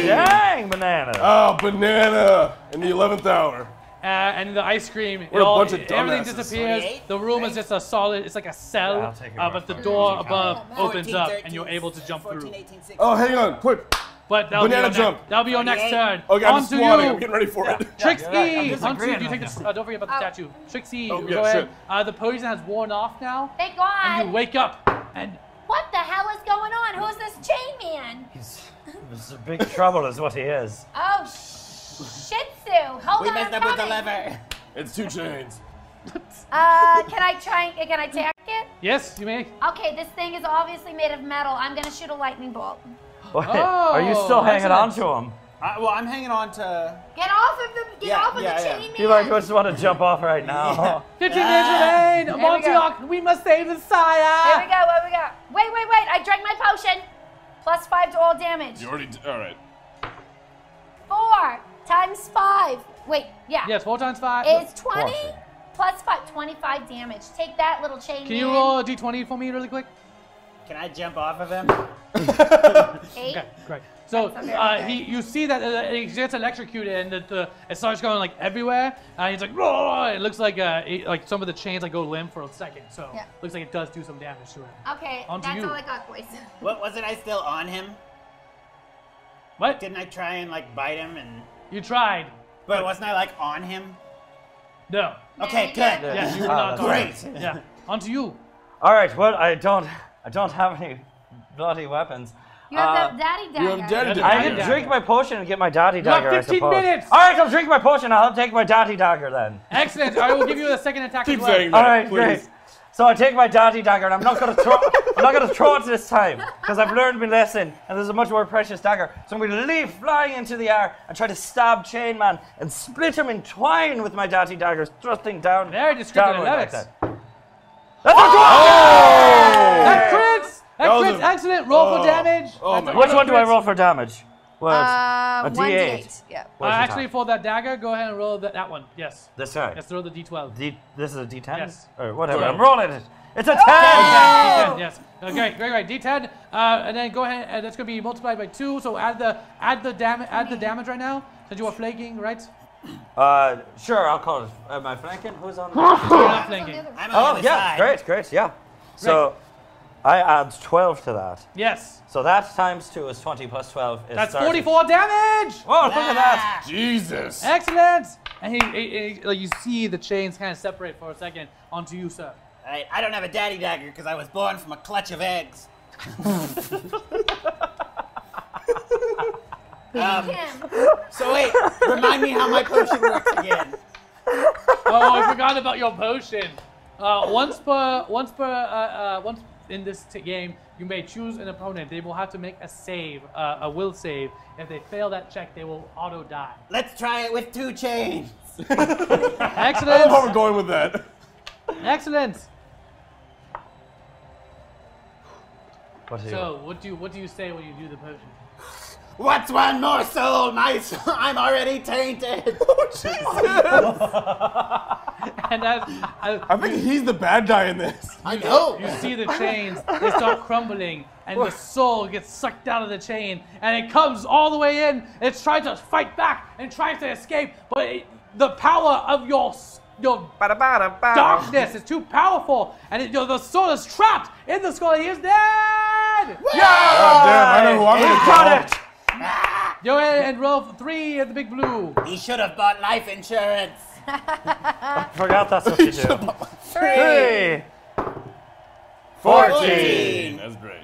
Dang, banana. Oh, banana in the 11th hour. And the ice cream, We're a bunch of everything dumbasses. disappears. The room is just a solid, it's like a cell, Yeah, I'll take your but the word door above 14, opens up 13, and you're able to jump 14, through. 18, 16. Oh, hang on, quick. But that'll Banana be your jump. that'll be your next 28. turn. Okay, I'm On just to squatting. you. I'm getting ready for it. Trixie, I'm on to disagreeing you. on Take this. this. Don't forget about the statue. Trixie, Oh, go yeah, ahead. shit. The poison has worn off now, Thank and you God. wake up and What the hell is going on? Who's this chain man? He's a big trouble is what he is. Oh, Shih Tzu. Hold We on, messed I'm up with the coming. lever. It's 2 chains. Can I attack it? yes, you may. Okay, this thing is obviously made of metal. I'm gonna shoot a lightning bolt. Wait, are you still hanging on to him? Well, I'm hanging on to. Get off of the chain man. You might just want to jump off right now. 15 minutes remain. There we go. Amontiock, we must save the Here Sire. we go. Wait. I drank my potion. +5 to all damage. You already, all right. 4 times 5. Wait, yeah. Yes, 4 times 5. It's 20. Plus 5, 25 damage. Take that, little chain. Can you roll a d20 for me really quick? Can I jump off of him? 8. Okay, great. So you see that he gets electrocuted and it starts going like everywhere. He's like, "Roar!" It looks like some of the chains like go limp for a second. So looks like it does do some damage to him. Okay, Onto that's you. all I got, boys. What wasn't I still on him? What? Didn't I try and like bite him and? You tried. But wasn't I like on him? No. Okay, good. Yeah, you were not. Great. Yeah. Onto you. All right. Well, I don't have any bloody weapons. You have the daddy dagger. You have daddy dagger. I can drink my potion and get my daddy dagger. You have 15 minutes. All right, I'll drink my potion. I'll take my daddy dagger then. Excellent. I will give you a second attack Keep as well. saying that, All right, please. great. So I take my daddy dagger, and I'm not gonna throw. I'm not gonna throw it this time because I've learned my lesson, and there's a much more precious dagger. So I'm going to leap flying into the air and try to stab Chain Man and split him in twine with my daddy dagger, thrusting down. Very descriptive. I downward love like it. that. That's a That crits! That crits! Excellent! Roll for damage. Oh my Which God. one do I roll for damage? Well, a D8. 1d8. Yeah. Where's the Actually, top? for that dagger, go ahead and roll that one. Yes. This guy. Yes, throw the d12. This is a D10? Yes. Or whatever. 12. I'm rolling it. It's a 10! D10, yes. Okay, great. D10, and then go ahead. That's gonna be multiplied by 2. So add the damage right now. Since you are flanking, right? Sure, I'll call it. Am I flanking? Who's on? You're not flanking. I'm on the other yeah, side. great, yeah. So I add 12 to that. Yes. So that times 2 is 20 plus 12 is That's 30. 44 damage. Oh, look at that! Jesus. Excellent. And he like you see the chains kind of separate for a second onto you, sir. Alright, I don't have a daddy dagger because I was born from a clutch of eggs. So wait, remind me how my potion works again. Oh, I forgot about your potion. Once in this game, you may choose an opponent. They will have to make a save, a will save. If they fail that check, they will auto die. Let's try it with 2 chains. I love how Excellent. we're going with that. Excellent. So, What do you say when you do the potion? What's one more soul? I'm already tainted. And I think he's the bad guy in this. I know. you see the chains, they start crumbling, and the soul gets sucked out of the chain, and it comes all the way in. It's trying to fight back and tries to escape, but the power of your darkness is too powerful, and the soul is trapped in the skull. He is dead. Yeah! Oh, damn, I know who I'm gonna got call. it! Go ahead and roll for 3 at the big blue. He should have bought life insurance. Forgot that's what you do. 3! 14! That's great.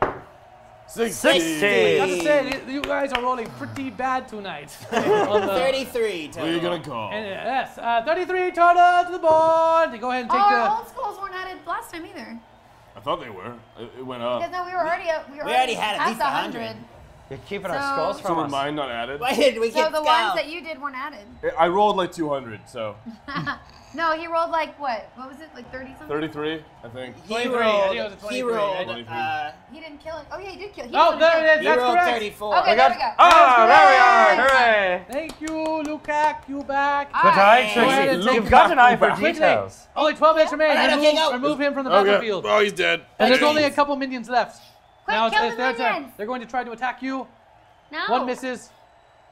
16! Gotta say, you guys are rolling pretty bad tonight. On the- 33 Who total. are you gonna call? And yes, 33 total to the board. Go ahead and take Our old schools weren't added last time either. I thought they were. It went up. Because no, we were already had at past least 100. You're keeping our So- skulls So from were us. mine not added? Why did we So get the scalped? ones that you did weren't added. I rolled like 200, so No, he rolled like what? What was it? Like 30 something? 33, I think. He 23, I rolled, think it was a 23, he rolled, right? 23. He didn't kill it. Oh yeah, he did kill it. He Oh, was there gonna it is. he That's rolled correct. 34. kill it. Okay, there we go. Ah, there we are! Yes. Hooray! Thank you, Lukac. You back. Good eye, Hey. Go ahead Trixie. and take You've got an eye for Quickly. details. Only 12 minutes remain. Alright, okay, go. Remove him from the Okay. battlefield. Oh, he's dead. And there's Okay. only a couple minions left. Quick, Now kill it's the their turn. minions. They're going to try to attack you. No. One misses.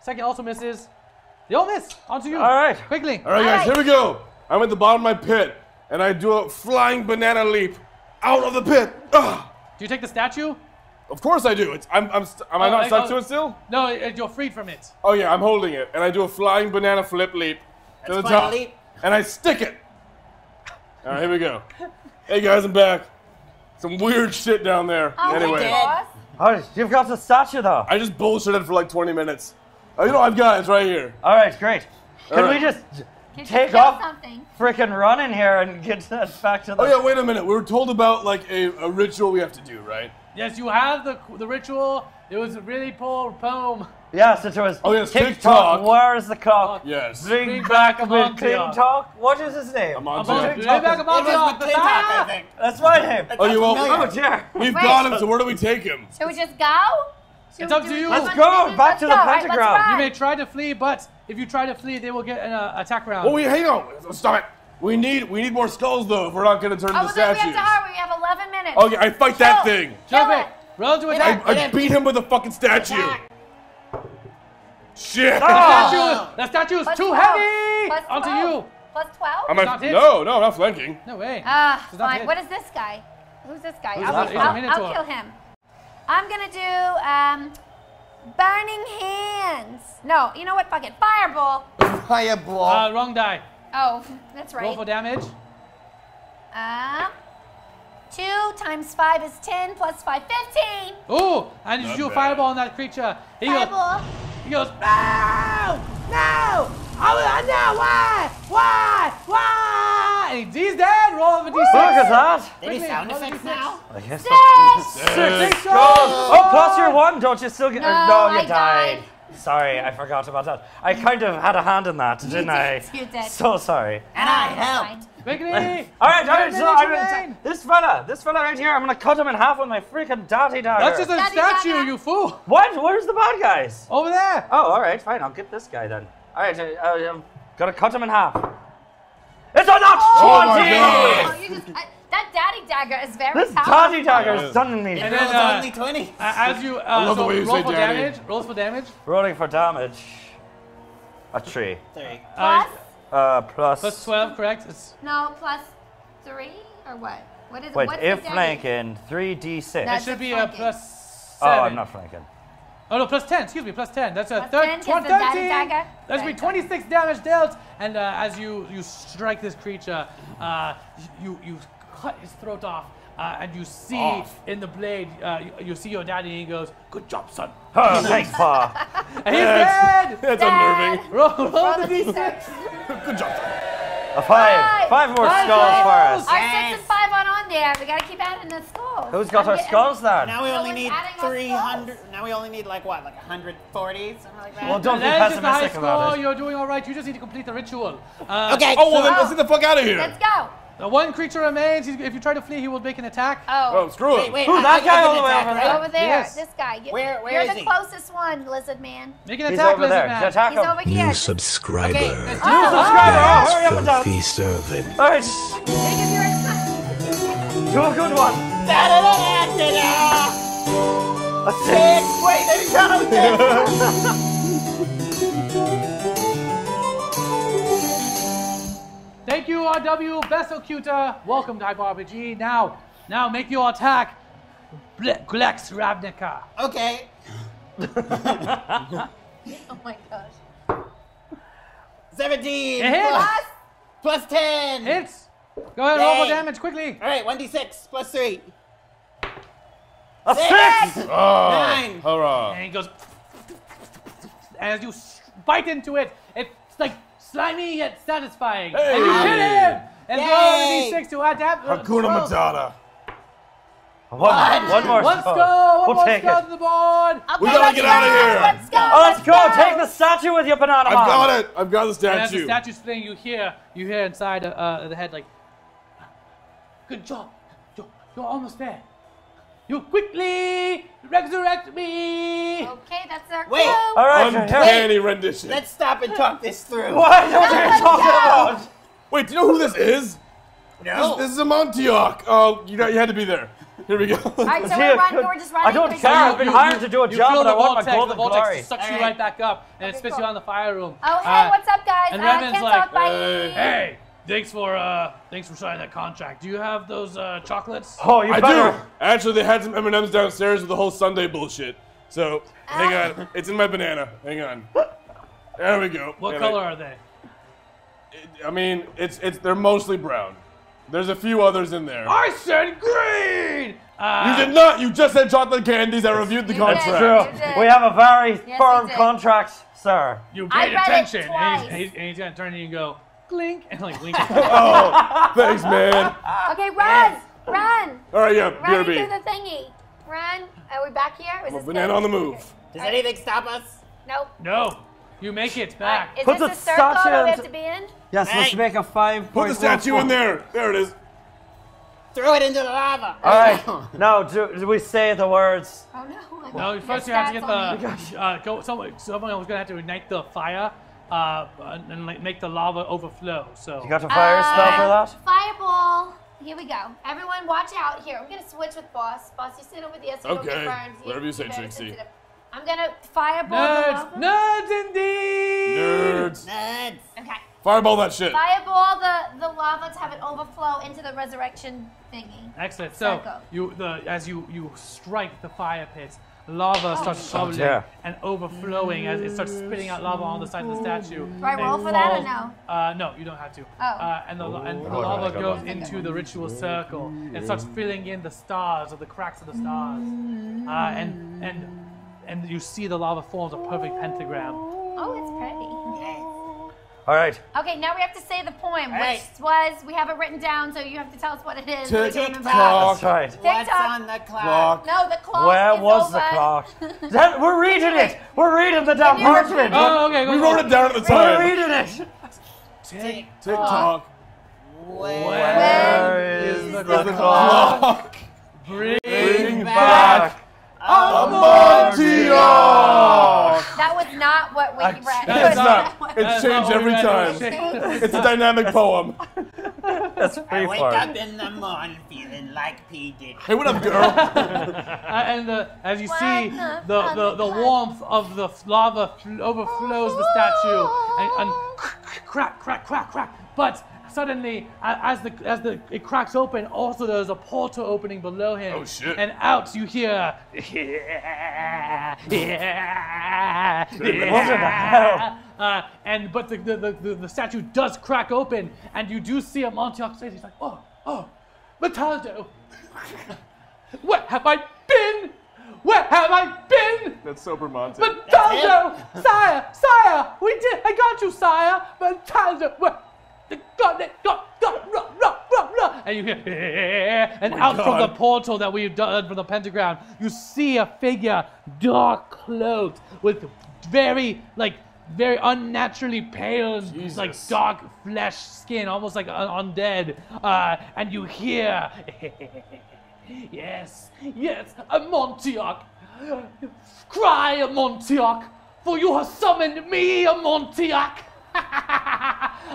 Second also misses. They all miss. On to you. All right. Quickly. All right, guys, Alright. here we go. I'm at the bottom of my pit, and I do a flying banana leap out of the pit. Ah! Do you take the statue? Of course I do. Am I not stuck to it still? No, you're freed from it. Oh yeah, I'm holding it, and I do a flying banana flip leap to the That's quite a top, leap. and I stick it. All right, here we go. Hey guys, I'm back. Some weird shit down there. Oh, Anyway, did. boss. All right, you've got the statue though. I just bullshitted for like 20 minutes. Oh, you know I've got it. It's right here. All right, great. Can All we right. just Can you take kill off something? frickin' run in here and get that back to the... Oh yeah, wait a minute. We were told about like a ritual we have to do, right? Yes, you have the ritual. It was a really poor poem. Yes, it was. Oh, yes, TikTok. TikTok. Where is the cock? Yes. Bring back with Amontiock. clean talk. What is his name? Amontiock. Bring back It was Amontiock, McClintock, I ah! think. That's my name. Oh, you won't. familiar. Oh dear. We've Wait. got him. So where do we take him? Should we just go? It's up to you. Let's go, back to the All right, pentagram. let's You run. may try to flee, but if you try to flee, they will get an attack round. Oh wait, hang on. Stop it. We need more skulls though if we're not gonna turn into Oh, then we statues. have to hurry. We have 11 minutes. Okay, I fight that thing. Kill it. Roll to attack. I beat him with a fucking statue. Shit. That statue is Plus too 12. heavy. Plus Onto 12. you. Plus 12? Am I? not hit. No, I'm not flanking. No way. Fine. not hit. What is this guy? Who's this guy? Who's that? He's a minotaur. I'll kill him. I'm gonna do burning hands. No, you know what? Fuck it. Fireball. Fireball. Wrong die. Oh, that's Roll right. for damage. 2 times 5 is 10 plus 5, 15. Ooh, and you Not do a bad. fireball on that creature. He goes, Fireball. no, no, no, why? And he's dead. Roll for d6. Look at that. Any sound roll the effects D6. now? I guess Six. Six goals. Oh, plus your 1. Don't you still get? No, no, you I died. Sorry, I forgot about that. I kind of had a hand in that, didn't I? You did. So sorry. And I That's helped. fine. Quickly. All right. So I'm Remain. gonna this fella right here. I'm gonna cut him in half with my freaking dotty dagger. That's just a Daddy statue, Gaga. you fool. What? Where's the bad guys? Over there. Oh, all right, fine. I'll get this guy then. All right, I'm gonna cut him in half. It's a notch 20. Oh, you just, that daddy dagger is very This powerful. dotty dagger is stunning me. And It then, was only 20. As you love the way you roll say for daddy. damage. Rolls for damage. Rolling for damage. A 3. 3. Plus? Plus. Plus 12, correct? It's No, plus 3 or what? What is Wait, what's if the flanking, 3d6. it That's should be a flanking. plus Oh, 7. I'm not flanking. Oh no, plus 10. Excuse me, plus 10. That's a Plus 10 is the daddy dagger? That's be Right. 26 damage dealt. And as you strike this creature, you cut his throat off. And you see in the blade, you see your daddy, and he goes, "Good job, son." Oh, thanks, Pa. And he's dead. That's unnerving. Roll the d6. Good job. A 5. 5 more Five skulls for skulls. us. Our 6 and 5 aren't on there. We gotta keep adding the skulls. Who's got our skulls then? Now we So only we're need adding our 300. Now we only need like what? Like 140? Something like that? Well, don't be That is just a high pessimistic score. about it. You're doing all right. You just need to complete the ritual. Okay. Oh well, then let's get the fuck out of here. Let's go. The one creature remains. If you try to flee, he will make an attack. Oh, screw it. Wait, Who's that guy all the way over there? Over there. Yes. This guy. Where You're is the he? closest one, lizard man. Make an He's attack, over lizard there. man. Attack He's him. over here. New subscriber. Okay, let's do New subscriber. Oh, hurry up and down. Filthy servant. All right. Think of your excitement. Do a good one. A 6. Wait, there's Jonathan! Thank you, RW Vesselcuter. Welcome to Hyper RPG. Now make your attack. Glex Ravnica. Okay. Oh my gosh. 17. It hits. Plus 10. Hits. Go ahead, roll for Yay. damage quickly. All right, 1d6 plus 3. A 6. Oh, 9. hurrah. And he goes. As you bite into it, it's like slimy yet satisfying. And you Hey. hit him. And Yay. roll a d6 to adapt. Hakuna Matata. One more One skull. skull. One We'll more take skull it. to the board. Okay, We gotta let's get go. out of here. Let's go. Oh, let's go. Take the statue with you, Banana I've Man. got it. I've got the And as the statue. statue's thing, you hear inside the head like, "Good job, you're almost there. You quickly resurrect me." Okay, that's our Wait. clue. All right, here. Uncanny rendition. Let's stop and talk this through. What are you talking about? Wait, do you know who this is? No. This is Amontiock. Oh, you had to be there. Here we go. All right, so Here, we're just running. I don't We're care. just- I've been hired to do a You job, feel but I the want my vortex, golden the vortex glory. sucks you All right right. back up, and it Okay, spits cool. you on the fire room. Oh, hey, what's up, guys? And Revan's Can't like, talk, bye. Hey, thanks for signing that contract. Do you have those chocolates? Oh, you I better. do. Actually, they had some M&Ms downstairs with the whole Sunday bullshit. So, hang on. It's in my banana. Hang on. There we go. What And color are they? I mean, they're mostly brown. There's a few others in there. I said green. You did not. You just said chocolate candies. I reviewed the You did. contract. You True. did. We have a very Yes, firm you did. contract, sir. You I paid read it attention. And twice. he's gonna turn to you and go, clink, and like wink. Oh, thanks, man. Okay, run! Run! All right, yeah, Run BRB. through the thingy. Run. Are we back here? Is this Banana good? on the move. Does anything stop us? Nope. No, you make it back. Is Put this the a circle statue that we have into- to be in? Yes, let's Hey. make a 5 Put the statue in there. There it is. Throw it into the lava. All right. Now, do we say the words? Oh no. No, first you have to get the someone was gonna have to ignite the fire and like make the lava overflow. So You got a fire spell for that? Fireball. Here we go. Everyone, watch out. Here, I'm gonna switch with Boss. Boss, you sit over there so you don't get burned. Whatever you say, Trixie. I'm gonna fireball nerds, the lava. nerds indeed. Nerds. Okay. Fireball that shit. Fireball the lava to have it overflow into the resurrection thingy. Excellent. So Circle. as you strike the fire pit, lava starts bubbling and overflowing as it starts spitting out lava on the side of the statue. Do I roll for that or no? No, you don't have to. Oh. And the lava goes into the ritual circle and starts filling in the stars or the cracks of the stars. And you see the lava forms a perfect pentagram. Oh, it's pretty. All right. Okay, now we have to say the poem, which was, we have it written down, so you have to tell us what it is. Tick-tock. That's right. What's on the clock? No, the clock Where is was over. the clock? We're reading it. We're reading the damn parchment. Oh, okay. We wrote it down at the We're time. reading it. Tick-tock. Where is the clock? Clock. Bring back Amontiock. That was not what we read. It's not. It's changed every time. It's a dynamic poem. That's I pretty wake far. up in the morning feeling like P. Diddy. Hey, what up, girl? And as you see, the warmth of the lava overflows the statue and crack, crack, crack, crack. But suddenly, as it cracks open, also there's a portal opening below him. Oh shit! And out you hear. But the statue does crack open, and you do see Amontiock's face. He's like, oh, Metaldo, where have I been? Where have I been? That's so romantic. Metaldo, sire, I got you, sire. Metaldo, where? Gauntlet, and you hear, and out from the portal that we've done from the pentagram, you see a figure, dark cloaked, with very unnaturally pale, like dark flesh skin, almost like undead. And you hear, yes, Amontiock, cry, Amontiock, for you have summoned me, Amontiock.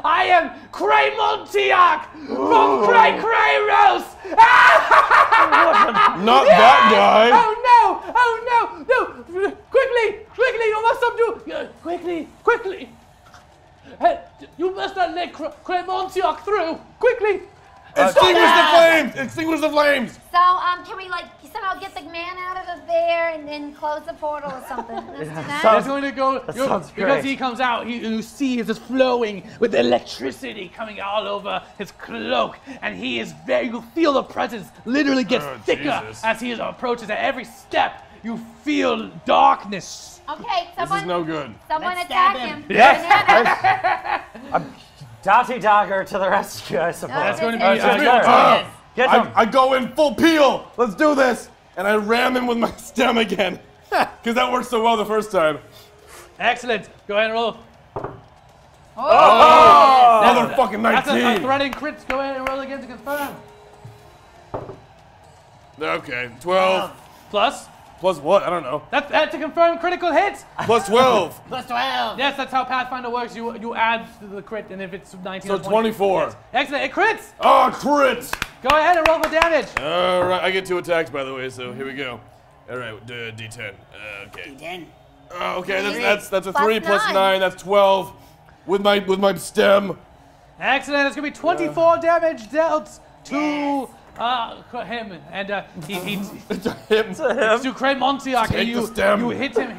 I am Amontiock from Cray Roast. Not that guy. Oh no! Quickly! You must subdue. Quickly! Hey, you must not let Amontiock through. Quickly! Extinguish the flames! So, can we somehow get the man out of there and then close the portal or something? Let's do that. That's going to go sounds because great. he comes out. You see, he's just flowing with electricity coming all over his cloak, and he is you feel the presence literally gets thicker as he approaches. At every step, you feel darkness. Okay, This is no good. someone Let's attack stab him. him. Yes. Dotty Dagger to the rescue, I suppose. That's going to be Get him. I go in full peel. Let's do this. And I ram him with my stem again. Because that worked so well the first time. excellent. Go ahead and roll. Motherfucking 19. That's a threatening crit. Go ahead and roll again to confirm. Okay, 12. Plus what? I don't know. that's to confirm critical hits. Plus 12. Plus 12. Yes, that's how Pathfinder works. You add to the crit, and if it's 19 So or 20, 24. yes. Excellent. It crits. Oh, crit. Go ahead and roll for damage. All right, I get 2 attacks, by the way, so here we go. All right, D10. Okay. D10. Okay, that's a 3 Plus plus 9. 9. That's 12. With my stem. Excellent. It's gonna be 24 damage dealt to him, and he Him. to Amontiock, and Take the stem. you hit him,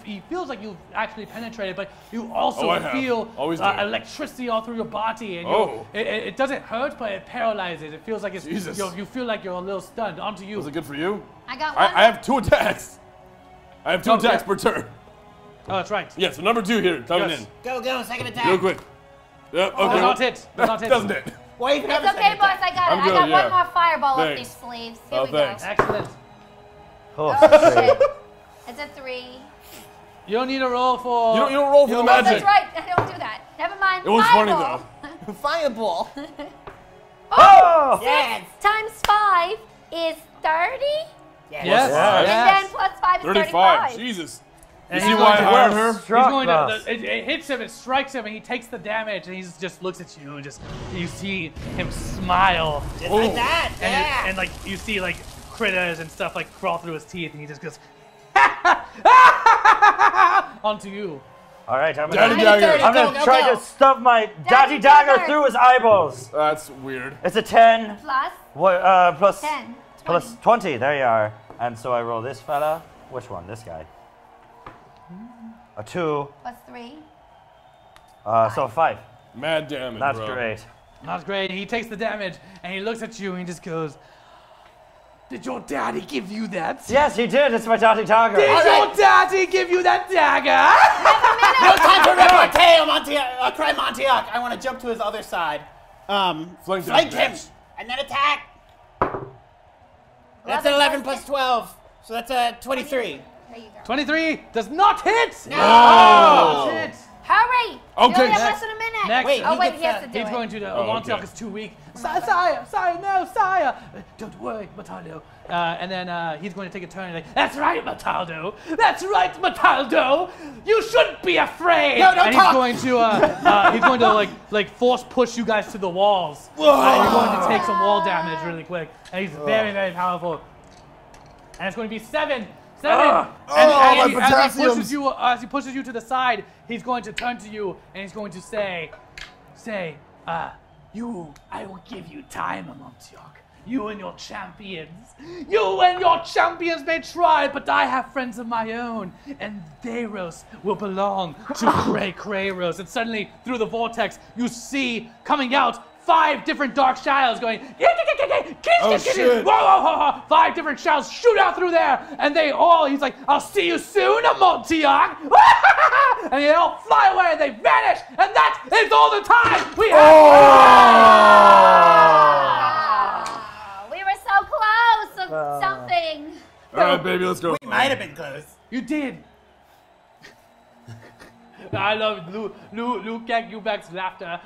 he feels like you've actually penetrated, but you also I have. feel Always do. electricity all through your body, and it doesn't hurt, but it paralyzes. It feels like Jesus. you feel like you're a little stunned. Onto you. Was it good for you? I got one. I have 2 attacks. I have 2 attacks per turn. Oh, that's right. Yeah, so number 2 here, coming Yes. in. Go, second attack. Real quick. Yep, okay. Does not hit. Does not hit. Doesn't hit. Why you It's okay, boss. I got it. I'm good, I got yeah. one more fireball up Thanks. these sleeves. Here Oh, we thanks. go. Excellent. Oh, Oh, shit. It's a 3. You don't need a roll for. You don't roll for the Oh, magic. that's right. I don't do that. Never mind. It was funny Fireball. though. Fireball. Oh! Yes. Times 5 is 30? Yes. Yes. And then plus 5 is 35. 35. Jesus. And You see why I hired her? He's going to, it hits him, it strikes him, and he takes the damage, and he just looks at you, and you see him smile. Just like that, And like, you see like critters and stuff like crawl through his teeth, and he just goes, onto you. All right, I'm Daddy gonna dagger. try to stuff my daddy dagger through his eyeballs. That's weird. It's a 10. Plus? What? Plus 10. plus 20. There you are. And so I roll this fella. Which one? This guy. A 2. Plus 3. So a 5. Mad damage, That's bro. great. That's great. He takes the damage, and he looks at you, and he just goes, did your daddy give you that? Yes, he did. It's my daddy dagger. Did your daddy give you that dagger? No time for repartee, Crime Amontiock. I want to jump to his other side. Flank him, and then attack. That's an 11 plus 12, so that's a 23. There you go. 23 does not hit. No. Oh. Does hit. Hurry! Okay, You only have next. less than a minute. Next. Wait, Oh, wait, gets he has to do He's it. going to. okay. Amontiock is too weak. Sire, no, sire. Don't worry, Mataldo. And then he's going to take a turn and like, that's right, Mataldo. That's right, Mataldo. You shouldn't be afraid. No, don't and talk. he's going to like force push you guys to the walls. You're going to take some wall damage really quick. And he's very, very powerful. And it's going to be 7. And as he pushes you to the side, he's going to turn to you and he's going to say, I will give you time, Amontiock. You and your champions. You and your champions may try, but I have friends of my own. And Theros will belong to Krayros. And suddenly, through the vortex, you see coming out 5 different dark shadows going, shit. whoa, 5 different shadows shoot out through there, and he's like, I'll see you soon, Amontiock. And they all fly away and they vanish, and that is all the time we have. We were so close of something. All right, baby, let's go. We might have been close. You did. I love Luke Gagubek's laughter.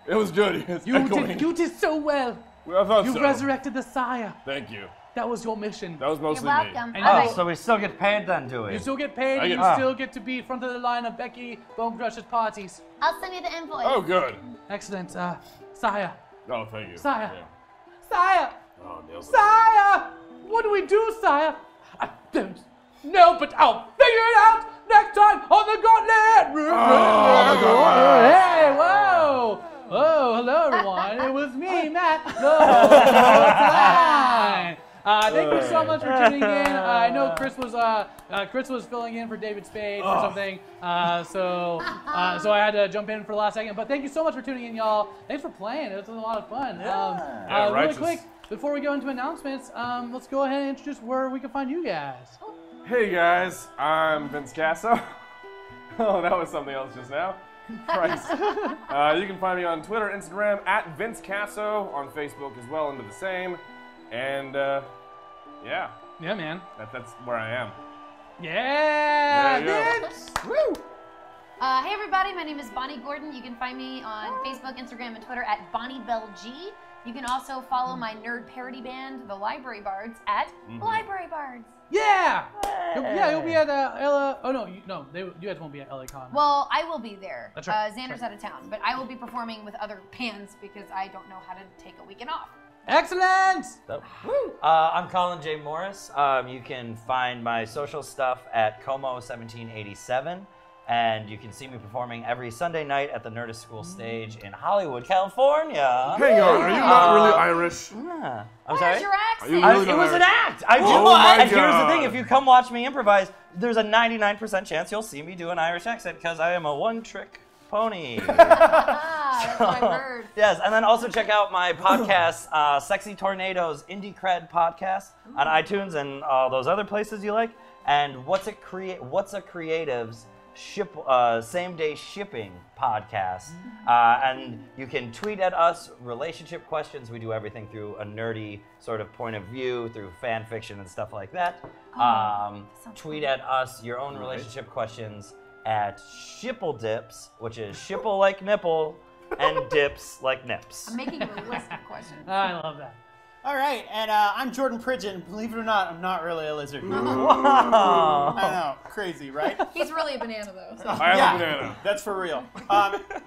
It was good. It's echoing. You did so well. Well, I thought You so. resurrected the sire. Thank you. That was your mission. That was mostly You're me. welcome. And All Oh, right. so we still get paid then, do we? You still get paid, I and get- you still get to be front of the line of Becky Bone Crusher's parties. I'll send you the invoice. Oh, good. Excellent. Sire. Oh, thank you. Sire. Yeah. Sire. Oh, nails. Sire. What do we do, sire? I don't know, but I'll figure it out next time on the Gauntlet. Hey, whoa. Oh, hello, everyone. It was me, Matt. Thank you so much for tuning in. I know Chris was filling in for David Spade or something, so I had to jump in for the last second. But thank you so much for tuning in, y'all. Thanks for playing. It was a lot of fun. Yeah, really righteous. quick, before we go into announcements, let's go ahead and introduce where we can find you guys. Hey, guys. I'm Vince Casso. Oh, that was something else just now. Christ. You can find me on Twitter, Instagram, at Vince Casso, on Facebook as well, into the same. And, yeah, Yeah, man. that's where I am. Yeah, There you go. Vince. Woo. Hey everybody, my name is Bonnie Gordon. You can find me on Facebook, Instagram, and Twitter at BonnieBellG. You can also follow my nerd parody band, the Library Bards, at Library Bards. Yeah. You'll be at LA. Oh no, you guys won't be at LA Con. Well, I will be there. That's right. Xander's out of town, but I will be performing with other bands because I don't know how to take a weekend off. Excellent. I'm Colin J. Morris. You can find my social stuff at Como1787. And you can see me performing every Sunday night at the Nerdist School stage in Hollywood, California. Hang on, are you not really Irish? Yeah. I'm Where's sorry? your accent? Are you really It not was an Irish? act. I do. Oh my And here's the God. thing: if you come watch me improvise, there's a 99% chance you'll see me do an Irish accent because I am a one-trick pony. That's what I heard. Yes, and then also check out my podcast, Sexy Tornadoes Indie Cred podcast on iTunes and all those other places you like. And What's a Creative's same-day shipping podcast. And you can tweet at us relationship questions. We do everything through a nerdy sort of point of view, through fan fiction and stuff like that. Tweet at us your own relationship questions at Shipple Dips, which is shipple like nipple and dips like nips. I'm making a list of questions. I love that. All right, and I'm Jordan Pridgeon. Believe it or not, I'm not really a lizard. Wow. I know, crazy, right? He's really a banana, though. So. I am a banana. That's for real.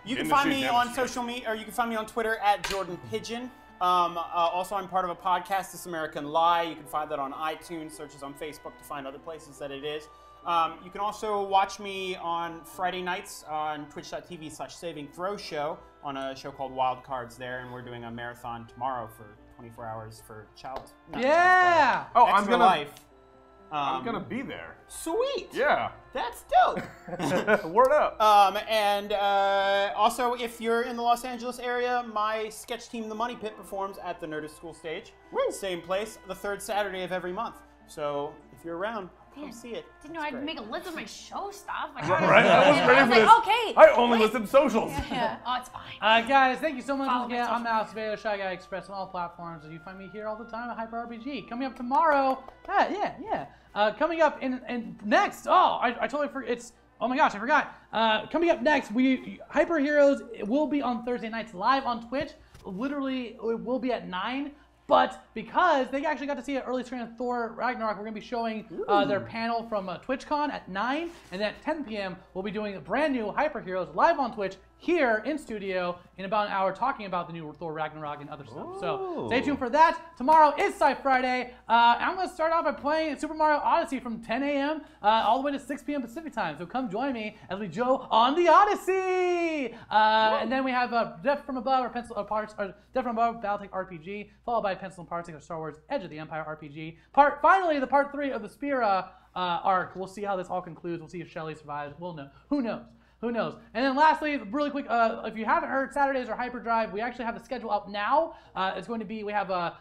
You can find me on social media, or you can find me on Twitter at Jordan Pigeon. Also, I'm part of a podcast, This American Lie. You can find that on iTunes. Search us on Facebook to find other places that it is. You can also watch me on Friday nights on twitch.tv/SavingThrowShow on a show called Wild Cards there, and we're doing a marathon tomorrow for 24 hours for Child's Extra Life. I'm gonna be there. Sweet. Yeah. That's dope. Word up. And also, if you're in the Los Angeles area, my sketch team, The Money Pit, performs at the Nerdist School stage. Woo. Same place, the third Saturday of every month. So if you're around, come see it. Didn't know I'd make a list of my show stuff. Right? I was ready for this. Okay. I only listed socials. Yeah. Oh, it's fine. Guys, thank you so much. Follow me on I'm Alex Vega, Shy Guy Express on all platforms, and you find me here all the time at Hyper RPG. Coming up tomorrow. Coming up in next. Oh, I totally forgot. It's. Oh my gosh, I forgot. Coming up next, Hyper Heroes will be on Thursday nights live on Twitch. Literally, it will be at 9. But because they actually got to see an early screen of Thor Ragnarok, we're going to be showing their panel from TwitchCon at 9. And then at 10 p.m., we'll be doing a brand new Hyper Heroes live on Twitch here in studio in about an hour talking about the new Thor Ragnarok and other stuff. So stay tuned for that. Tomorrow is Sci Friday. I'm going to start off by playing Super Mario Odyssey from 10 a.m. All the way to 6 p.m. Pacific time. So come join me as we go on the Odyssey. And then we have Death from Above or Death from Above Battletech RPG, followed by Pencil and Parts or Star Wars Edge of the Empire RPG. Finally, the part 3 of the Spira arc. We'll see how this all concludes. We'll see if Shelly survives. We'll know. Who knows? Who knows? And then lastly, really quick, if you haven't heard, Saturdays are Hyperdrive. We actually have the schedule up now. It's going to be, we have a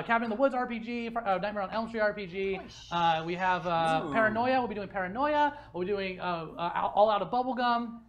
Cabin in the Woods RPG, Nightmare on Elm Street RPG. We have Paranoia. We'll be doing Paranoia. We'll be doing All Out of Bubblegum.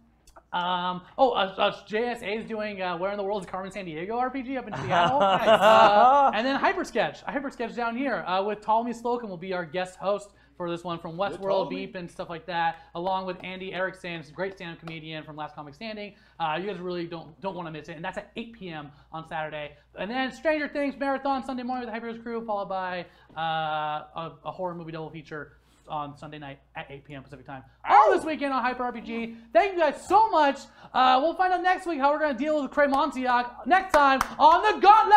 JSA is doing Where in the World is Carmen Sandiego RPG up in Seattle. And then Hypersketch down here with Ptolemy Slocum will be our guest host for this one from Westworld, Beep, and stuff like that, along with Andy Erickson, great stand-up comedian from Last Comic Standing. You guys really don't want to miss it, and that's at 8 p.m. on Saturday. And then Stranger Things Marathon Sunday morning with the Hypers crew, followed by a horror movie double feature on Sunday night at 8 p.m. Pacific time. All this weekend on Hyper RPG. Thank you guys so much. We'll find out next week how we're going to deal with Amontiock next time on the Gauntlet!